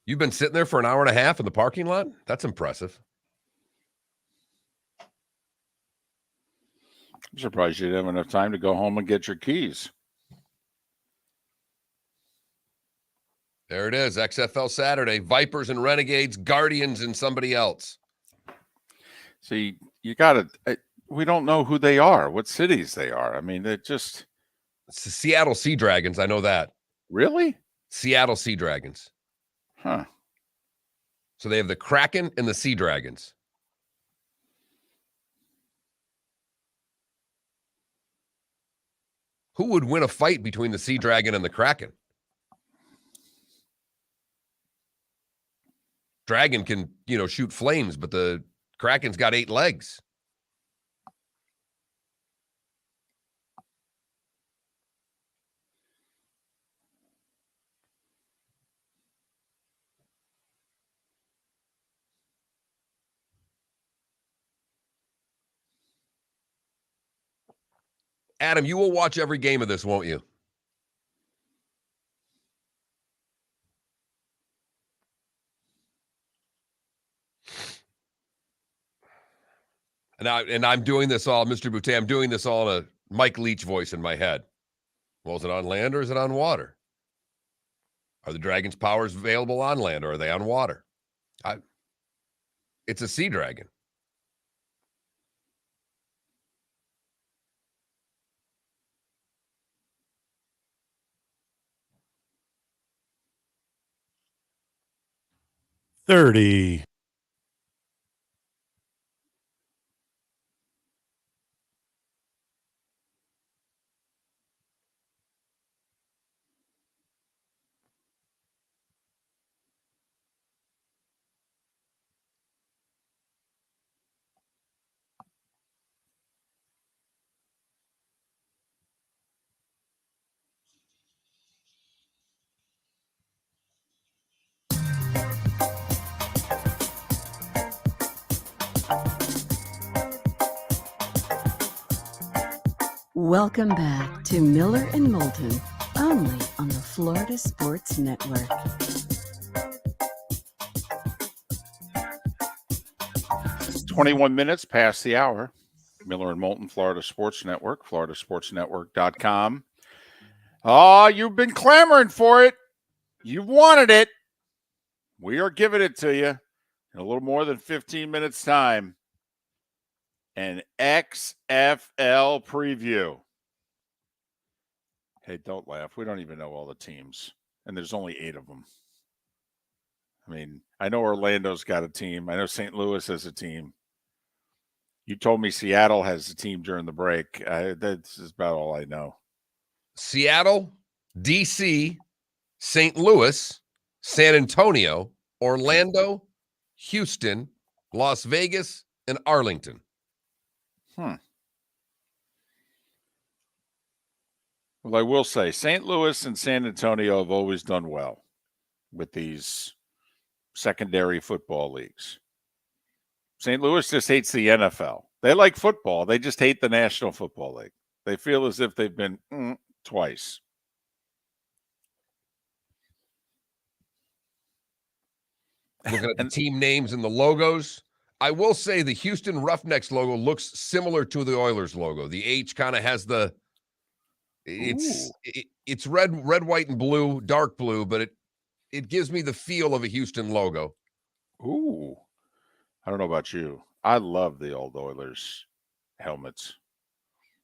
You've been sitting there for an hour and a half in the parking lot? That's impressive. I'm surprised you didn't have enough time to go home and get your keys. There it is, XFL Saturday. Vipers and Renegades, Guardians and somebody else. See, you got to we don't know who they are, what cities they are. I mean, it's the Seattle Sea Dragons. I know that. Really? Seattle Sea Dragons. Huh. So they have the Kraken and the Sea Dragons. Who would win a fight between the Sea Dragon and the Kraken? Dragon can, shoot flames, but the Kraken's got 8 legs. Adam, you will watch every game of this, won't you? And I'm doing this all, Mr. Boutte, I'm doing this all in a Mike Leach voice in my head. Well, is it on land or is it on water? Are the dragon's powers available on land or are they on water? It's a sea dragon. $30. Welcome back to Miller and Moulton, only on the Florida Sports Network. It's 21 minutes past the hour. Miller and Moulton, Florida Sports Network, floridasportsnetwork.com. Oh, you've been clamoring for it. You've wanted it. We are giving it to you in a little more than 15 minutes' time. An XFL preview. Hey, don't laugh. We don't even know all the teams, and there's only 8 of them. I mean, I know Orlando's got a team. I know St. Louis has a team. You told me Seattle has a team during the break. That's about all I know. Seattle, DC, St. Louis, San Antonio, Orlando, Houston, Las Vegas, and Arlington. Well, I will say St. Louis and San Antonio have always done well with these secondary football leagues. St. Louis just hates the NFL. They like football. They just hate the National Football League. They feel as if they've been twice. Looking at the team names and the logos, I will say the Houston Roughnecks logo looks similar to the Oilers logo. The H kind of has the it's red, white, and blue, dark blue, but it gives me the feel of a Houston logo. Ooh. I don't know about you. I love the old Oilers helmets.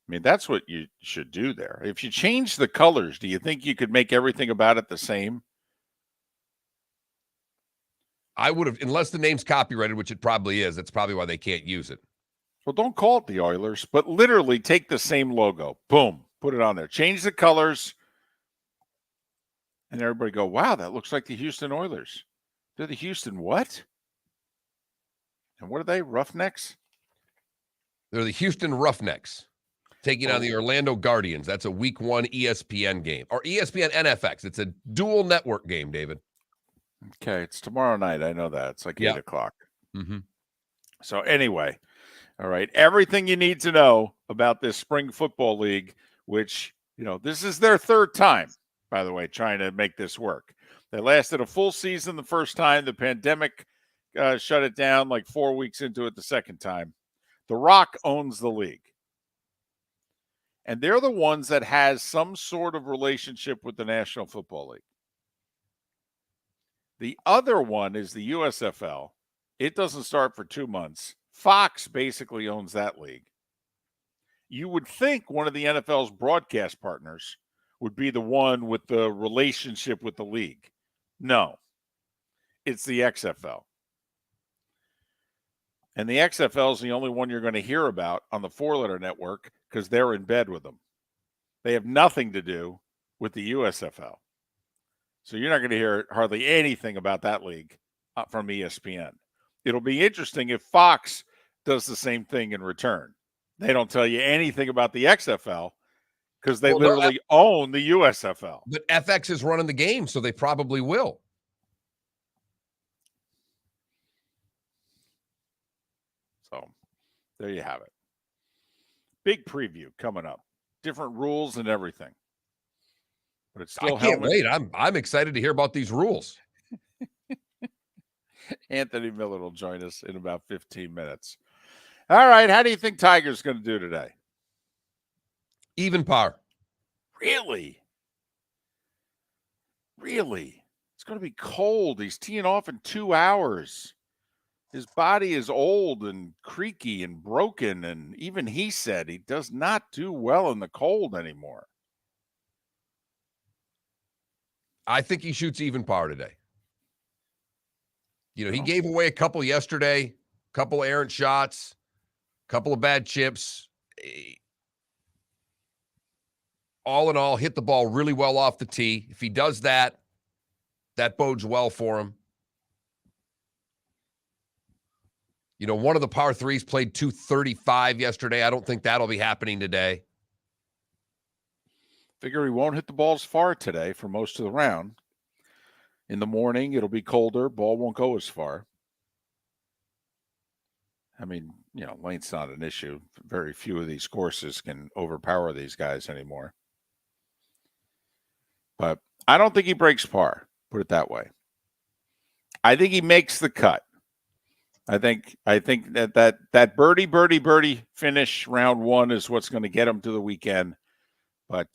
I mean, that's what you should do there. If you change the colors, do you think you could make everything about it the same? I would have, unless the name's copyrighted, which it probably is. That's probably why they can't use it. Well, don't call it the Oilers, but literally take the same logo. Boom. Put it on there. Change the colors. And everybody go, wow, that looks like the Houston Oilers. They're the Houston what? And what are they? Roughnecks? They're the Houston Roughnecks taking on the Orlando Guardians. That's a week 1 ESPN game. Or ESPN NFX. It's a dual network game, David. Okay, it's tomorrow night. I know that. It's like 8 o'clock. Mm-hmm. So anyway, all right, everything you need to know about this spring football league, which, this is their 3rd time, by the way, trying to make this work. They lasted a full season the first time. The pandemic shut it down like 4 weeks into it the second time. The Rock owns the league. And they're the ones that has some sort of relationship with the National Football League. The other one is the USFL. It doesn't start for 2 months. Fox basically owns that league. You would think one of the NFL's broadcast partners would be the one with the relationship with the league. No, it's the XFL. And the XFL is the only one you're going to hear about on the 4-letter network because they're in bed with them. They have nothing to do with the USFL. So you're not going to hear hardly anything about that league from ESPN. It'll be interesting if Fox does the same thing in return. They don't tell you anything about the XFL because they literally own the USFL. But FX is running the game, so they probably will. So there you have it. Big preview coming up. different rules and everything. But it's still I can't helmet. wait. I'm excited to hear about these rules. Anthony Miller will join us in about 15 minutes. All right. How do you think Tiger's going to do today? Even par. Really? Really? It's going to be cold. He's teeing off in 2 hours. His body is old and creaky and broken, and even he said he does not do well in the cold anymore. I think he shoots even par today. You know, he gave away a couple yesterday, couple errant shots, couple of bad chips. All in all, hit the ball really well off the tee. If he does that, that bodes well for him. You know, one of the par threes played 235 yesterday. I don't think that'll be happening today. Figure he won't hit the balls far today for most of the round. In the morning, it'll be colder. Ball won't go as far. I mean, you know, length's not an issue. Very few of these courses can overpower these guys anymore. But I don't think he breaks par, put it that way. I think he makes the cut. I think that birdie finish round one is what's going to get him to the weekend. But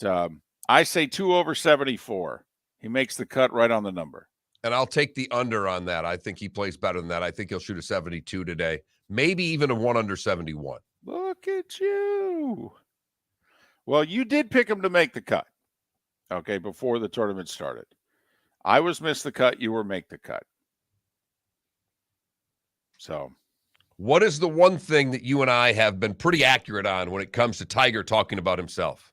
I say 2 over 74. He makes the cut right on the number. And I'll take the under on that. I think he plays better than that. I think he'll shoot a 72 today. Maybe even a 1 under 71. Look at you. Well, you did pick him to make the cut. Okay, before the tournament started. I was miss the cut. You were make the cut. So, what is the one thing that you and I have been pretty accurate on when it comes to Tiger talking about himself?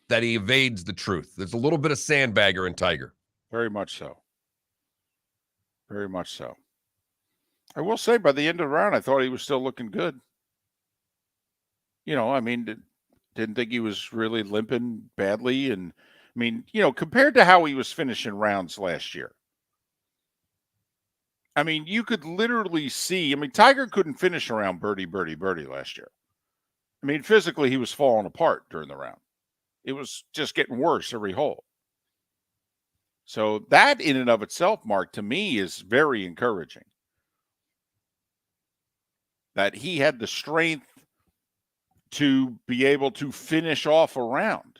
That he evades the truth. There's a little bit of sandbagger in Tiger. Very much so. Very much so. I will say by the end of the round, I thought he was still looking good. You know, I mean, didn't think he was really limping badly. And, I mean, you know, compared to how he was finishing rounds last year. I mean, you could literally see, I mean, Tiger couldn't finish around birdie last year. I mean, physically, he was falling apart during the round. It was just getting worse every hole. So that in and of itself, Mark, to me is very encouraging. That he had the strength to be able to finish off a round.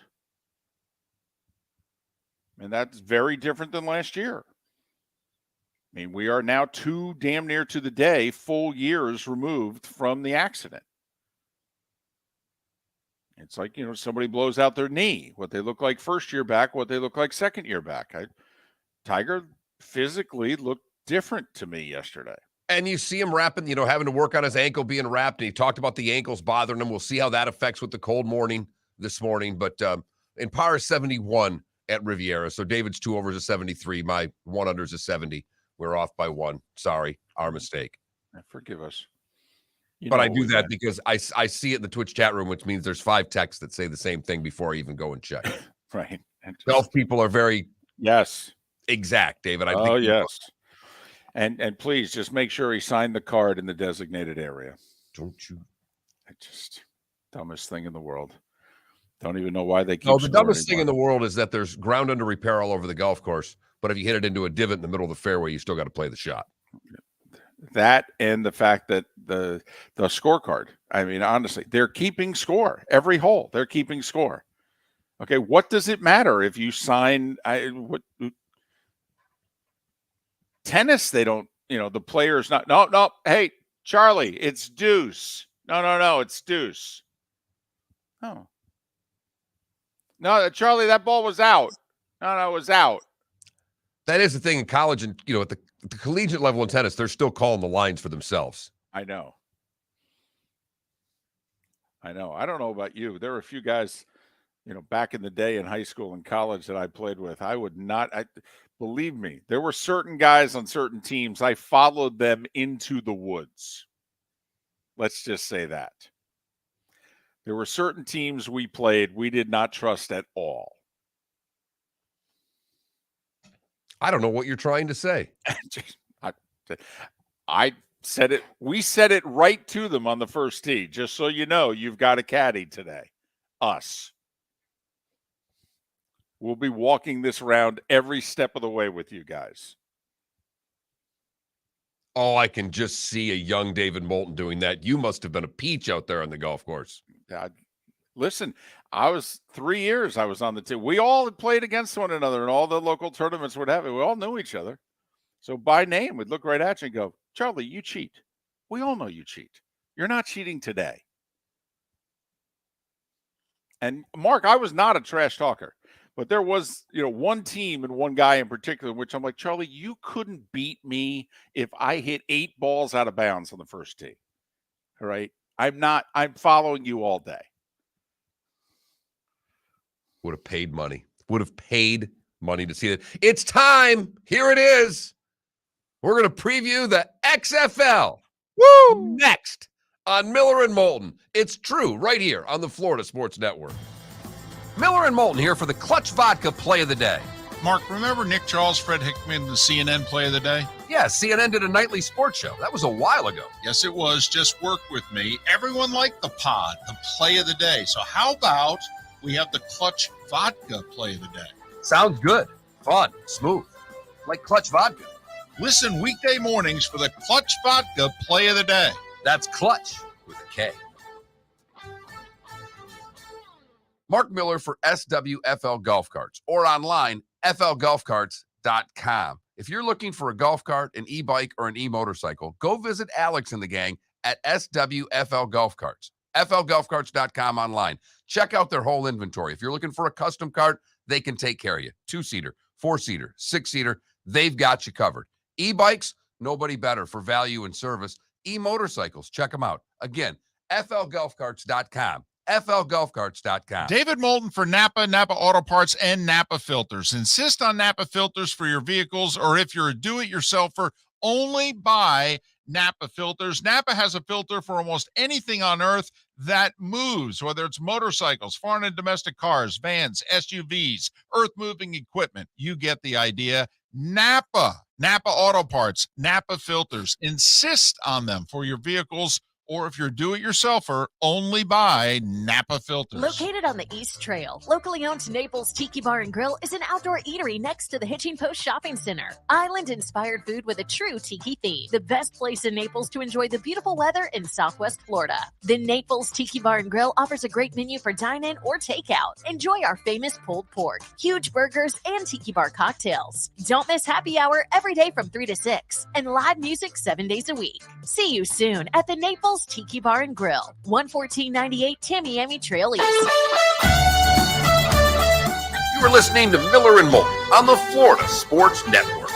And that's very different than last year. I mean, we are now damn near to the day, full years removed from the accident. It's like, you know, somebody blows out their knee, what they look like first year back, what they look like second year back. Tiger physically looked different to me yesterday. And you see him wrapping, you know, having to work on his ankle being wrapped. And he talked about the ankles bothering him. We'll see how that affects with the cold morning this morning. But in par is 71 at Riviera. So David's 2 overs is 73. My 1 unders is 70. We're off by 1. Sorry, our mistake. Forgive us. But I do that because I see it in the Twitch chat room, which means there's 5 texts that say the same thing before I even go and check. Right. Golf people are very exact, David. Yes. And please just make sure he signed the card in the designated area. Don't you? Dumbest thing in the world. Don't even know why they keep. No, the dumbest thing in the world is that there's ground under repair all over the golf course. But if you hit it into a divot in the middle of the fairway, you still got to play the shot. That and the fact that the scorecard, I mean, honestly, they're keeping score. Every hole, they're keeping score. Okay, what does it matter if you sign tennis? They don't, you know, the player's not, no, hey, Charlie, it's deuce. No, it's deuce. Oh. No, Charlie, that ball was out. No, it was out. That is the thing in college and, you know, at the collegiate level in tennis, they're still calling the lines for themselves. I know. I don't know about you. There were a few guys, you know, back in the day in high school and college that I played with. I would not, believe me, there were certain guys on certain teams. I followed them into the woods. Let's just say that. There were certain teams we played we did not trust at all. I don't know what you're trying to say. I said it. We said it right to them on the first tee. Just so you know, you've got a caddy today. us. We'll be walking this round every step of the way with you guys. Oh, I can just see a young David Moulton doing that. You must have been a peach out there on the golf course. Listen, I was 3 years I was on the team. We all had played against one another in all the local tournaments, what have you. We all knew each other. So by name, we'd look right at you and go, Charlie, you cheat. We all know you cheat. You're not cheating today. And Mark, I was not a trash talker, but there was, one team and one guy in particular, in which I'm like, Charlie, you couldn't beat me if I hit 8 balls out of bounds on the first tee. All right. I'm following you all day. Would have paid money. Would have paid money to see it. It's time. Here it is. We're going to preview the XFL. Woo! Next on Miller and Moulton. It's true right here on the Florida Sports Network. Miller and Moulton here for the Clutch Vodka Play of the Day. Mark, remember Nick Charles, Fred Hickman, the CNN Play of the Day? Yeah, CNN did a nightly sports show. That was a while ago. Yes, it was. Just work with me. Everyone liked the pod, the Play of the Day. So how about we have the Clutch Vodka Play of the Day? Sounds good. Fun. Smooth. Like Clutch Vodka. Listen weekday mornings for the Clutch Vodka Play of the Day. That's Clutch with a K. Mark Miller for SWFL Golf Carts or online, flgolfcarts.com. If you're looking for a golf cart, an e-bike, or an e-motorcycle, go visit Alex and the gang at SWFL Golf Carts. flgolfcarts.com online. Check out their whole inventory. If you're looking for a custom cart, they can take care of you. 2-seater, 4-seater, 6-seater, they've got you covered. E-bikes, nobody better for value and service. E-motorcycles, check them out. Again, flgolfcarts.com. flgolfcarts.com. David Moulton for Napa, Napa Auto Parts, and Napa Filters. Insist on Napa filters for your vehicles, or if you're a do-it-yourselfer, only buy Napa filters. Napa has a filter for almost anything on earth that moves, whether it's motorcycles, foreign and domestic cars, vans, SUVs, earth-moving equipment. You get the idea. Napa Auto Parts, Napa filters. Insist on them for your vehicles, or if you're do-it-yourselfer, only buy Napa filters. Located on the East Trail, locally owned Naples Tiki Bar and Grill is an outdoor eatery next to the Hitching Post Shopping Center. Island-inspired food with a true tiki theme. The best place in Naples to enjoy the beautiful weather in Southwest Florida. The Naples Tiki Bar and Grill offers a great menu for dine-in or takeout. Enjoy our famous pulled pork, huge burgers, and tiki bar cocktails. Don't miss happy hour every day from 3 to 6 and live music 7 days a week. See you soon at the Naples Tiki Bar and Grill, 11498 Tamiami Trail East. You are listening to Miller and Moulton on the Florida Sports Network.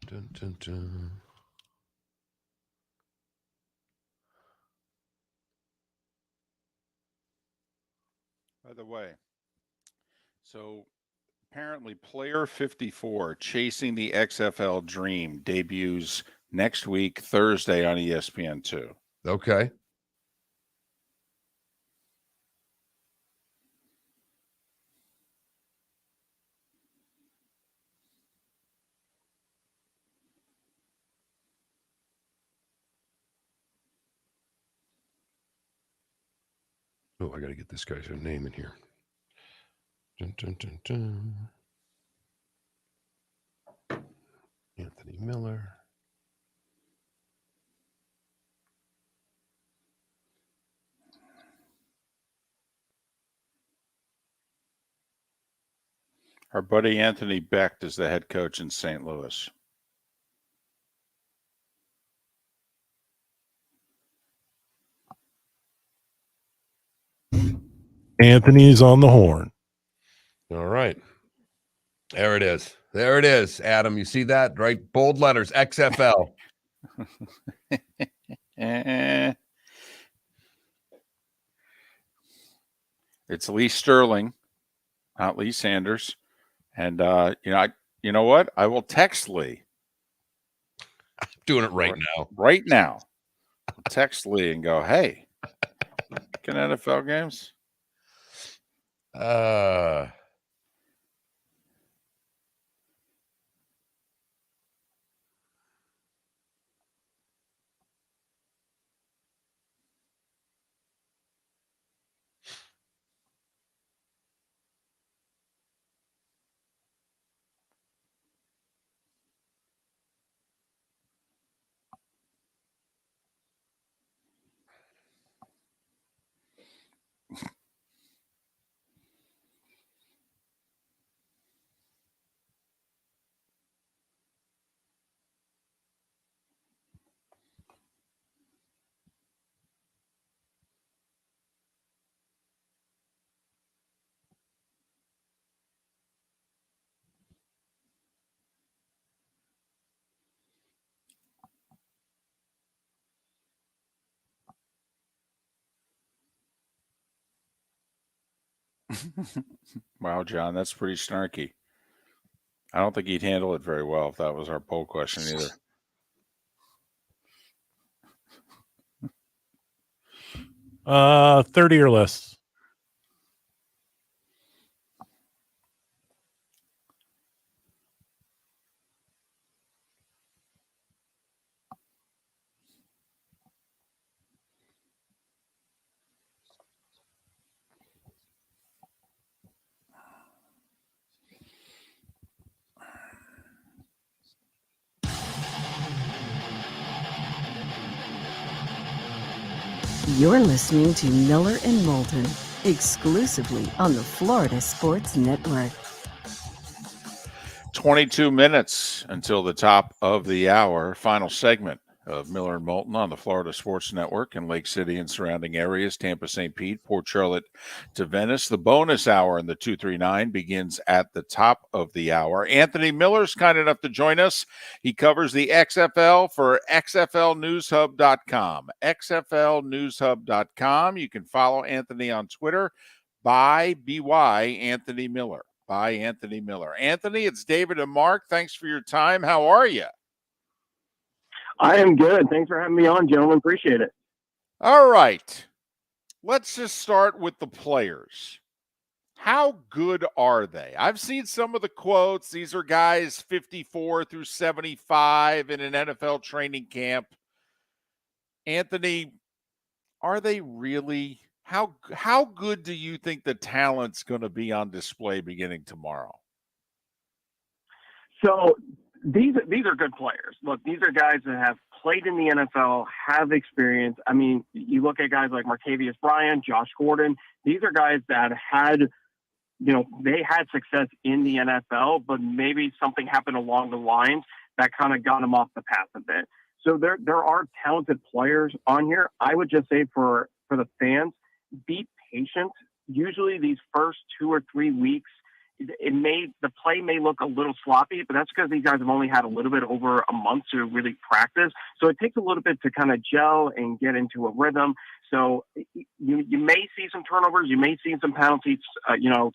Dun, dun, dun. By the way, so apparently player 54, Chasing the XFL Dream, debuts next week, Thursday on ESPN2. Okay. Oh, I got to get this guy's name in here. Dun, dun, dun, dun. Anthony Miller. Our buddy Anthony Becht is the head coach in St. Louis. Anthony's on the horn. All right. There it is. There it is, Adam. You see that, right? Bold letters, XFL. It's Lee Sterling, not Lee Sanders. And, you know what? I will text Lee. I'm doing it right now. Right now. I'll text Lee and go, hey, can NFL games? Wow, John, that's pretty snarky. I don't think he'd handle it very well if that was our poll question either. Uh, 30 or less. You're listening to Miller and Moulton, exclusively on the Florida Sports Network. 22 minutes until the top of the hour. Final segment of Miller and Moulton on the Florida Sports Network in Lake City and surrounding areas, Tampa, St. Pete, Port Charlotte to Venice. The bonus hour in the 239 begins at the top of the hour. Anthony Miller's kind enough to join us. He covers the XFL for XFLNewsHub.com. XFLNewsHub.com. You can follow Anthony on Twitter by BY Anthony Miller. By Anthony Miller. Anthony, it's David and Mark. Thanks for your time. How are you? I am good. Thanks for having me on, gentlemen. Appreciate it. All right. Let's just start with the players. How good are they? I've seen some of the quotes. These are guys 54 through 75 in an NFL training camp. Anthony, are they really? How good do you think the talent's going to be on display beginning tomorrow? So these are good players. Look, these are guys that have played in the NFL, have experience. I mean, you look at guys like Martavius Bryant, Josh Gordon. These are guys that had, they had success in the NFL, but maybe something happened along the lines that kind of got them off the path a bit. So there are talented players on here. I would just say for the fans, be patient. Usually these first 2 or 3 weeks, the play may look a little sloppy, but that's because these guys have only had a little bit over a month to really practice. So it takes a little bit to kind of gel and get into a rhythm. So you may see some turnovers, you may see some penalties,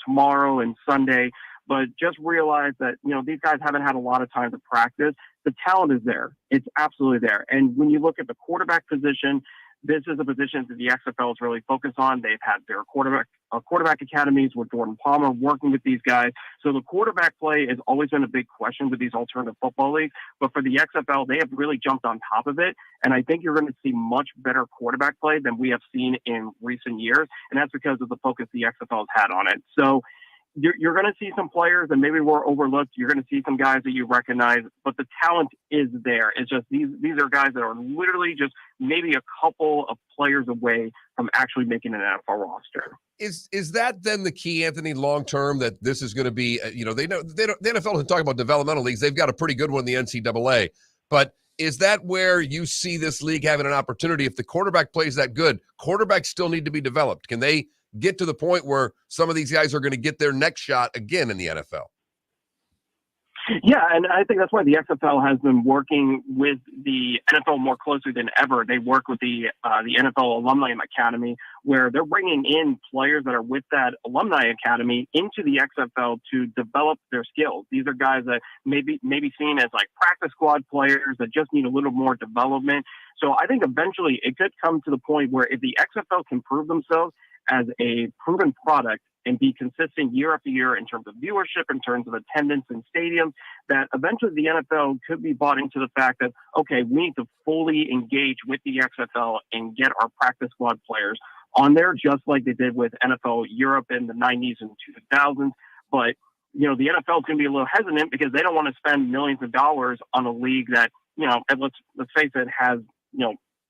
tomorrow and Sunday, but just realize that, these guys haven't had a lot of time to practice. The talent is there. It's absolutely there. And when you look at the quarterback position, this is a position that the XFL is really focused on. They've had their quarterback academies with Jordan Palmer working with these guys. So the quarterback play has always been a big question with these alternative football leagues. But for the XFL, they have really jumped on top of it. And I think you're going to see much better quarterback play than we have seen in recent years. And that's because of the focus the XFL has had on it. So you're going to see some players that maybe were overlooked. You're going to see some guys that you recognize, but the talent is there. It's just these are guys that are literally just maybe a couple of players away from actually making an NFL roster. Is that then the key, Anthony, long term, that this is going to be, they know the NFL doesn't talk about developmental leagues. They've got a pretty good one, the NCAA. But is that where you see this league having an opportunity? If the quarterback plays that good, quarterbacks still need to be developed. Can they get to the point where some of these guys are going to get their next shot again in the NFL? Yeah, and I think that's why the XFL has been working with the NFL more closely than ever. They work with the NFL Alumni Academy, where they're bringing in players that are with that Alumni Academy into the XFL to develop their skills. These are guys that may be seen as like practice squad players that just need a little more development. So I think eventually it could come to the point where if the XFL can prove themselves as a proven product and be consistent year after year in terms of viewership, in terms of attendance in stadiums, that eventually the NFL could be bought into the fact that, okay, we need to fully engage with the XFL and get our practice squad players on there, just like they did with NFL Europe in the 90s and 2000s. But, the NFL is going to be a little hesitant because they don't want to spend millions of dollars on a league that, and let's face it, has,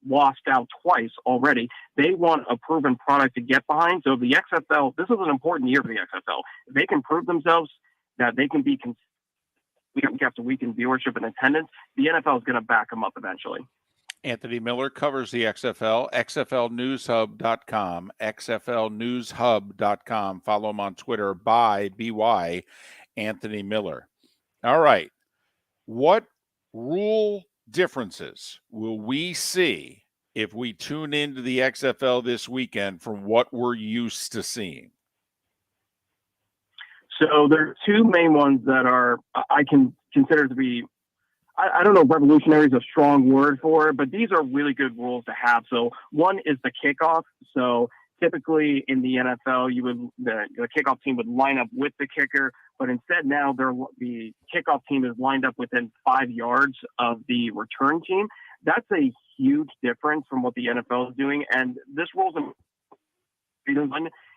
lost out twice already. They want a proven product to get behind. So the XFL, this is an important year for the XFL. If they can prove themselves that they can be week after week in viewership and attendance, the NFL is going to back them up eventually. Anthony Miller covers the XFL, xflnewshub.com, xflnewshub.com. Follow him on Twitter by BY Anthony Miller. All right. What rule differences will we see if we tune into the XFL this weekend from what we're used to seeing? So there are two main ones that I can consider to be, I don't know, revolutionary is a strong word for it, but these are really good rules to have. So one is the kickoff. So typically in the NFL, the kickoff team would line up with the kicker, but instead now the kickoff team is lined up within 5 yards of the return team. That's a huge difference from what the NFL is doing. And this rule's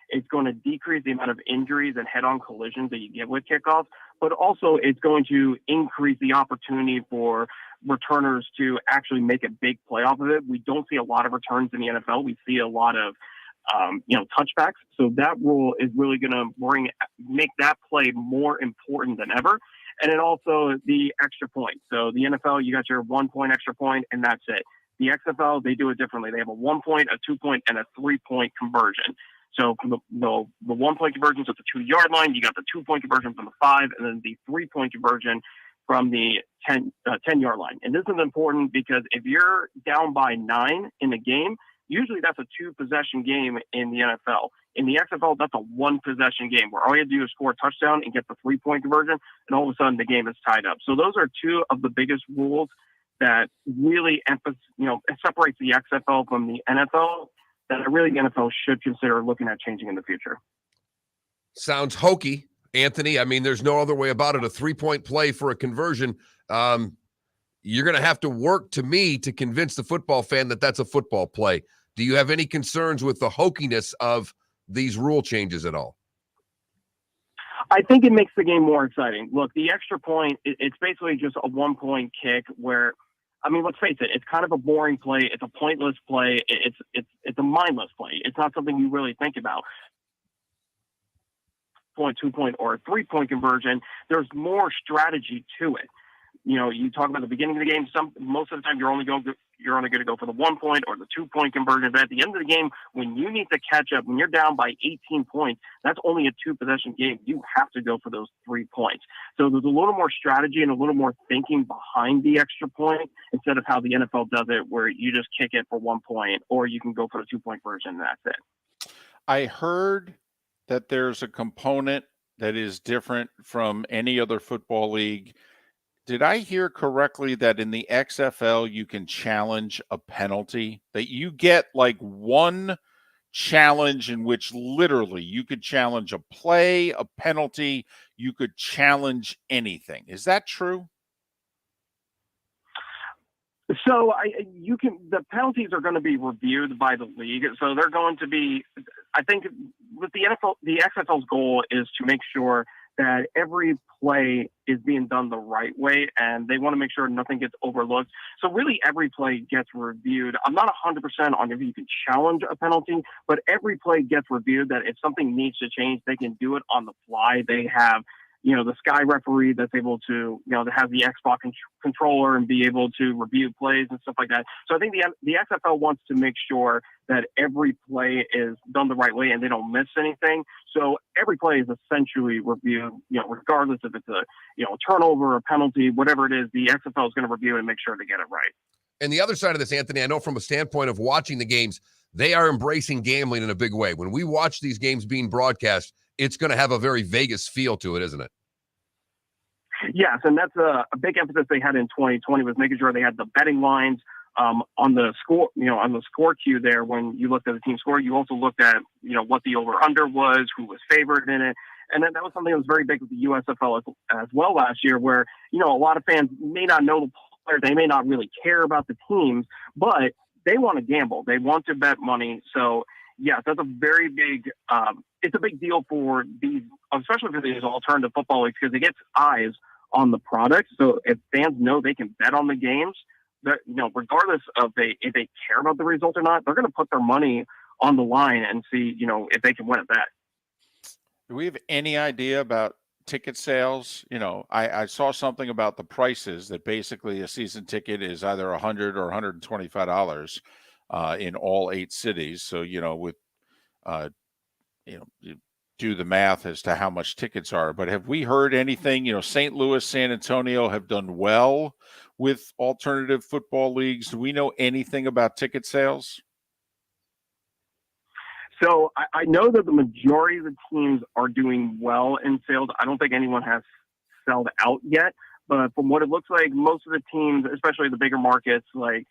it's going to decrease the amount of injuries and head-on collisions that you get with kickoffs, but also it's going to increase the opportunity for returners to actually make a big play off of it. We don't see a lot of returns in the NFL. We see a lot of touchbacks. So that rule is really going to make that play more important than ever. And then also the extra point. So the NFL, you got your 1 point extra point, and that's it. The XFL, they do it differently. They have a 1 point, a 2 point, and a 3 point conversion. So the 1 point conversion is at the 2 yard line. You got the 2 point conversion from the 5, and then the 3 point conversion from the 10 yard line. And this is important because if you're down by 9 in a game, usually that's a 2-possession game in the NFL. In the XFL, that's a 1-possession game where all you have to do is score a touchdown and get the 3 point conversion, and all of a sudden the game is tied up. So those are two of the biggest rules that really separates the XFL from the NFL that really the NFL should consider looking at changing in the future. Sounds hokey, Anthony. I mean, there's no other way about it. A 3-point play for a conversion. You're going to have to work, to me, to convince the football fan that that's a football play. Do you have any concerns with the hokiness of these rule changes at all? I think it makes the game more exciting. Look, the extra point, it's basically just a 1 point kick where, I mean, let's face it, it's kind of a boring play. It's a pointless play. It's a mindless play. It's not something you really think about. 2 point, or a 3 point conversion, there's more strategy to it. You talk about the beginning of the game. Most of the time, you're only going you're only going to go for the 1 point or the 2 point conversion. But at the end of the game, when you need to catch up, when you're down by 18 points, that's only a 2-possession game. You have to go for those 3 points. So there's a little more strategy and a little more thinking behind the extra point instead of how the NFL does it, where you just kick it for 1 point or you can go for the 2 point version and that's it. I heard that there's a component that is different from any other football league. Did I hear correctly that in the XFL you can challenge a penalty? That you get like one challenge in which literally you could challenge a play, a penalty, you could challenge anything. Is that true? So the penalties are going to be reviewed by the league. So they're going to be, I think with the NFL, the XFL's goal is to make sure that every play is being done the right way, and they want to make sure nothing gets overlooked. So really every play gets reviewed. I'm not 100% on if you can challenge a penalty, but every play gets reviewed, that if something needs to change, they can do it on the fly. They have, the Sky referee that's able to, that has the Xbox controller and be able to review plays and stuff like that. So I think the XFL wants to make sure that every play is done the right way and they don't miss anything. So every play is essentially reviewed, regardless if it's a turnover, a penalty, whatever it is, the XFL is going to review and make sure to get it right. And the other side of this, Anthony, I know from a standpoint of watching the games, they are embracing gambling in a big way. When we watch these games being broadcast, it's going to have a very Vegas feel to it, isn't it? Yes, and that's a big emphasis they had in 2020 was making sure they had the betting lines on the score, on the score cue there. When you looked at the team score, you also looked at, what the over-under was, who was favored in it. And then that was something that was very big with the USFL as well last year, where, a lot of fans may not know the players, they may not really care about the teams, but they want to gamble. They want to bet money. So, yes, that's a very big it's a big deal for these, especially for these alternative football leagues, because it gets eyes on the product. So if fans know they can bet on the games, that regardless of if they care about the result or not, they're going to put their money on the line and see if they can win at that. Do we have any idea about ticket sales? I saw something about the prices, that basically a season ticket is either $100 or $125 in all 8 cities. So with you do the math as to how much tickets are. But have we heard anything? St. Louis, San Antonio have done well with alternative football leagues. Do we know anything about ticket sales? So I know that the majority of the teams are doing well in sales. I don't think anyone has sold out yet. But from what it looks like, most of the teams, especially the bigger markets like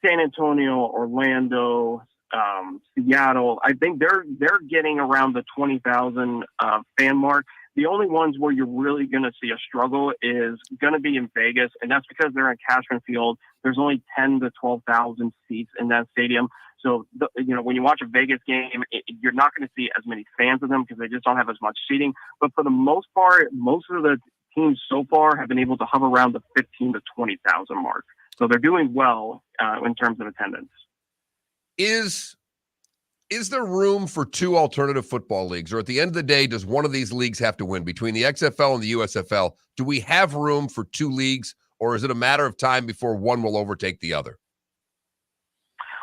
San Antonio, Orlando, Seattle, I think they're getting around the 20,000 fan mark. The only ones where you're really going to see a struggle is going to be in Vegas, and that's because they're in Cashman Field. There's only 10 to 12,000 seats in that stadium. So, when you watch a Vegas game, you're not going to see as many fans of them because they just don't have as much seating. But for the most part, most of the teams so far have been able to hover around the 15 to 20,000 mark. So they're doing well in terms of attendance. Is there room for 2 alternative football leagues? Or at the end of the day, does one of these leagues have to win? Between the XFL and the USFL, do we have room for 2 leagues? Or is it a matter of time before one will overtake the other?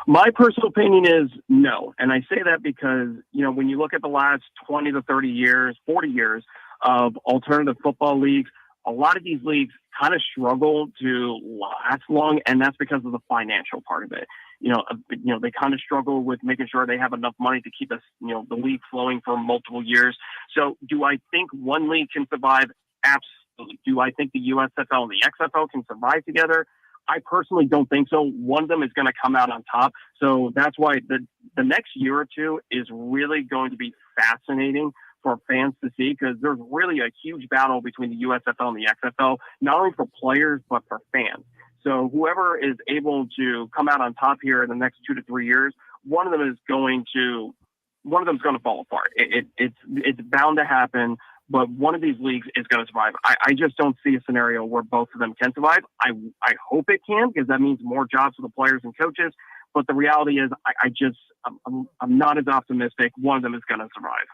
My personal opinion is no. And I say that because, when you look at the last 20 to 30 years, 40 years of alternative football leagues, a lot of these leagues kind of struggle to last long, and that's because of the financial part of it. They kind of struggle with making sure they have enough money to keep us, the league flowing for multiple years. So do I think one league can survive? Absolutely. Do I think the USFL and the XFL can survive together? I personally don't think so. One of them is going to come out on top. So that's why the next year or two is really going to be fascinating for fans to see, because there's really a huge battle between the USFL and the XFL, not only for players, but for fans. So whoever is able to come out on top here in the next 2 to 3 years, one of them is going to fall apart. It's bound to happen, but one of these leagues is going to survive. I just don't see a scenario where both of them can survive. I hope it can, because that means more jobs for the players and coaches. But the reality is, I'm not as optimistic. One of them is going to survive.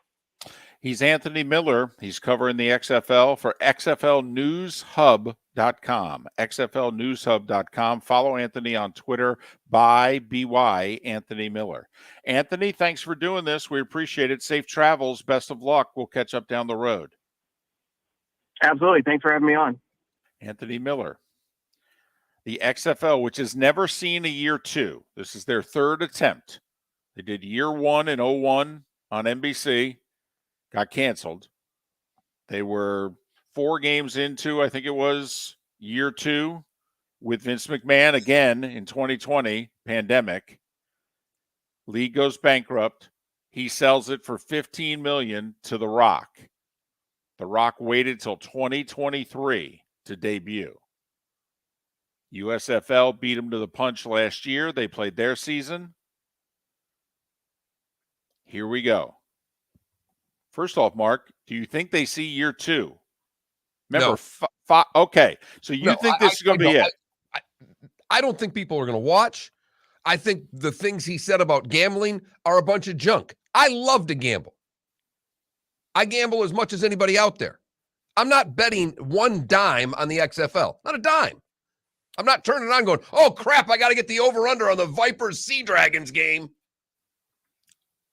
He's Anthony Miller. He's covering the XFL for XFLNewsHub.com. XFLNewsHub.com. Follow Anthony on Twitter by BY Anthony Miller. Anthony, thanks for doing this. We appreciate it. Safe travels. Best of luck. We'll catch up down the road. Absolutely. Thanks for having me on. Anthony Miller. The XFL, which has never seen a year two. This is their third attempt. They did year one in 01 on NBC. Got canceled. They were 4 games into, I think it was, year 2 with Vince McMahon again in 2020, pandemic. League goes bankrupt. He sells it for $15 million to The Rock. The Rock waited till 2023 to debut. USFL beat him to the punch last year. They played their season. Here we go. First off, Mark, do you think they see year 2? Remember, no. Okay, so you think this is going to be it? I don't think people are going to watch. I think the things he said about gambling are a bunch of junk. I love to gamble. I gamble as much as anybody out there. I'm not betting one dime on the XFL. Not a dime. I'm not turning it on going, oh, crap, I got to get the over-under on the Vipers Sea Dragons game.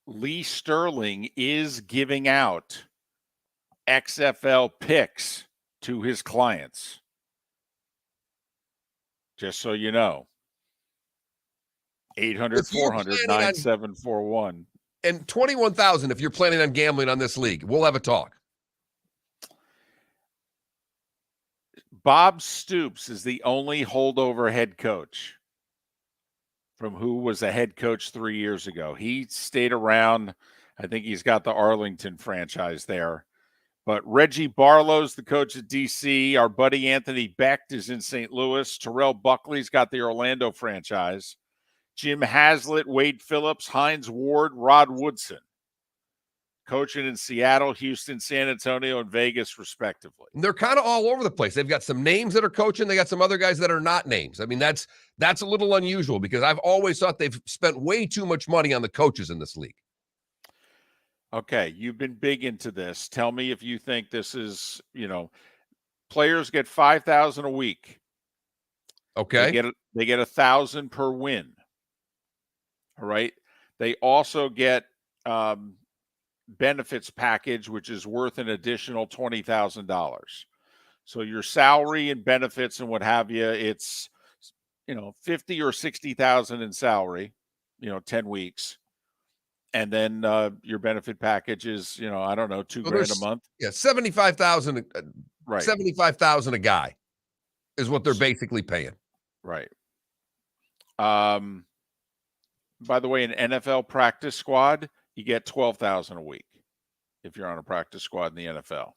Lee Sterling is giving out XFL picks to his clients. Just so you know. 800-400-9741. And 21,000 if you're planning on gambling on this league. We'll have a talk. Bob Stoops is the only holdover head coach from who was a head coach 3 years ago. He stayed around. I think he's got the Arlington franchise there. But Reggie Barlow's the coach at D.C. Our buddy Anthony Becht is in St. Louis. Terrell Buckley's got the Orlando franchise. Jim Haslett, Wade Phillips, Hines Ward, Rod Woodson. Coaching in Seattle, Houston, San Antonio, and Vegas, respectively. They're kind of all over the place. They've got some names that are coaching. They got some other guys that are not names. I mean, that's a little unusual because I've always thought they've spent way too much money on the coaches in this league. Okay, you've been big into this. Tell me if you think this is, players get $5,000 a week. Okay. They get $1,000 per win. All right. They also get benefits package, which is worth an additional $20,000. So your salary and benefits and what have you, it's, 50 or 60,000 in salary, 10 weeks. And then your benefit package is, I don't know, $2,000 a month. Yeah. 75,000, right. 75,000 a guy is what they're basically paying. Right. By the way, an NFL practice squad, you get $12,000 a week if you're on a practice squad in the NFL.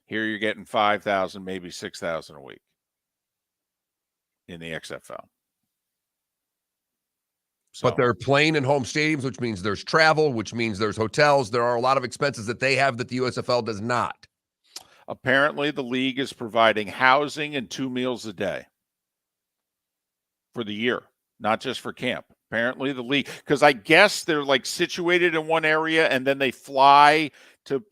Here you're getting $5,000, maybe $6,000 a week in the XFL. So, but they're playing in home stadiums, which means there's travel, which means there's hotels. There are a lot of expenses that they have that the USFL does not. Apparently, the league is providing housing and 2 meals a day for the year, not just for camp. Apparently the league, because I guess they're situated in one area and then they fly to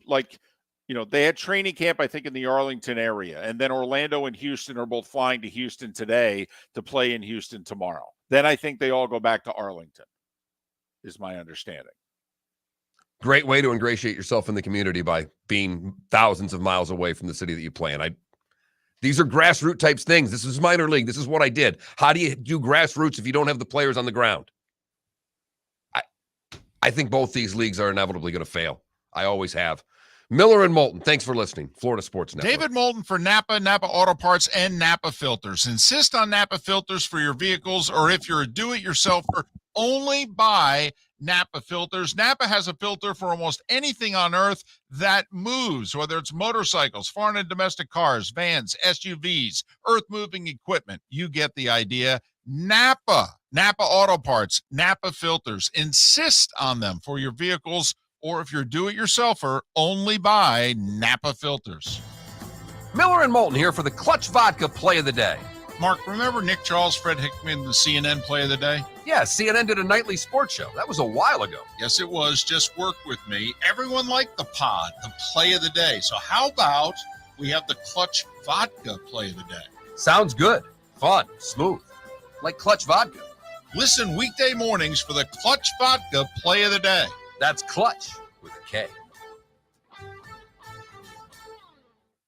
they had training camp, I think, in the Arlington area. And then Orlando and Houston are both flying to Houston today to play in Houston tomorrow. Then I think they all go back to Arlington, is my understanding. Great way to ingratiate yourself in the community by being thousands of miles away from the city that you play in. These are grassroots types things. This is minor league. This is what I did. How do you do grassroots if you don't have the players on the ground? I think both these leagues are inevitably going to fail. I always have. Miller and Moulton, thanks for listening. Florida Sports Network. David Moulton for Napa Auto Parts, and Napa Filters. Insist on Napa filters for your vehicles, or if you're a do-it-yourselfer, only buy Napa filters. Napa has a filter for almost anything on earth that moves, whether it's motorcycles, foreign and domestic cars, vans, SUVs, earth-moving equipment. You get the idea. Napa Auto Parts, Napa filters. Insist on them for your vehicles, or if you're a do-it-yourselfer, only buy Napa filters. Miller and Moulton here for the Clutch Vodka Play of the Day. Mark, remember Nick Charles, Fred Hickman, the CNN Play of the Day? Yeah, CNN did a nightly sports show. That was a while ago. Yes, it was. Just work with me. Everyone liked the pod, the play of the day. So how about we have the Clutch Vodka play of the day? Sounds good. Fun. Smooth. Like Clutch Vodka. Listen weekday mornings for the Clutch Vodka play of the day. That's Clutch with a K.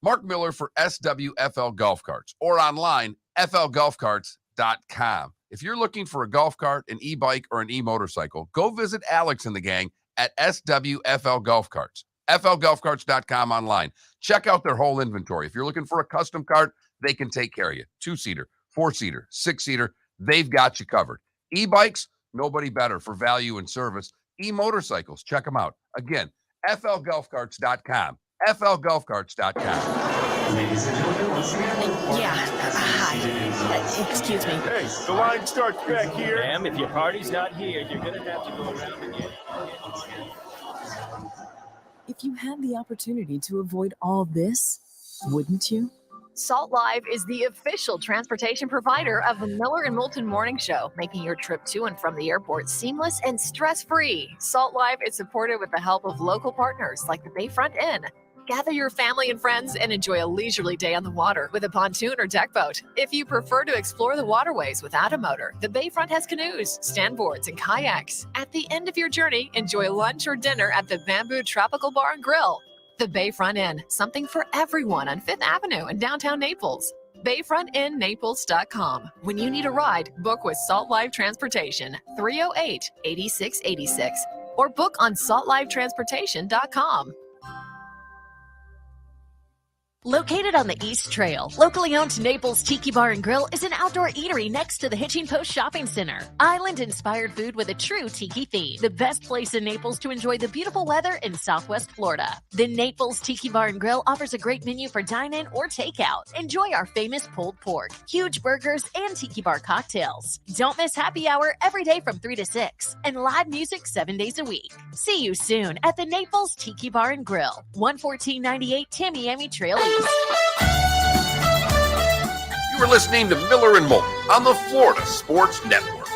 Mark Miller for SWFL Golf Carts or online, flgolfcarts.com. If you're looking for a golf cart, an e-bike, or an e-motorcycle, go visit Alex and the gang at SWFL Golf Carts. flgolfcarts.com online. Check out their whole inventory. If you're looking for a custom cart, they can take care of you. 2-seater, 4-seater, 6-seater, they've got you covered. E-bikes, nobody better for value and service. E-motorcycles, check them out. Again, flgolfcarts.com. flgolfcarts.com. Ladies and gentlemen, once again. Yeah. Hi. Excuse me. Hey, the line starts back here. Ma'am, if your party's not here, you're gonna have to go around again. If you had the opportunity to avoid all this, wouldn't you? Salt Live is the official transportation provider of the Miller and Moulton Morning Show, making your trip to and from the airport seamless and stress-free. Salt Live is supported with the help of local partners like the Bayfront Inn. Gather your family and friends and enjoy a leisurely day on the water with a pontoon or deck boat. If you prefer to explore the waterways without a motor, the Bayfront has canoes, standboards, and kayaks. At the end of your journey, enjoy lunch or dinner at the Bamboo Tropical Bar and Grill. The Bayfront Inn, something for everyone on 5th Avenue in downtown Naples. BayfrontInNaples.com. When you need a ride, book with Salt Live Transportation, 308-8686, or book on saltlivetransportation.com. Located on the East Trail, locally owned Naples Tiki Bar and Grill is an outdoor eatery next to the Hitching Post Shopping Center. Island-inspired food with a true tiki theme. The best place in Naples to enjoy the beautiful weather in Southwest Florida. The Naples Tiki Bar and Grill offers a great menu for dine-in or takeout. Enjoy our famous pulled pork, huge burgers, and tiki bar cocktails. Don't miss happy hour every day from 3 to 6 and live music 7 days a week. See you soon at the Naples Tiki Bar and Grill, 11498 Tamiami Trail East. You are listening to Miller and Moulton on the Florida Sports Network.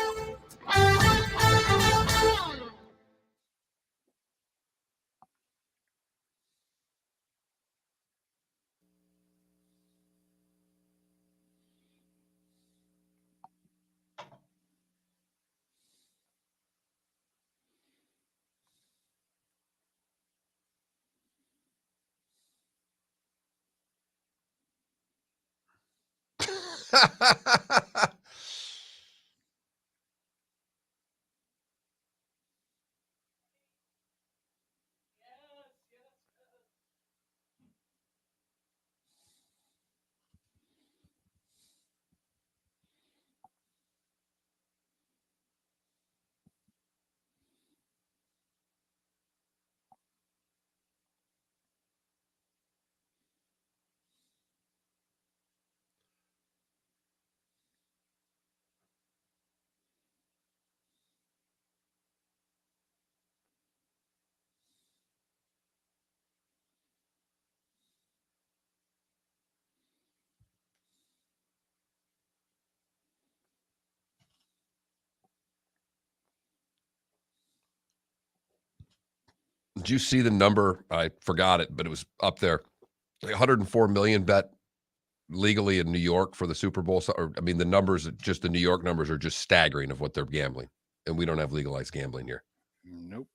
Did you see the number? I forgot it, but it was up there. 104 million bet legally in New York for the Super Bowl. Or, I mean, the numbers, just the New York numbers are just staggering of what they're gambling. And we don't have legalized gambling here. Nope.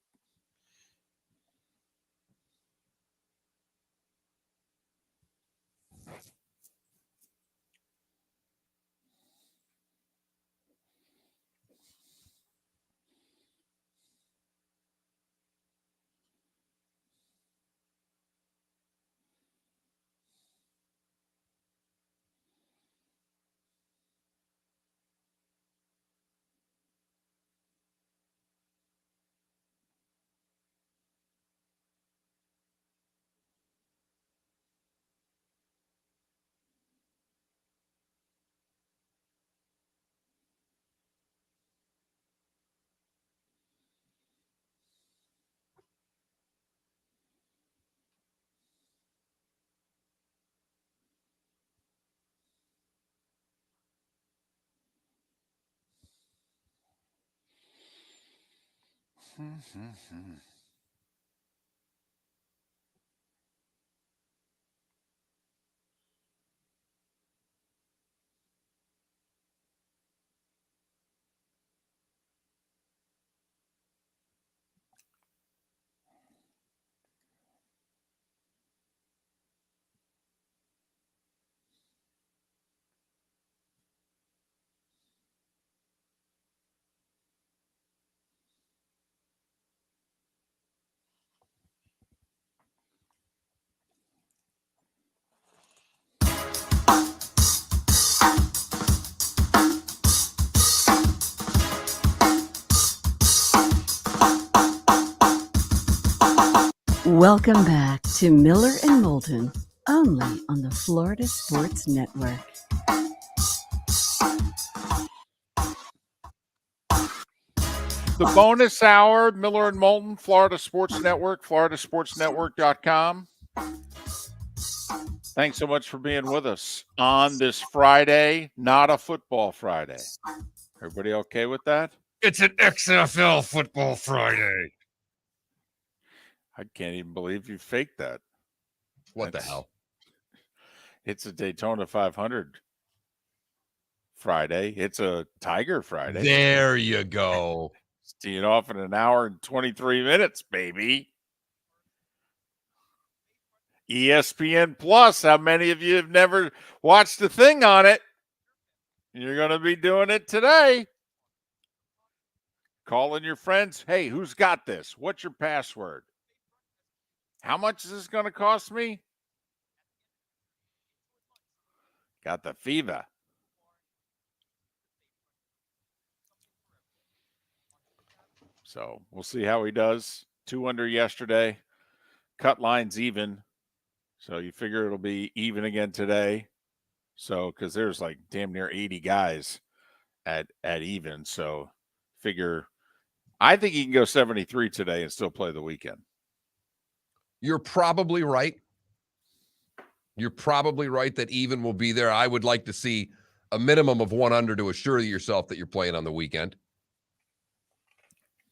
Welcome back to Miller and Moulton, only on the Florida Sports Network. The bonus hour, Miller and Moulton, Florida Sports Network, floridasportsnetwork.com. Thanks so much for being with us on this Friday, not a football Friday. Everybody okay with that? It's an XFL football Friday. I can't even believe you faked that. What the hell? It's a Daytona 500 Friday. It's a Tiger Friday. There you go. Teeing off in an hour and 23 minutes, baby. ESPN Plus. How many of you have never watched a thing on it? You're going to be doing it today. Calling your friends. Hey, who's got this? What's your password? How much is this going to cost me? Got the fever. So we'll see how he does. 2 under yesterday. Cut lines even. So you figure it'll be even again today. So because there's like damn near 80 guys at even. So figure I think he can go 73 today and still play the weekend. You're probably right. You're probably right that even will be there. I would like to see a minimum of 1 under to assure yourself that you're playing on the weekend.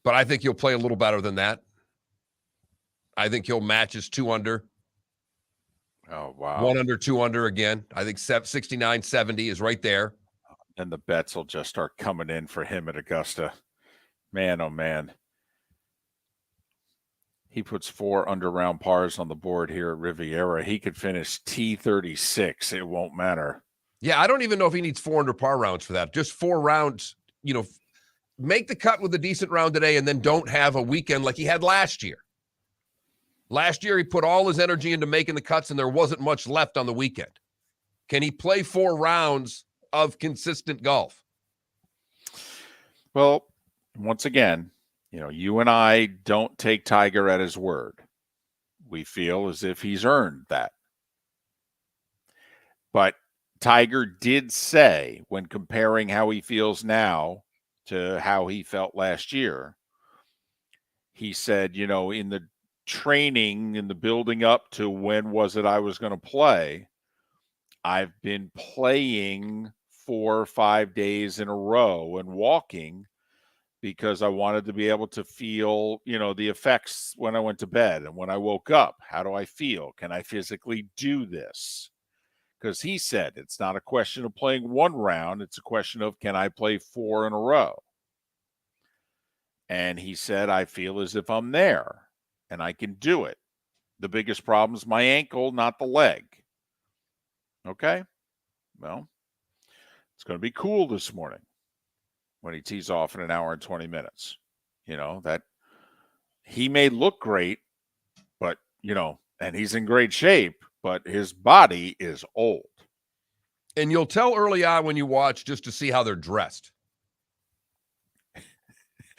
But I think he'll play a little better than that. I think he'll match his 2 under. Oh, wow. 1 under, 2 under again. I think 69, 70 is right there. And the bets will just start coming in for him at Augusta. Man, oh, man. He puts 4 under round pars on the board here at Riviera. He could finish T36. It won't matter. Yeah, I don't even know if he needs 4 under par rounds for that. Just 4 rounds, make the cut with a decent round today and then don't have a weekend like he had last year. Last year, he put all his energy into making the cuts, and there wasn't much left on the weekend. Can he play 4 rounds of consistent golf? Well, once again, you and I don't take Tiger at his word. We feel as if he's earned that. But Tiger did say, when comparing how he feels now to how he felt last year, he said, in the training, in the building up to when was it I was going to play, I've been playing 4 or 5 days in a row and walking because I wanted to be able to feel, the effects when I went to bed and when I woke up. How do I feel? Can I physically do this? Because he said it's not a question of playing 1 round. It's a question of, can I play 4 in a row? And he said, I feel as if I'm there and I can do it. The biggest problem is my ankle, not the leg. Okay? Well, it's going to be cool this morning when he tees off in an hour and 20 minutes. That he may look great, but, and he's in great shape, but his body is old. And you'll tell early on when you watch just to see how they're dressed.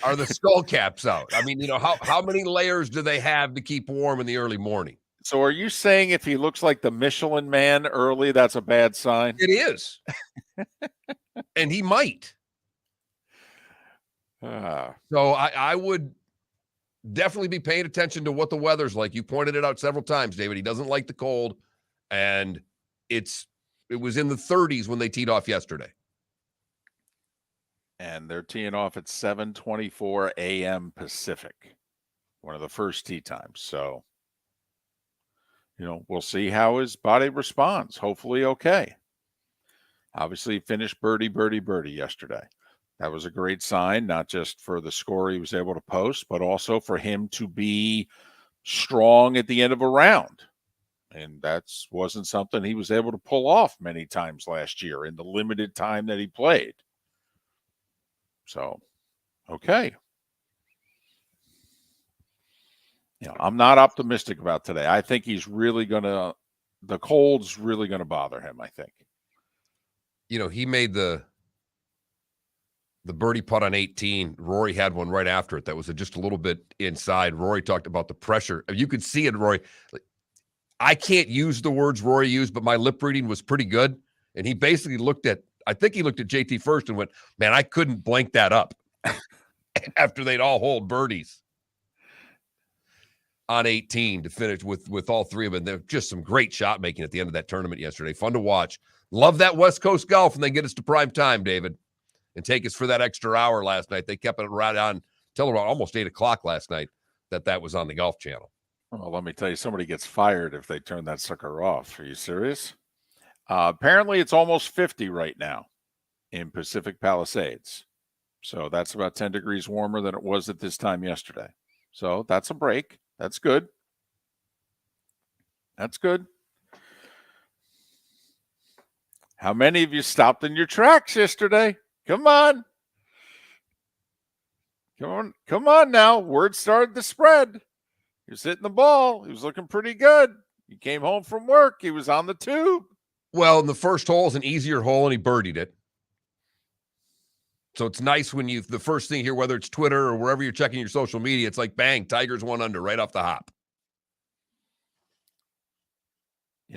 Are the skull caps out? I mean, how many layers do they have to keep warm in the early morning? So are you saying if he looks like the Michelin Man early, that's a bad sign? It is. And he might. So I would definitely be paying attention to what the weather's like. You pointed it out several times, David. He doesn't like the cold. And it was in the 30s when they teed off yesterday. and they're teeing off at 7:24 a.m. Pacific, one of the first tee times. So, we'll see how his body responds. Hopefully okay. Obviously, he finished birdie, birdie, birdie yesterday. That was a great sign, not just for the score he was able to post, but also for him to be strong at the end of a round. And that wasn't something he was able to pull off many times last year in the limited time that he played. So, okay. I'm not optimistic about today. I think he's really the cold's really going to bother him, I think. He made the birdie putt on 18. Rory had one right after it that was just a little bit inside. Rory talked about the pressure. You could see it, Rory. I can't use the words Rory used, but my lip reading was pretty good. And he basically I think he looked at JT first and went, man, I couldn't blank that up after they'd all hold birdies on 18 to finish with all three of them. They're just some great shot making at the end of that tournament yesterday. Fun to watch. Love that West Coast golf, and they get us to prime time, David, and take us for that extra hour last night. They kept it right on till around almost 8 o'clock last night that was on the Golf Channel. Well, let me tell you, somebody gets fired if they turn that sucker off. Are you serious? Apparently, it's almost 50 right now in Pacific Palisades. So that's about 10 degrees warmer than it was at this time yesterday. So that's a break. That's good. That's good. How many of you stopped in your tracks yesterday? Come on. Come on now. Word started to spread. He was hitting the ball. He was looking pretty good. He came home from work. He was on the tube. Well, and the first hole is an easier hole, and he birdied it. So it's nice when the first thing here, whether it's Twitter or wherever you're checking your social media, it's like, bang, Tiger's 1 under right off the hop.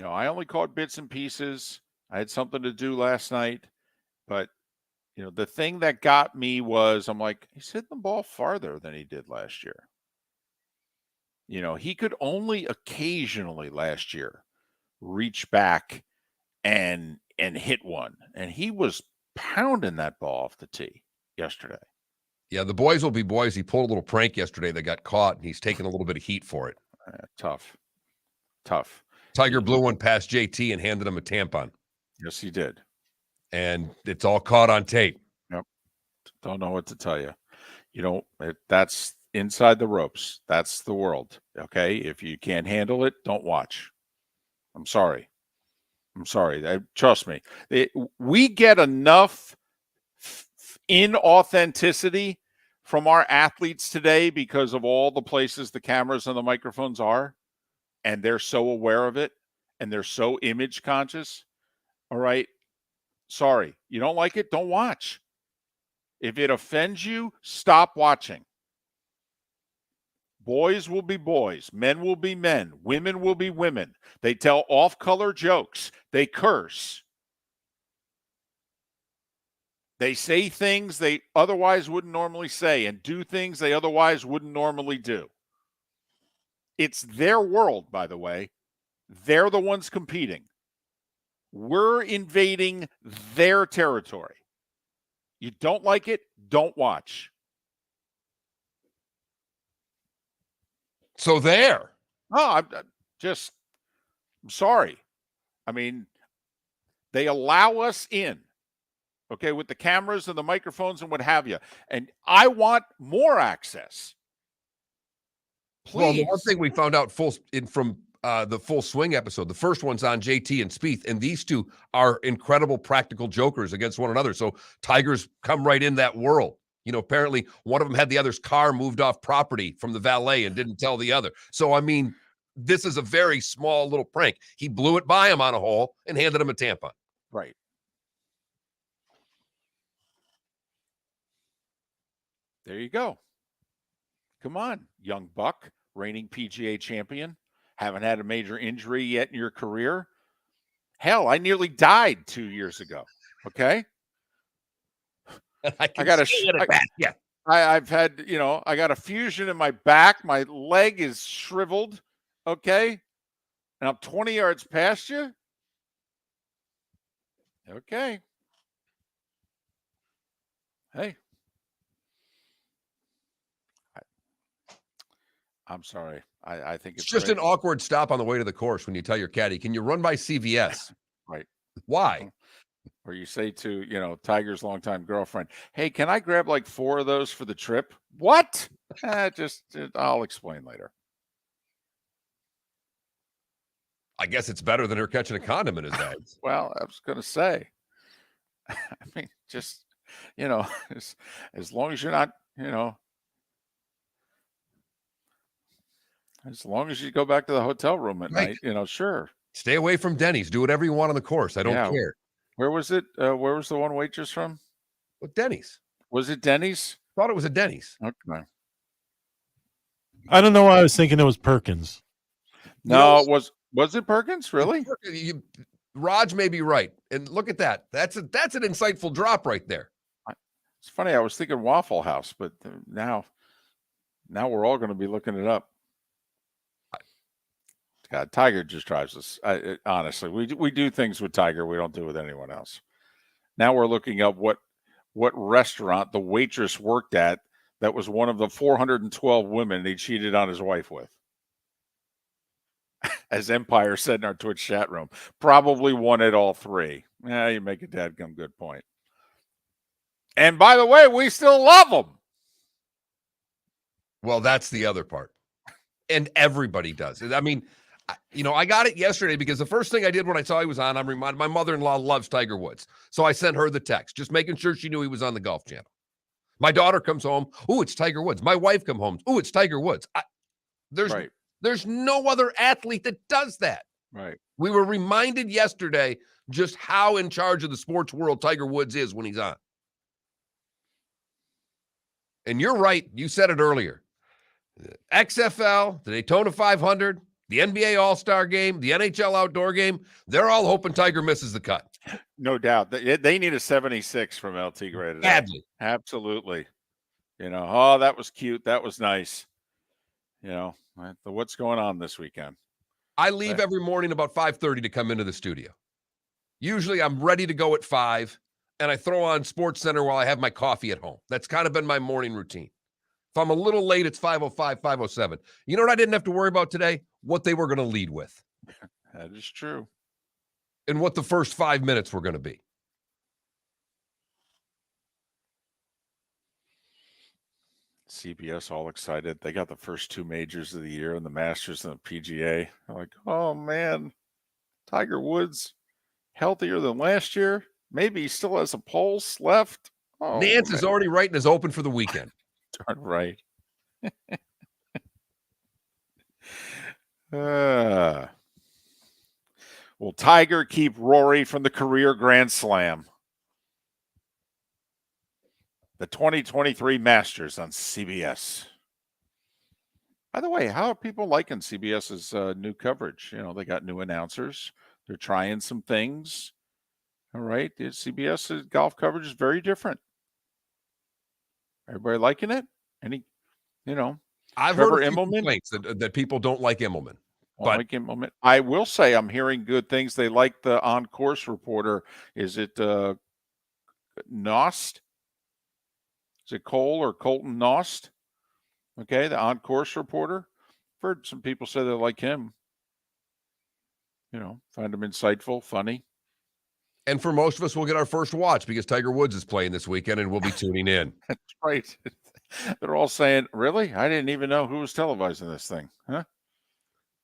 I only caught bits and pieces. I had something to do last night. But, the thing that got me was I'm like, he's hitting the ball farther than he did last year. He could only occasionally last year reach back and hit one. And he was pounding that ball off the tee yesterday. Yeah, the boys will be boys. He pulled a little prank yesterday that got caught, and he's taking a little bit of heat for it. Tough. Tiger blew one past JT and handed him a tampon. Yes, he did. And it's all caught on tape. Yep. Don't know what to tell you. That's inside the ropes. That's the world. Okay. If you can't handle it, don't watch. I'm sorry. Trust me. We get enough inauthenticity from our athletes today because of all the places the cameras and the microphones are, and they're so aware of it, and they're so image conscious. All right. Sorry. You don't like it? Don't watch. If it offends you, stop watching. Boys will be boys. Men will be men. Women will be women. They tell off-color jokes. They curse. They say things they otherwise wouldn't normally say and do things they otherwise wouldn't normally do. It's their world, by the way. They're the ones competing. We're invading their territory. You don't like it? Don't watch. So there. Oh, I'm sorry. I mean, they allow us in, okay, with the cameras and the microphones and what have you. And I want more access. Please. Well, the one thing we found out from the Full Swing episode, the first one's on JT and Spieth, and these two are incredible practical jokers against one another. So Tiger's come right in that world. Apparently one of them had the other's car moved off property from the valet and didn't tell the other. So, I mean, this is a very small little prank. He blew it by him on a hole and handed him a tampon. Right. There you go. Come on, young buck, reigning PGA champion. Haven't had a major injury yet in your career. Hell, I nearly died 2 years ago. Okay. I've had, I got a fusion in my back. My leg is shriveled. Okay. And I'm 20 yards past you. Okay. Hey, I'm sorry. I think It's it's just great. an awkward stop on the way to the course when you tell your caddy, can you run by CVS? Right. Why? Or you say to, Tiger's longtime girlfriend, hey, can I grab like 4 of those for the trip? What? I'll explain later. I guess it's better than her catching a condom in his bags. Well, I was going to say, I mean, just, as long as you're not, as long as you go back to the hotel room at Right. night, sure. Stay away from Denny's. Do whatever you want on the course. I don't Yeah. care. Where was it? Where was the one waitress from? Well, Denny's. Was it Denny's? Thought it was a Denny's. Okay. I don't know why I was thinking it was Perkins. No, was it Perkins? Really? Raj may be right. And look at that. That's an insightful drop right there. It's funny. I was thinking Waffle House, but now we're all going to be looking it up. God, Tiger just drives us. Honestly, we do things with Tiger we don't do with anyone else. Now we're looking up what restaurant the waitress worked at that was one of the 412 women he cheated on his wife with. As Empire said in our Twitch chat room, probably one at all 3. Yeah, you make a dadgum good point. And by the way, we still love them. Well, that's the other part. And everybody does. I mean, I got it yesterday because the first thing I did when I saw he was on, I'm reminded my mother-in-law loves Tiger Woods. So I sent her the text, just making sure she knew he was on the Golf Channel. My daughter comes home. Oh, it's Tiger Woods. My wife come home. Oh, it's Tiger Woods. There's no other athlete that does that. Right. We were reminded yesterday just how in charge of the sports world Tiger Woods is when he's on. And you're right. You said it earlier. XFL, the Daytona 500, the NBA All-Star Game, the NHL Outdoor Game, they're all hoping Tiger misses the cut. No doubt. They need a 76 from LT Gray today. Badly. Absolutely. Oh, that was cute. That was nice. What's going on this weekend? I leave every morning about 5:30 to come into the studio. Usually I'm ready to go at 5, and I throw on Sports Center while I have my coffee at home. That's kind of been my morning routine. If I'm a little late, it's 5:05, 5:07. You know what I didn't have to worry about today? What they were going to lead with. That is true. And what the first 5 minutes were going to be. CBS all excited. They got the first 2 majors of the year and the Masters and the PGA. I'm like, oh, man. Tiger Woods healthier than last year. Maybe he still has a pulse left. Oh, Nance is already writing his open for the weekend. Darn right. Will Tiger keep Rory from the career Grand Slam? The 2023 Masters on CBS. By the way, how are people liking CBS's new coverage? They got new announcers. They're trying some things. All right. CBS's golf coverage is very different. Everybody liking it? I've Trevor heard a few Immelman? complaints that people don't like Immelman. But I will say I'm hearing good things. They like the on-course reporter. Is it Nost? Is it Cole or Colton Nost? Okay, the on-course reporter. I've heard some people say they like him. Find him insightful, funny. And for most of us, we'll get our first watch because Tiger Woods is playing this weekend and we'll be tuning in. That's right. They're all saying, really? I didn't even know who was televising this thing. Huh?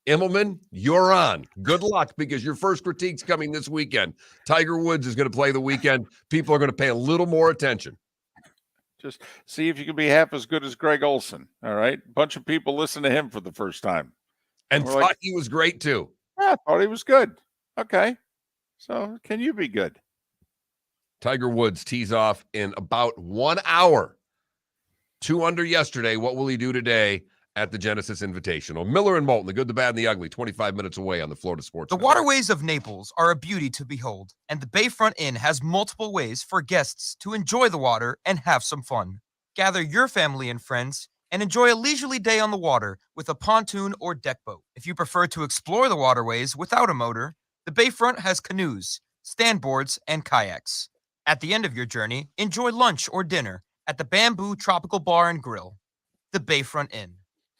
Immelman, you're on. Good luck because your first critique's coming this weekend. Tiger Woods is going to play the weekend. People are going to pay a little more attention. Just see if you can be half as good as Greg Olson. All right. A bunch of people listen to him for the first time. And thought he was great too. Yeah, I thought he was good. Okay. So can you be good? Tiger Woods tees off in about 1 hour. 2 under yesterday. What will he do today at the Genesis Invitational? Miller and Moulton, the good, the bad, and the ugly, 25 minutes away on the Florida Sports The Network. waterways of Naples are a beauty to behold, and the Bayfront Inn has multiple ways for guests to enjoy the water and have some fun. Gather your family and friends and enjoy a leisurely day on the water with a pontoon or deck boat. If you prefer to explore the waterways without a motor, the Bayfront has canoes, standboards, and kayaks. At the end of your journey, enjoy lunch or dinner at the Bamboo Tropical Bar and Grill, the Bayfront Inn.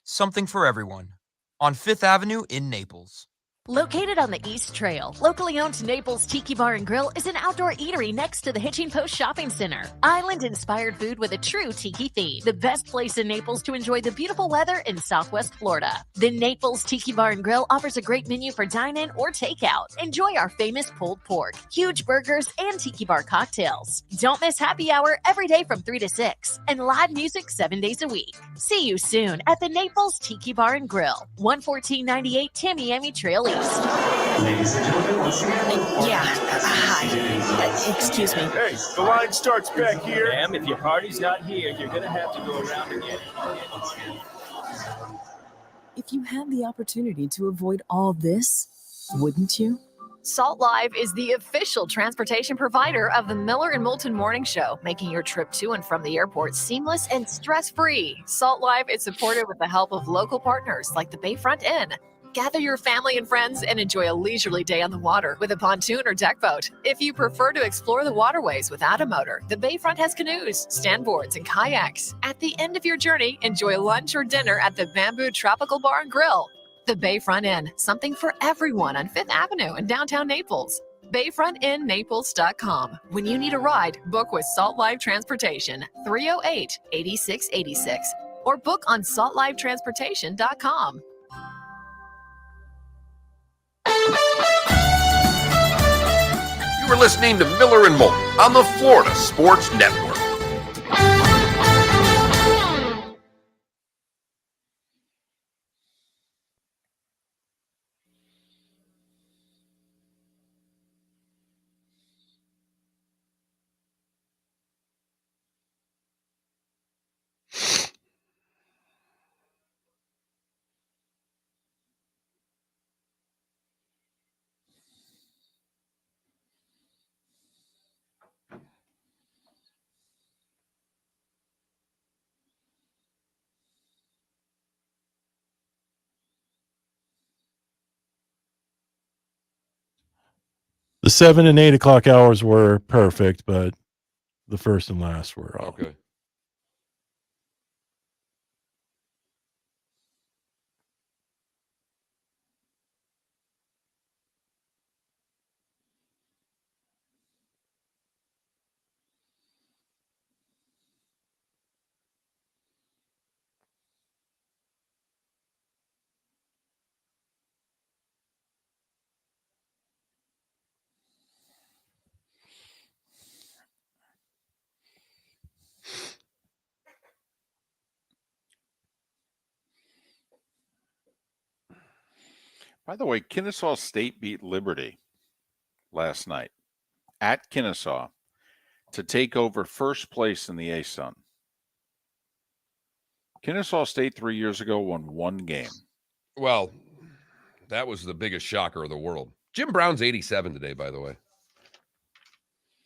Something for everyone. On 5th Avenue in Naples. Located on the East Trail, locally owned Naples Tiki Bar and Grill is an outdoor eatery next to the Hitching Post Shopping Center. Island-inspired food with a true tiki theme. The best place in Naples to enjoy the beautiful weather in Southwest Florida. The Naples Tiki Bar and Grill offers a great menu for dine-in or takeout. Enjoy our famous pulled pork, huge burgers, and tiki bar cocktails. Don't miss happy hour every day from 3 to 6, and live music 7 days a week. See you soon at the Naples Tiki Bar and Grill, 11498 Tamiami Trail East. Ladies and gentlemen, once again. Hi. Excuse me. Hey, the line starts back here. Ma'am, if your party's not here, you're gonna have to go around again. If you had the opportunity to avoid all this, wouldn't you? Salt Live is the official transportation provider of the Miller and Moulton Morning Show, making your trip to and from the airport seamless and stress-free. Salt Live is supported with the help of local partners like the Bayfront Inn. Gather your family and friends and enjoy a leisurely day on the water with a pontoon or deck boat. If you prefer to explore the waterways without a motor, the Bayfront has canoes, standboards, and kayaks. At the end of your journey, enjoy lunch or dinner at the Bamboo Tropical Bar and Grill. The Bayfront Inn, something for everyone on 5th Avenue in downtown Naples. BayfrontInNaples.com. When you need a ride, book with Salt Live Transportation, 308-8686, or book on saltlivetransportation.com. You are listening to Miller and Moulton on the Florida Sports Network. The 7 and 8 o'clock hours were perfect, but the first and last were off. Okay. By the way, Kennesaw State beat Liberty last night at Kennesaw to take over first place in the ASUN. Kennesaw State 3 years ago won one game. Well, that was the biggest shocker of the world. Jim Brown's 87 today, by the way.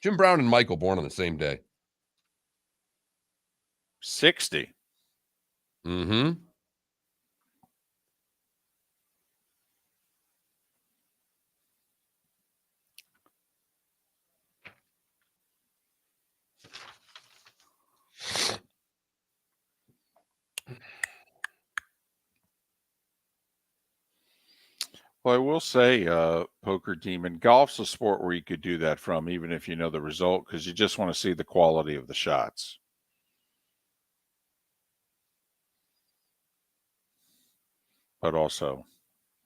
Jim Brown and Michael born on the same day. 60. Mm-hmm. Well, I will say, Poker Demon, golf's a sport where you could do that from, even if you know the result, because you just want to see the quality of the shots. But also,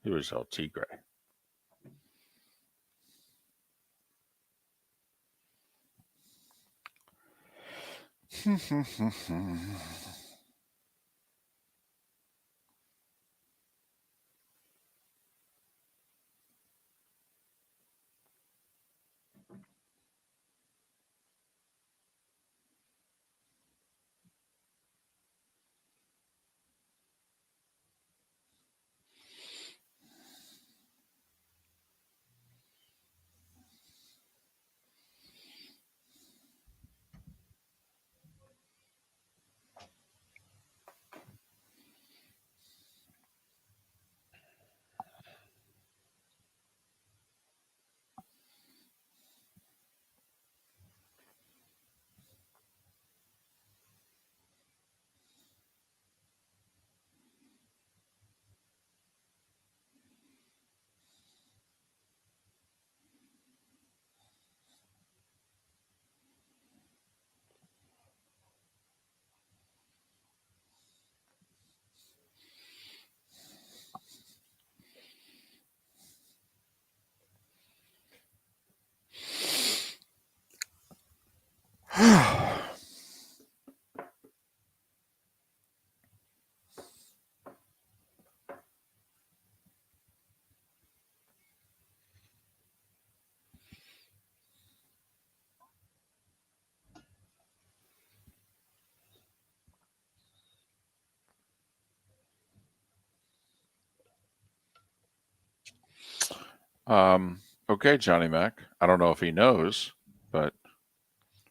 here's El Tigre. Okay, Johnny Mac. I don't know if he knows, but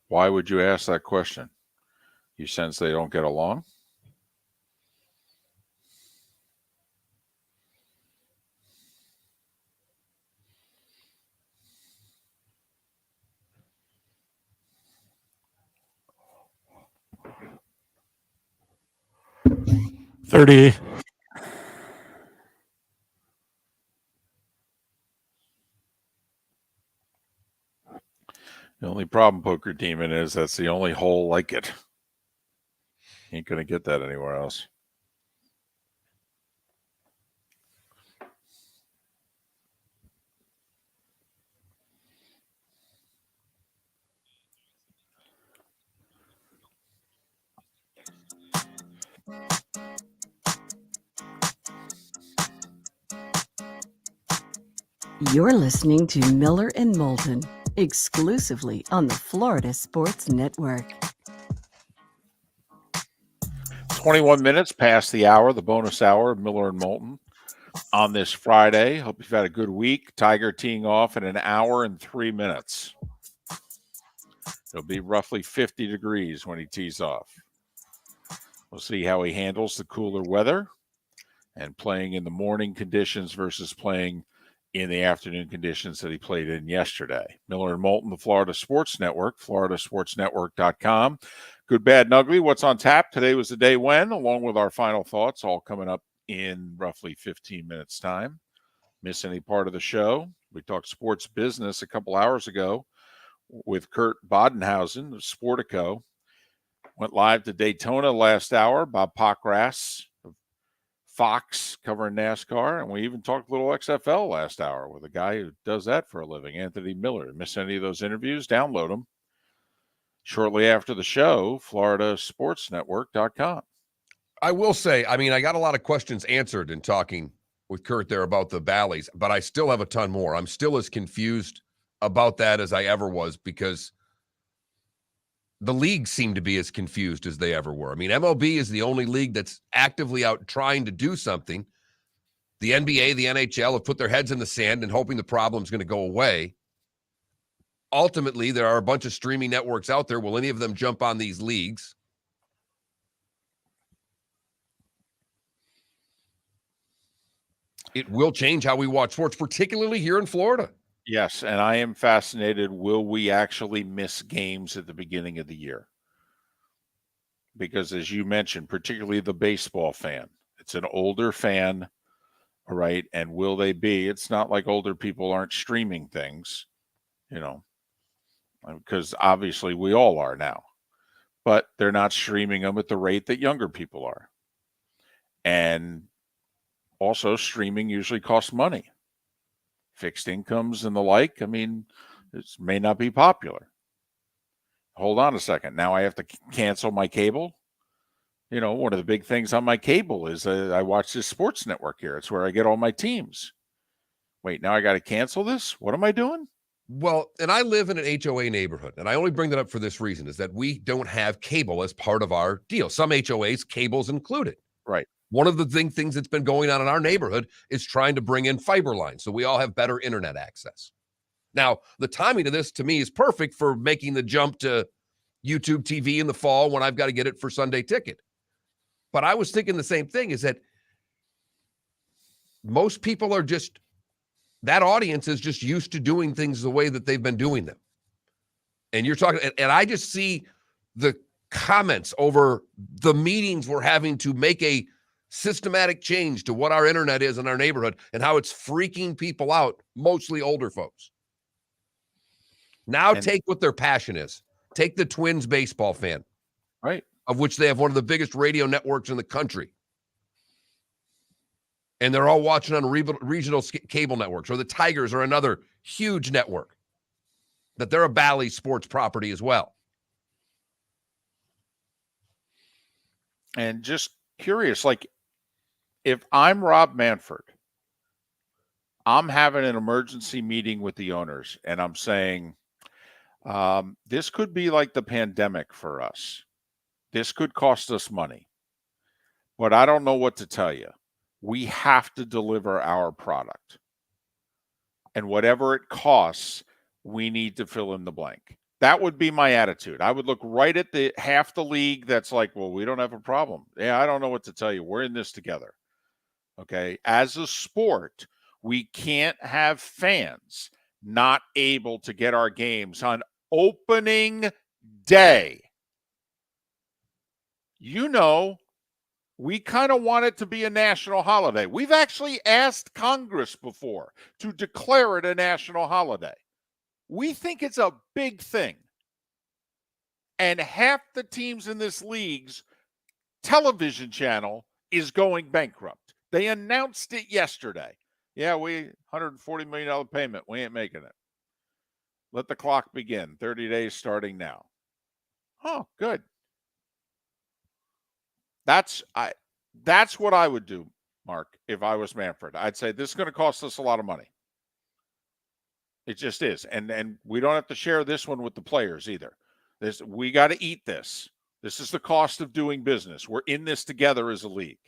why would you ask that question? You sense they don't get along? $30. The only problem, Poker Demon, is that's the only hole like it. Ain't going to get that anywhere else. You're listening to Miller and Moulton, exclusively on the Florida Sports Network. 21 minutes past the hour, the bonus hour of Miller and Moulton on this Friday. Hope you've had a good week. Tiger teeing off in an hour and 3 minutes. It'll be roughly 50 degrees when he tees off. We'll see how he handles the cooler weather and playing in the morning conditions versus playing in the afternoon conditions that he played in yesterday. Miller and Moulton, the Florida Sports Network, floridasportsnetwork.com. Good, bad, and ugly. What's on tap? Today was the day when, along with our final thoughts, all coming up in roughly 15 minutes' time. Miss any part of the show? We talked sports business a couple hours ago with Kurt Badenhausen of Sportico. Went live to Daytona last hour. Bob Pockrass of Fox covering NASCAR. And we even talked a little XFL last hour with a guy who does that for a living, Anthony Miller. Miss any of those interviews? Download them shortly after the show, floridasportsnetwork.com. I will say, I mean, I got a lot of questions answered in talking with Kurt there about the Valleys, but I still have a ton more. I'm still as confused about that as I ever was, because the leagues seem to be as confused as they ever were. I mean, MLB is the only league that's actively out trying to do something. The NBA, the NHL have put their heads in the sand and hoping the problem's going to go away. Ultimately, there are a bunch of streaming networks out there. Will any of them jump on these leagues? It will change how we watch sports, particularly here in Florida. Yes, and I am fascinated. Will we actually miss games at the beginning of the year? Because as you mentioned, particularly the baseball fan, it's an older fan, all right? And will they be? It's not like older people aren't streaming things, you know, because obviously we all are now. But they're not streaming them at the rate that younger people are. And also, streaming usually costs money. Fixed incomes and the like, I mean, it may not be popular. Hold on a second. Now I have to cancel my cable. You know, one of the big things on my cable is I watch this sports network here. It's where I get all my teams. Wait, now I got to cancel this? What am I doing? Well, and I live in an HOA neighborhood, and I only bring that up for this reason, is that we don't have cable as part of our deal. Some HOAs, cable's included. Right. One of the things that's been going on in our neighborhood is trying to bring in fiber lines so we all have better internet access. Now, the timing of this, to me, is perfect for making the jump to YouTube TV in the fall when I've got to get it for Sunday Ticket. But I was thinking the same thing, is that most people are just, that audience is just used to doing things the way that they've been doing them. And you're talking, and I just see the comments over the meetings we're having to make a systematic change to what our internet is in our neighborhood and how it's freaking people out, mostly older folks. Now take what their passion is. Take the Twins baseball fan, right, of which they have one of the biggest radio networks in the country. And they're all watching on regional cable networks, or the Tigers are another huge network, that they're a Bally sports property as well. And just curious, like, if I'm Rob Manfred, I'm having an emergency meeting with the owners, and I'm saying, this could be like the pandemic for us. This could cost us money. But I don't know what to tell you. We have to deliver our product. And whatever it costs, we need to fill in the blank. That would be my attitude. I would look right at the half the league that's like, well, we don't have a problem. Yeah, I don't know what to tell you. We're in this together. Okay. As a sport, we can't have fans not able to get our games on opening day. You know, we kind of want it to be a national holiday. We've actually asked Congress before to declare it a national holiday. We think it's a big thing. And half the teams in this league's television channel is going bankrupt. They announced it yesterday. Yeah, we $140 million payment. We ain't making it. Let the clock begin. 30 days starting now. Oh, good. That's what I would do, Mark, if I was Manfred. I'd say this is going to cost us a lot of money. It just is. And we don't have to share this one with the players either. We got to eat this. This is the cost of doing business. We're in this together as a league.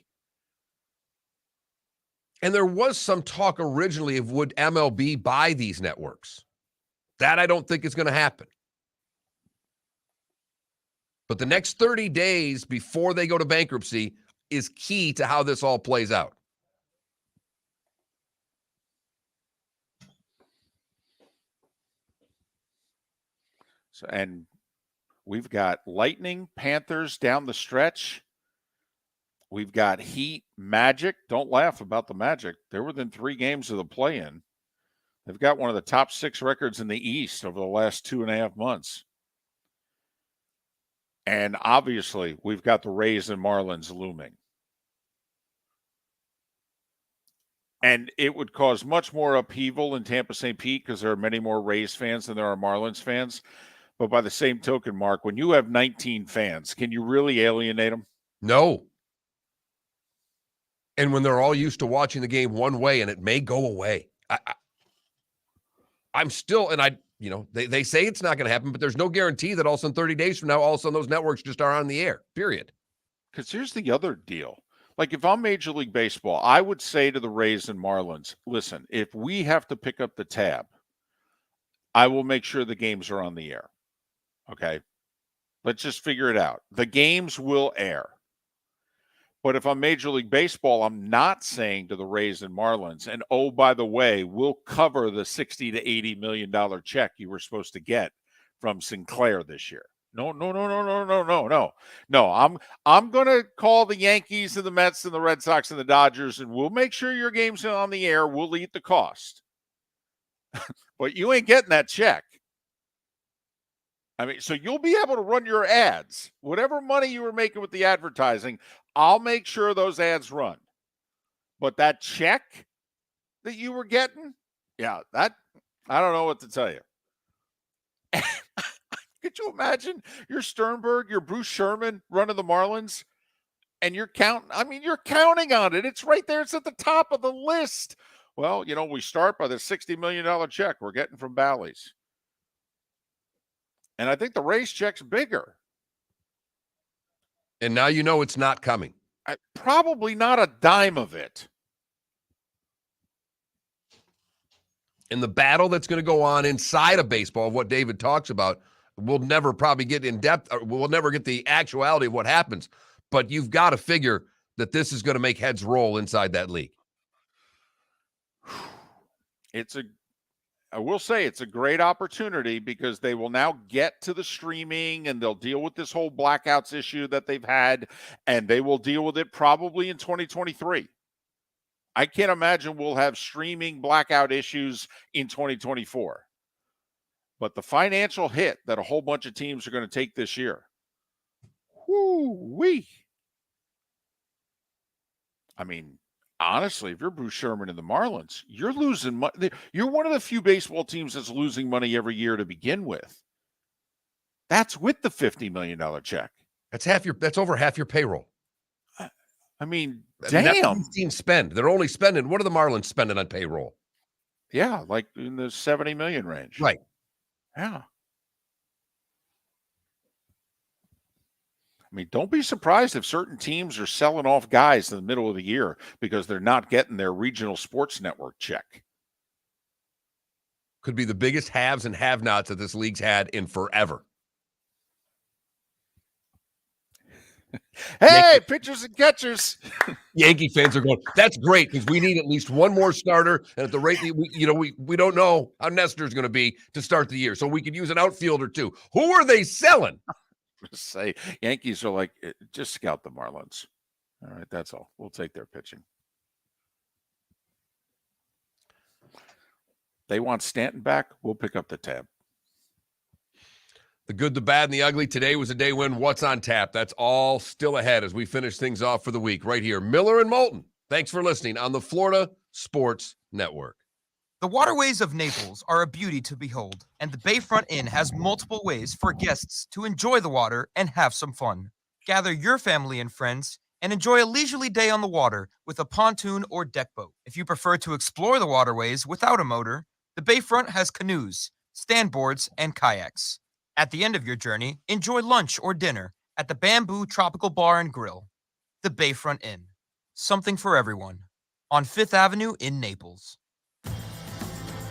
And there was some talk originally of would MLB buy these networks. That I don't think is going to happen. But the next 30 days before they go to bankruptcy is key to how this all plays out. So, and we've got Lightning, Panthers down the stretch. We've got Heat, Magic. Don't laugh about the Magic. They're within 3 games of the play-in. They've got one of the top 6 records in the East over the last 2.5 months. And obviously, we've got the Rays and Marlins looming. And it would cause much more upheaval in Tampa St. Pete because there are many more Rays fans than there are Marlins fans. But by the same token, Mark, when you have 19 fans, can you really alienate them? No. And when they're all used to watching the game one way, and it may go away. I'm still, and they say it's not going to happen, but there's no guarantee that all of a sudden 30 days from now, all of a sudden those networks just are on the air, period. Because here's the other deal. Like if I'm Major League Baseball, I would say to the Rays and Marlins, listen, if we have to pick up the tab, I will make sure the games are on the air. Okay? Let's just figure it out. The games will air. But if I'm Major League Baseball, I'm not saying to the Rays and Marlins, and oh, by the way, we'll cover the $60 to $80 million check you were supposed to get from Sinclair this year. No. I'm going to call the Yankees and the Mets and the Red Sox and the Dodgers, and we'll make sure your game's on the air. We'll eat the cost. But you ain't getting that check. I mean, so you'll be able to run your ads. Whatever money you were making with the advertising, I'll make sure those ads run. But that check that you were getting, yeah, that I don't know what to tell you. Could you imagine you're Sternberg, you're Bruce Sherman running the Marlins, and you're counting on it. It's right there. It's at the top of the list. Well, we start by the $60 million check we're getting from Bally's. And I think the Rays check's bigger. And now it's not coming. Probably not a dime of it. And the battle that's going to go on inside of baseball, of what David talks about, we'll never probably get in depth. We'll never get the actuality of what happens. But you've got to figure that this is going to make heads roll inside that league. I will say it's a great opportunity because they will now get to the streaming and they'll deal with this whole blackouts issue that they've had, and they will deal with it probably in 2023. I can't imagine we'll have streaming blackout issues in 2024. But the financial hit that a whole bunch of teams are going to take this year, whoo-wee. I mean, honestly, if you're Bruce Sherman and the Marlins, you're losing money. You're one of the few baseball teams that's losing money every year to begin with. That's with the $50 million check. That's over half your payroll. I mean, damn. That's what these teams spend. They're only spending. What are the Marlins spending on payroll? Yeah, like in the $70 million range. Right. Yeah. I mean, don't be surprised if certain teams are selling off guys in the middle of the year because they're not getting their regional sports network check. could be the biggest haves and have-nots that this league's had in forever. Hey, pitchers and catchers. Yankee fans are going, that's great because we need at least one more starter. And at the rate that we don't know how Nestor's going to be to start the year. So we could use an outfielder too. Who are they selling? Say Yankees are like, just scout the Marlins. All right, that's all. We'll take their pitching. They want Stanton back. We'll pick up the tab. The good, the bad, and the ugly. Today was a day when what's on tap. That's all still ahead as we finish things off for the week right here. Miller and Moulton. Thanks for listening on the Florida Sports Network. The waterways of Naples are a beauty to behold, and the Bayfront Inn has multiple ways for guests to enjoy the water and have some fun. Gather your family and friends and enjoy a leisurely day on the water with a pontoon or deck boat. If you prefer to explore the waterways without a motor, the Bayfront has canoes, standboards, and kayaks. At the end of your journey, enjoy lunch or dinner at the Bamboo Tropical Bar and Grill. The Bayfront Inn. Something for everyone. On 5th Avenue in Naples.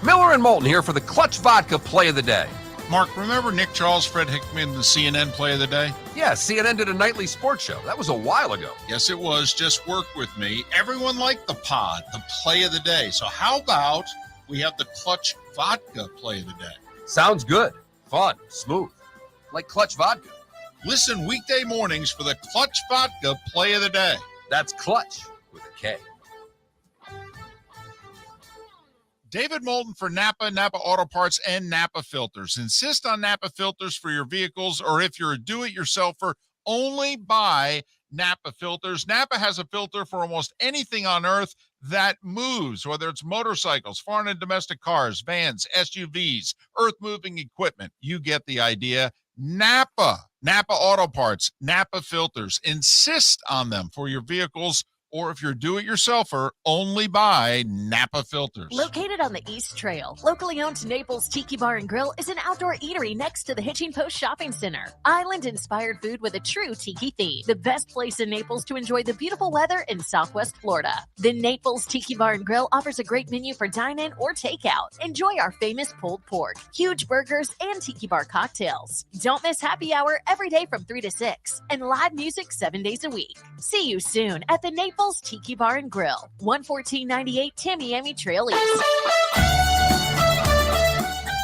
Miller and Moulton here for the Clutch Vodka Play of the Day. Mark, remember Nick Charles, Fred Hickman, the CNN Play of the Day? Yeah, CNN did a nightly sports show. That was a while ago. Yes, it was. Just work with me. Everyone liked the pod, the Play of the Day. So how about we have the Clutch Vodka Play of the Day? Sounds good. Fun, smooth, like Clutch Vodka. Listen weekday mornings for the Clutch Vodka Play of the Day. That's Clutch with a K. David Moulton for Napa Auto Parts, and Napa Filters. Insist on Napa filters for your vehicles, or if you're a do-it-yourselfer, only buy Napa filters. Napa has a filter for almost anything on earth that moves, whether it's motorcycles, foreign and domestic cars, vans, SUVs, earth-moving equipment. You get the idea. Napa Auto Parts, Napa filters. Insist on them for your vehicles, or if you're a do-it-yourselfer, only buy Napa filters. Located on the East Trail, locally owned Naples Tiki Bar and Grill is an outdoor eatery next to the Hitching Post Shopping Center. Island-inspired food with a true tiki theme. The best place in Naples to enjoy the beautiful weather in Southwest Florida. The Naples Tiki Bar and Grill offers a great menu for dine-in or takeout. Enjoy our famous pulled pork, huge burgers, and tiki bar cocktails. Don't miss happy hour every day from 3 to 6, and live music 7 days a week. See you soon at the Naples Tiki Bar and Grill, 11498 Tamiami Trail East.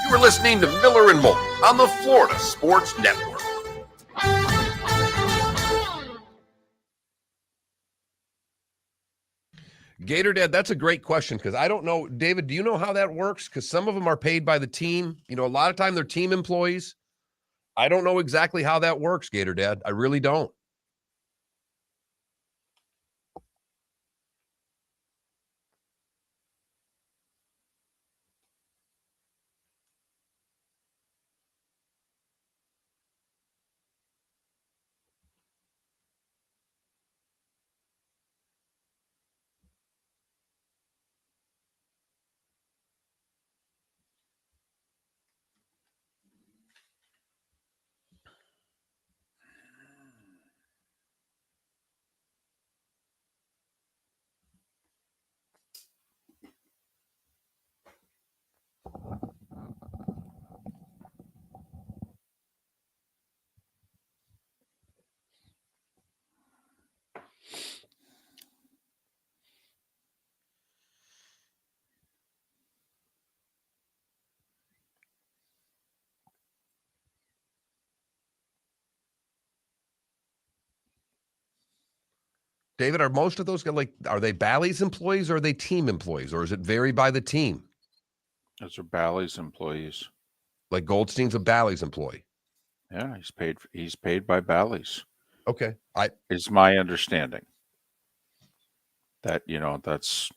You were listening to Miller and Moulton on the Florida Sports Network. Gator Dad, that's a great question because I don't know. David, do you know how that works? Because some of them are paid by the team. You know, a lot of time they're team employees. I don't know exactly how that works, Gator Dad. I really don't. David, are most of those are they Bally's employees or are they team employees, or is it vary by the team? Those are Bally's employees. Like Goldstein's a Bally's employee. Yeah, he's paid by Bally's. Okay. Is my understanding. That, that's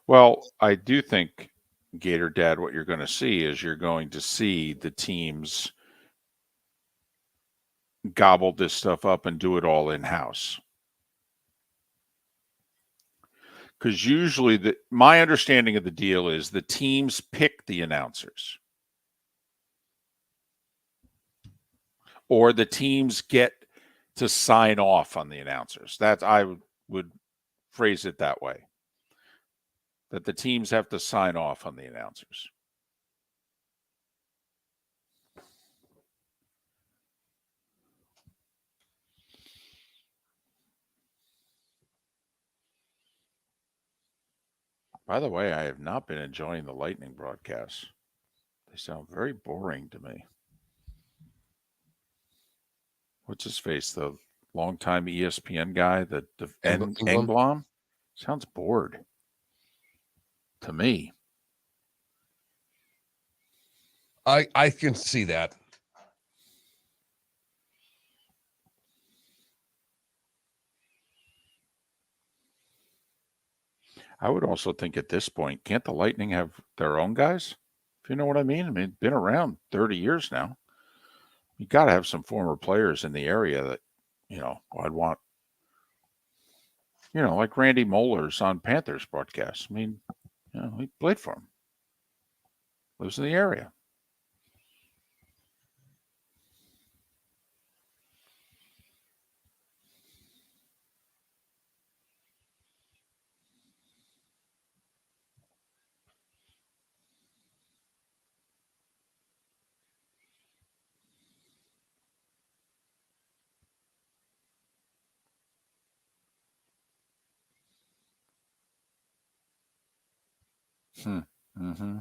well, I do think, Gator Dad, what you're going to see is you're going to see the teams gobble this stuff up and do it all in-house. Because usually my understanding of the deal is the teams pick the announcers. Or the teams get to sign off on the announcers. That I would phrase it that way. That the teams have to sign off on the announcers. By the way, I have not been enjoying the Lightning broadcasts. They sound very boring to me. What's his face? The longtime ESPN guy, the Engblom? Sounds bored to me. I can see that. I would also think at this point, can't the Lightning have their own guys? If you know what I mean. I mean, been around 30 years now. You got to have some former players in the area that, I'd want, like Randy Mollers on Panthers broadcasts. I mean, he played for him. Lives in the area. Mm-hmm.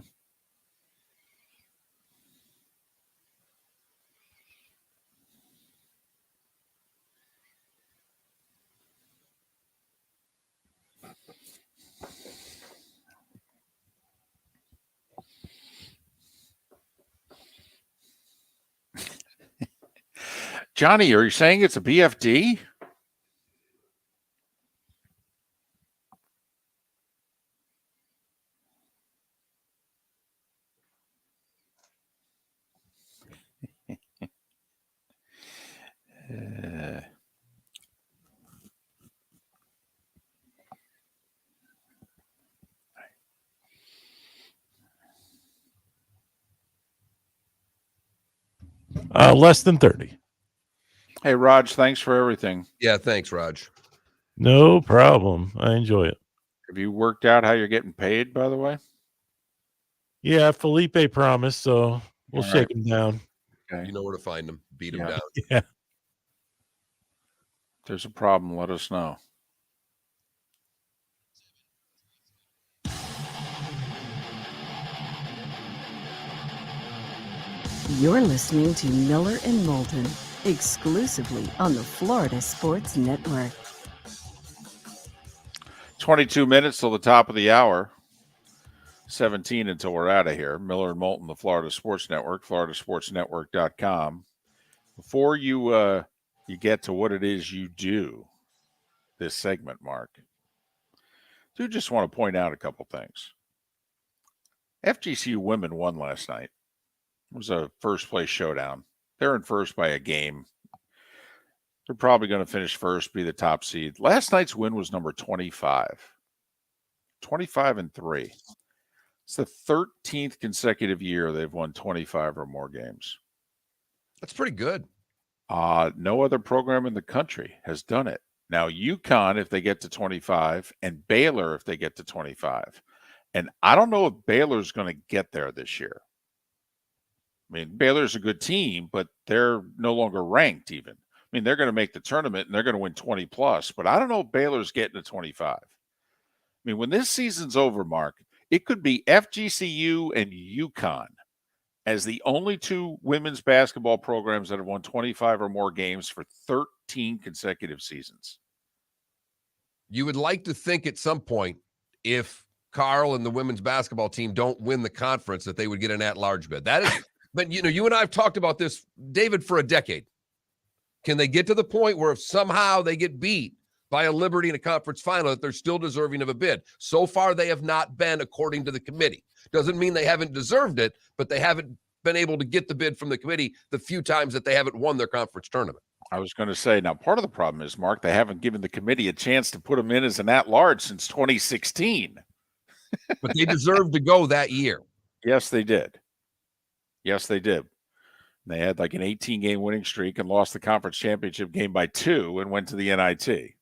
Johnny, are you saying it's a BFD? Less than 30. Hey, Raj, thanks for everything. Yeah, thanks, Raj. No problem. I enjoy it. Have you worked out how you're getting paid, by the way? Yeah, Felipe promised, so we'll All shake right. him down. Okay. You know where to find him. Beat him down. Yeah. If there's a problem, let us know. You're listening to Miller and Moulton, exclusively on the Florida Sports Network. 22 minutes till the top of the hour. 17 until we're out of here. Miller and Moulton, the Florida Sports Network, floridasportsnetwork.com. Before you get to what it is you do this segment, Mark, I do just want to point out a couple things. FGCU women won last night. It was a first-place showdown. They're in first by a game. They're probably going to finish first, be the top seed. Last night's win was number 25. 25-3. It's the 13th consecutive year they've won 25 or more games. That's pretty good. No other program in the country has done it. Now, UConn, if they get to 25, and Baylor, if they get to 25. And I don't know if Baylor's going to get there this year. I mean, Baylor's a good team, but they're no longer ranked even. I mean, they're going to make the tournament, and they're going to win 20+. But I don't know if Baylor's getting to 25. I mean, when this season's over, Mark, it could be FGCU and UConn as the only two women's basketball programs that have won 25 or more games for 13 consecutive seasons. You would like to think at some point, if Carl and the women's basketball team don't win the conference, that they would get an at-large bid. That is, but you and I have talked about this, David, for a decade. Can they get to the point where if somehow they get beat by a Liberty in a conference final, that they're still deserving of a bid? So far, they have not been, according to the committee. Doesn't mean they haven't deserved it, but they haven't been able to get the bid from the committee the few times that they haven't won their conference tournament. I was going to say, now part of the problem is, Mark, they haven't given the committee a chance to put them in as an at-large since 2016. But they deserved to go that year. Yes, they did. Yes, they did. They had like an 18-game winning streak and lost the conference championship game by 2 and went to the NIT.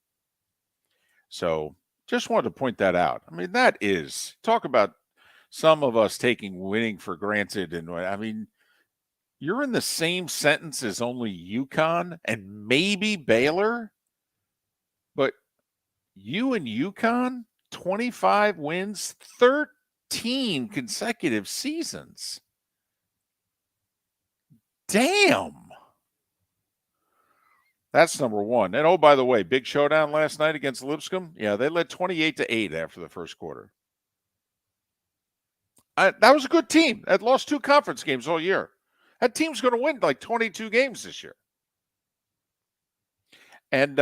So just wanted to point that out. I mean, that is, talk about some of us taking winning for granted. And I mean, you're in the same sentence as only UConn and maybe Baylor, but you and UConn, 25 wins, 13 consecutive seasons. Damn. That's number one. And, oh, by the way, big showdown last night against Lipscomb. Yeah, they led 28-8 after the first quarter. That was a good team. That lost 2 conference games all year. That team's going to win like 22 games this year. And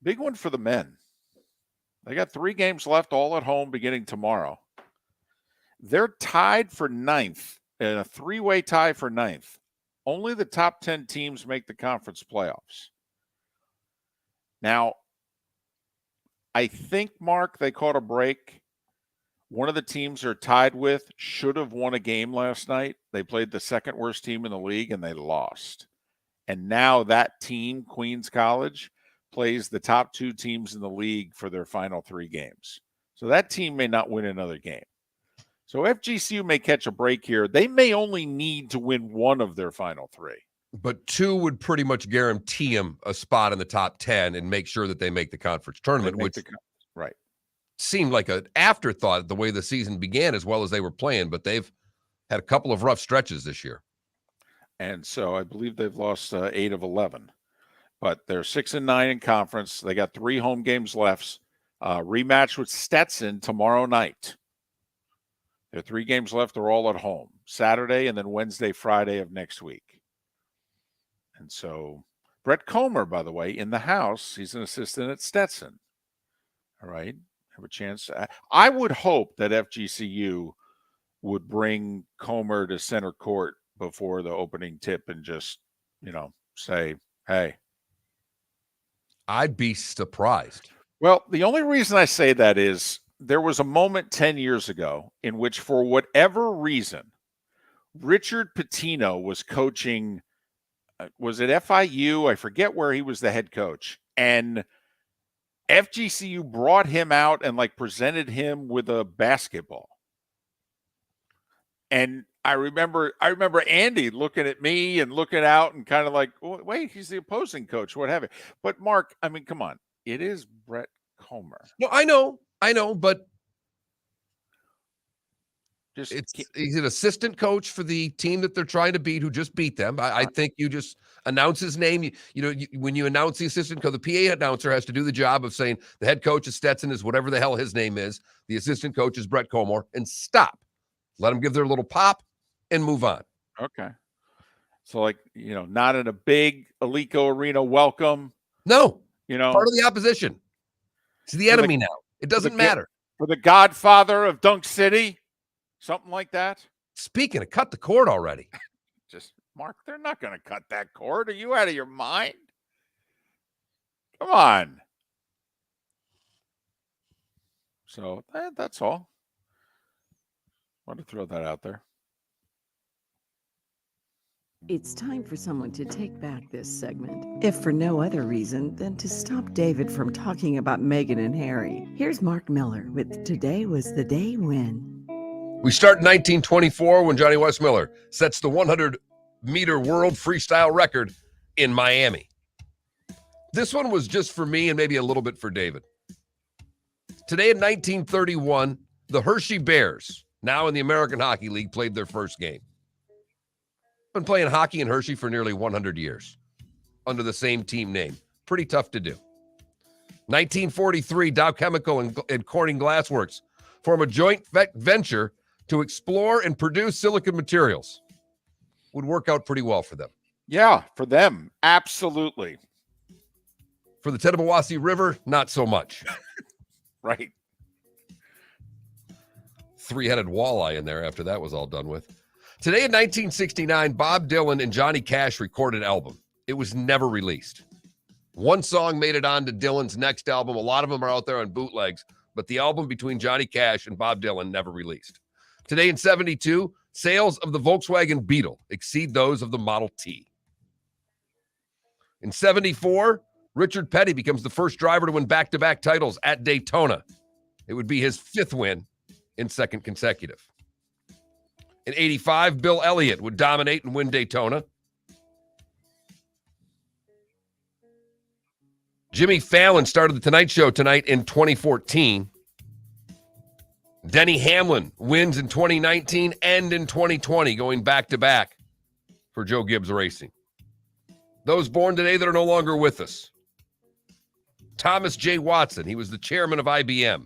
big one for the men. They got 3 games left, all at home, beginning tomorrow. They're tied for 9th, in a 3-way tie for 9th. Only the top 10 teams make the conference playoffs. Now, I think, Mark, they caught a break. One of the teams they're tied with should have won a game last night. They played the second worst team in the league, and they lost. And now that team, Queens College, plays the top 2 teams in the league for their final 3 games. So that team may not win another game. So FGCU may catch a break here. They may only need to win 1 of their final 3. But 2 would pretty much guarantee them a spot in the top 10 and make sure that they make the conference tournament, which right. Seemed like an afterthought the way the season began as well as they were playing, but they've had a couple of rough stretches this year. And so I believe they've lost 8 of 11. But they're 6-9 in conference. They got 3 home games left. Rematch with Stetson tomorrow night. There are 3 games left. They're all at home. Saturday and then Wednesday, Friday of next week. And so Brett Comer, by the way, in the house. He's an assistant at Stetson. All right. Have a chance. I would hope that FGCU would bring Comer to center court before the opening tip and just, say, hey. I'd be surprised. Well, the only reason I say that is there was a moment 10 years ago in which, for whatever reason, Richard Pitino was coaching, was it FIU? I forget where he was the head coach. And FGCU brought him out and presented him with a basketball. And I remember Andy looking at me and looking out and kind of like, wait, he's the opposing coach, what have you. But Mark, I mean, come on. It is Brett Comer. No, I know, but he's an assistant coach for the team that they're trying to beat, who just beat them. I think you just announce his name. When you announce the assistant coach, the PA announcer has to do the job of saying the head coach is Stetson, is whatever the hell his name is. The assistant coach is Brett Comer, and stop. Let them give their little pop and move on. Okay. So, not in a big Alico Arena welcome. No. Part of the opposition. It's the enemy now. It doesn't matter. For the godfather of Dunk City. Something like that. Speaking of cut the cord already. Just, Mark, they're not going to cut that cord. Are you out of your mind? Come on. So that's all. Want to throw that out there. It's time for someone to take back this segment, if for no other reason than to stop David from talking about Meghan and Harry. Here's Mark Miller with Today Was the Day When. We start in 1924 when Johnny Westmiller sets the 100-meter world freestyle record in Miami. This one was just for me and maybe a little bit for David. Today in 1931, the Hershey Bears, now in the American Hockey League, played their first game. Been playing hockey in Hershey for nearly 100 years under the same team name. Pretty tough to do. 1943, Dow Chemical and Corning Glassworks form a joint venture to explore and produce silicon materials. Would work out pretty well for them. Yeah, for them. Absolutely. For the Tittabawassee River, not so much. Right. 3-headed walleye in there after that was all done with. Today in 1969, Bob Dylan and Johnny Cash recorded an album. It was never released. One song made it on to Dylan's next album. A lot of them are out there on bootlegs, but the album between Johnny Cash and Bob Dylan never released. Today in 72, Sales of the Volkswagen Beetle exceed those of the Model T. In 74, Richard Petty becomes the first driver to win back-to-back titles at Daytona. It would be his 5th win in second consecutive. In 85, Bill Elliott would dominate and win Daytona. Jimmy Fallon started The Tonight Show tonight in 2014. Denny Hamlin wins in 2019 and in 2020, going back-to-back for Joe Gibbs Racing. Those born today that are no longer with us. Thomas J. Watson, he was the chairman of IBM.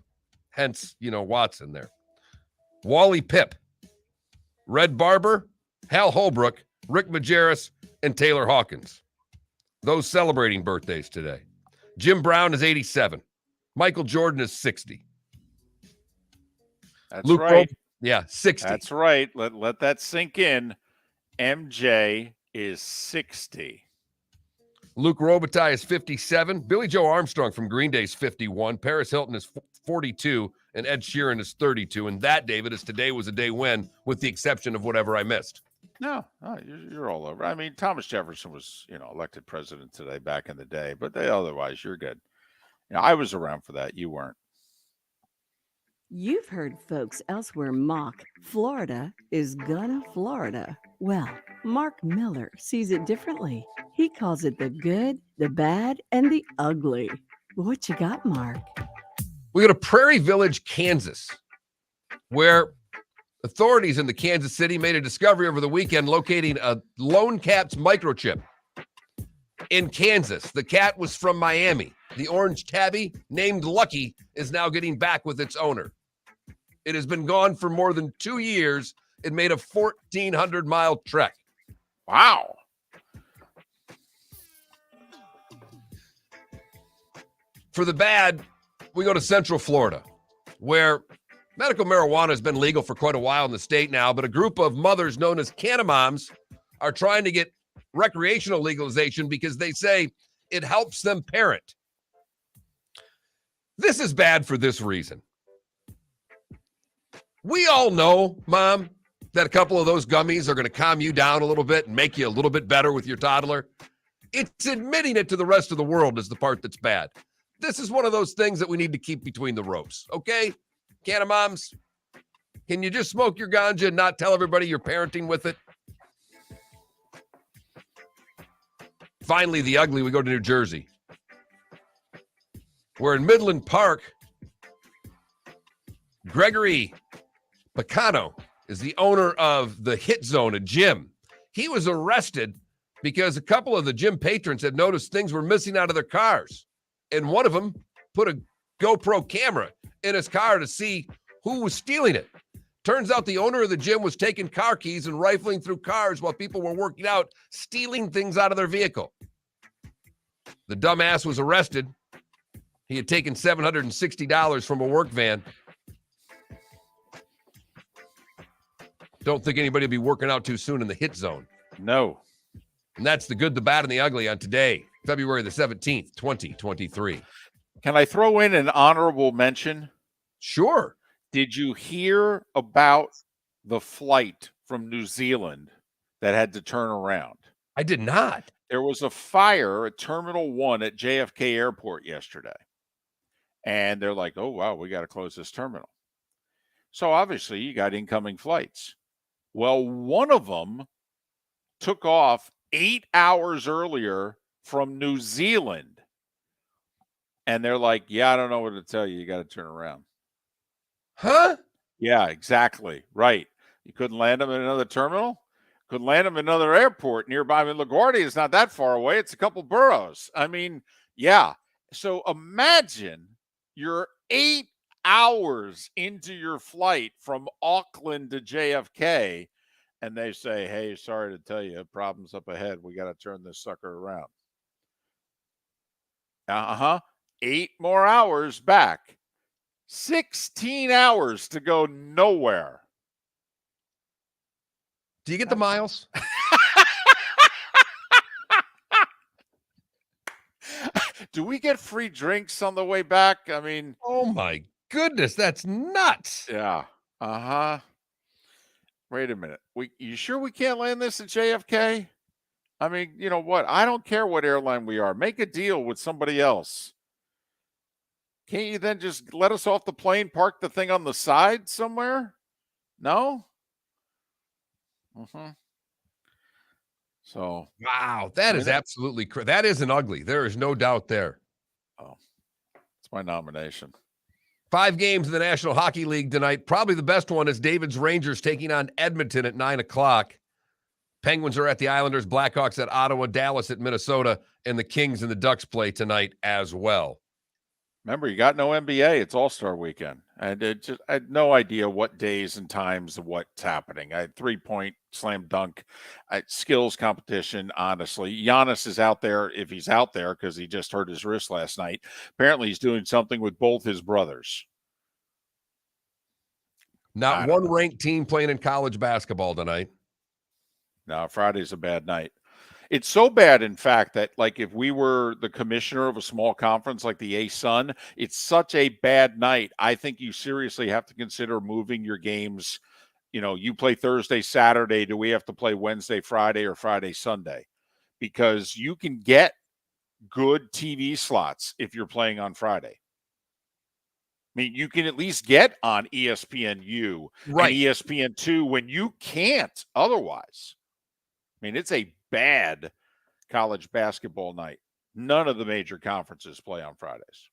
Hence, Watson there. Wally Pipp, Red Barber, Hal Holbrook, Rick Majerus, and Taylor Hawkins. Those celebrating birthdays today. Jim Brown is 87. Michael Jordan is 60. That's Luke right. 60. That's right. Let that sink in. MJ is 60. Luke Robitaille is 57. Billy Joe Armstrong from Green Day is 51. Paris Hilton is 42. And Ed Sheeran is 32. And that, David, is today was a day when, with the exception of whatever I missed. No, you're all over. I mean, Thomas Jefferson was, elected president today back in the day, but otherwise you're good. I was around for that. You weren't. You've heard folks elsewhere mock Florida is gonna Florida. Well, Mark Miller sees it differently. He calls it the good, the bad, and the ugly. What you got, Mark? We go to Prairie Village, Kansas, where authorities in the Kansas City made a discovery over the weekend locating a lone cat's microchip in Kansas. The cat was from Miami. The orange tabby, named Lucky, is now getting back with its owner. It has been gone for more than 2 years. It made a 1,400-mile trek. Wow. For the bad, we go to Central Florida, where medical marijuana has been legal for quite a while in the state now, but a group of mothers known as Canamoms are trying to get recreational legalization because they say it helps them parent. This is bad for this reason. We all know, Mom, that a couple of those gummies are going to calm you down a little bit and make you a little bit better with your toddler. It's admitting it to the rest of the world is the part that's bad. This is one of those things that we need to keep between the ropes, okay? Canamoms, can you just smoke your ganja and not tell everybody you're parenting with it? Finally, the ugly, we go to New Jersey. We're in Midland Park. Gregory Picano is the owner of the Hit Zone, a gym. He was arrested because a couple of the gym patrons had noticed things were missing out of their cars. And one of them put a GoPro camera in his car to see who was stealing it. Turns out the owner of the gym was taking car keys and rifling through cars while people were working out, stealing things out of their vehicle. The dumbass was arrested. He had taken $760 from a work van. Don't think anybody will be working out too soon in the Hit Zone. No. And that's the good, the bad, and the ugly on today, February the 17th, 2023. Can I throw in an honorable mention? Sure. Did you hear about the flight from New Zealand that had to turn around? I did not. There was a fire at Terminal 1 at JFK Airport yesterday. And they're like, oh, wow, we got to close this terminal. So obviously you got incoming flights. Well, one of them took off 8 hours earlier from New Zealand. And they're like, yeah, I don't know what to tell you. You got to turn around. Huh? Yeah, exactly. Right. You couldn't land them in another terminal. Couldn't land them in another airport nearby. I mean, LaGuardia is not that far away. It's a couple boroughs. I mean, yeah. So imagine you're 8 hours into your flight from Auckland to JFK, and they say, hey, sorry to tell you, problems up ahead. We got to turn this sucker around. 8 more hours back. 16 hours to go nowhere. Do you get the miles? Do we get free drinks on the way back? I mean, oh my goodness, that's nuts. Yeah. Wait a minute. You sure we can't land this at JFK? I mean, you know what? I don't care what airline we are. Make a deal with somebody else. Can't you then just let us off the plane, park the thing on the side somewhere? No? Mm-hmm. So. Wow, that is absolutely that isn't ugly. There is no doubt there. Oh, it's my nomination. 5 games in the National Hockey League tonight. Probably the best one is David's Rangers taking on Edmonton at 9 o'clock. Penguins are at the Islanders, Blackhawks at Ottawa, Dallas at Minnesota, and the Kings and the Ducks play tonight as well. Remember, you got no NBA. It's All-Star Weekend. And I had no idea what days and times what's happening. I had 3-point slam dunk, skills competition, honestly. Giannis is out there, if he's out there, because he just hurt his wrist last night. Apparently, he's doing something with both his brothers. Not one ranked team playing in college basketball tonight. No, Friday's a bad night. It's so bad, in fact, that like if we were the commissioner of a small conference like the A-Sun, it's such a bad night. I think you seriously have to consider moving your games. You know, you play Thursday, Saturday. Do we have to play Wednesday, Friday, or Friday, Sunday? Because you can get good TV slots if you're playing on Friday. I mean, you can at least get on ESPNU and ESPN2 when you can't otherwise. I mean, it's a bad college basketball night. None of the major conferences play on Fridays.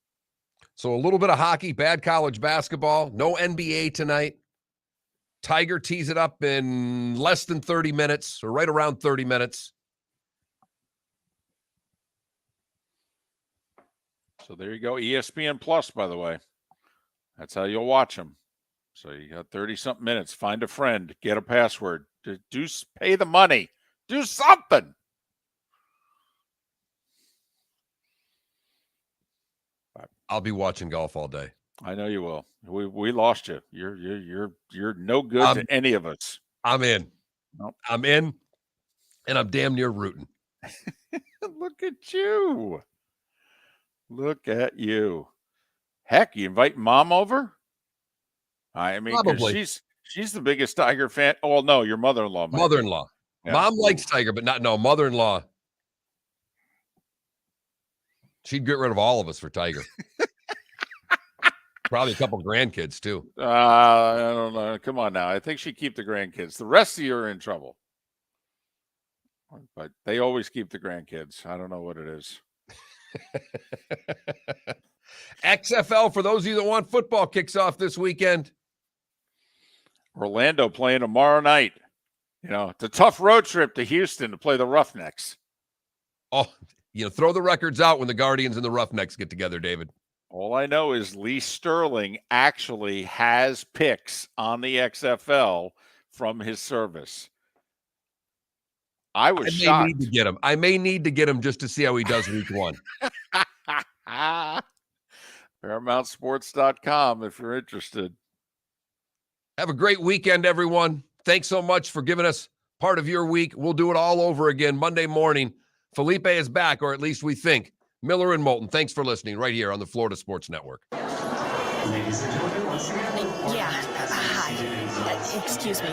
So a little bit of hockey, bad college basketball, no NBA tonight. Tiger tees it up in less than 30 minutes, or right around 30 minutes. So there you go. ESPN Plus, by the way. That's how you'll watch them. So you got 30-something minutes. Find a friend. Get a password. Pay the money. Do something. I'll be watching golf all day. I know you will. We lost you. You're no good to any of us. I'm in. Nope. I'm in, and I'm damn near rooting. Look at you. Look at you. Heck, you invite mom over? I mean, she's the biggest Tiger fan. Oh, no, your mother-in-law. Mother-in-law. Yeah. Mom likes Tiger, but no, mother-in-law. She'd get rid of all of us for Tiger. Probably a couple grandkids, too. I don't know. Come on now. I think she'd keep the grandkids. The rest of you are in trouble. But they always keep the grandkids. I don't know what it is. XFL, for those of you that want football, kicks off this weekend. Orlando playing tomorrow night. You know, it's a tough road trip to Houston to play the Roughnecks. Oh, throw the records out when the Guardians and the Roughnecks get together, David. All I know is Lee Sterling actually has picks on the XFL from his service. I was shocked. I may need to get him just to see how he does week 1. ParamountSports.com if you're interested. Have a great weekend, everyone. Thanks so much for giving us part of your week. We'll do it all over again Monday morning. Felipe is back, or at least we think. Miller and Moulton, thanks for listening right here on the Florida Sports Network. Ladies and gentlemen, once again. Yeah. Hi. Excuse me.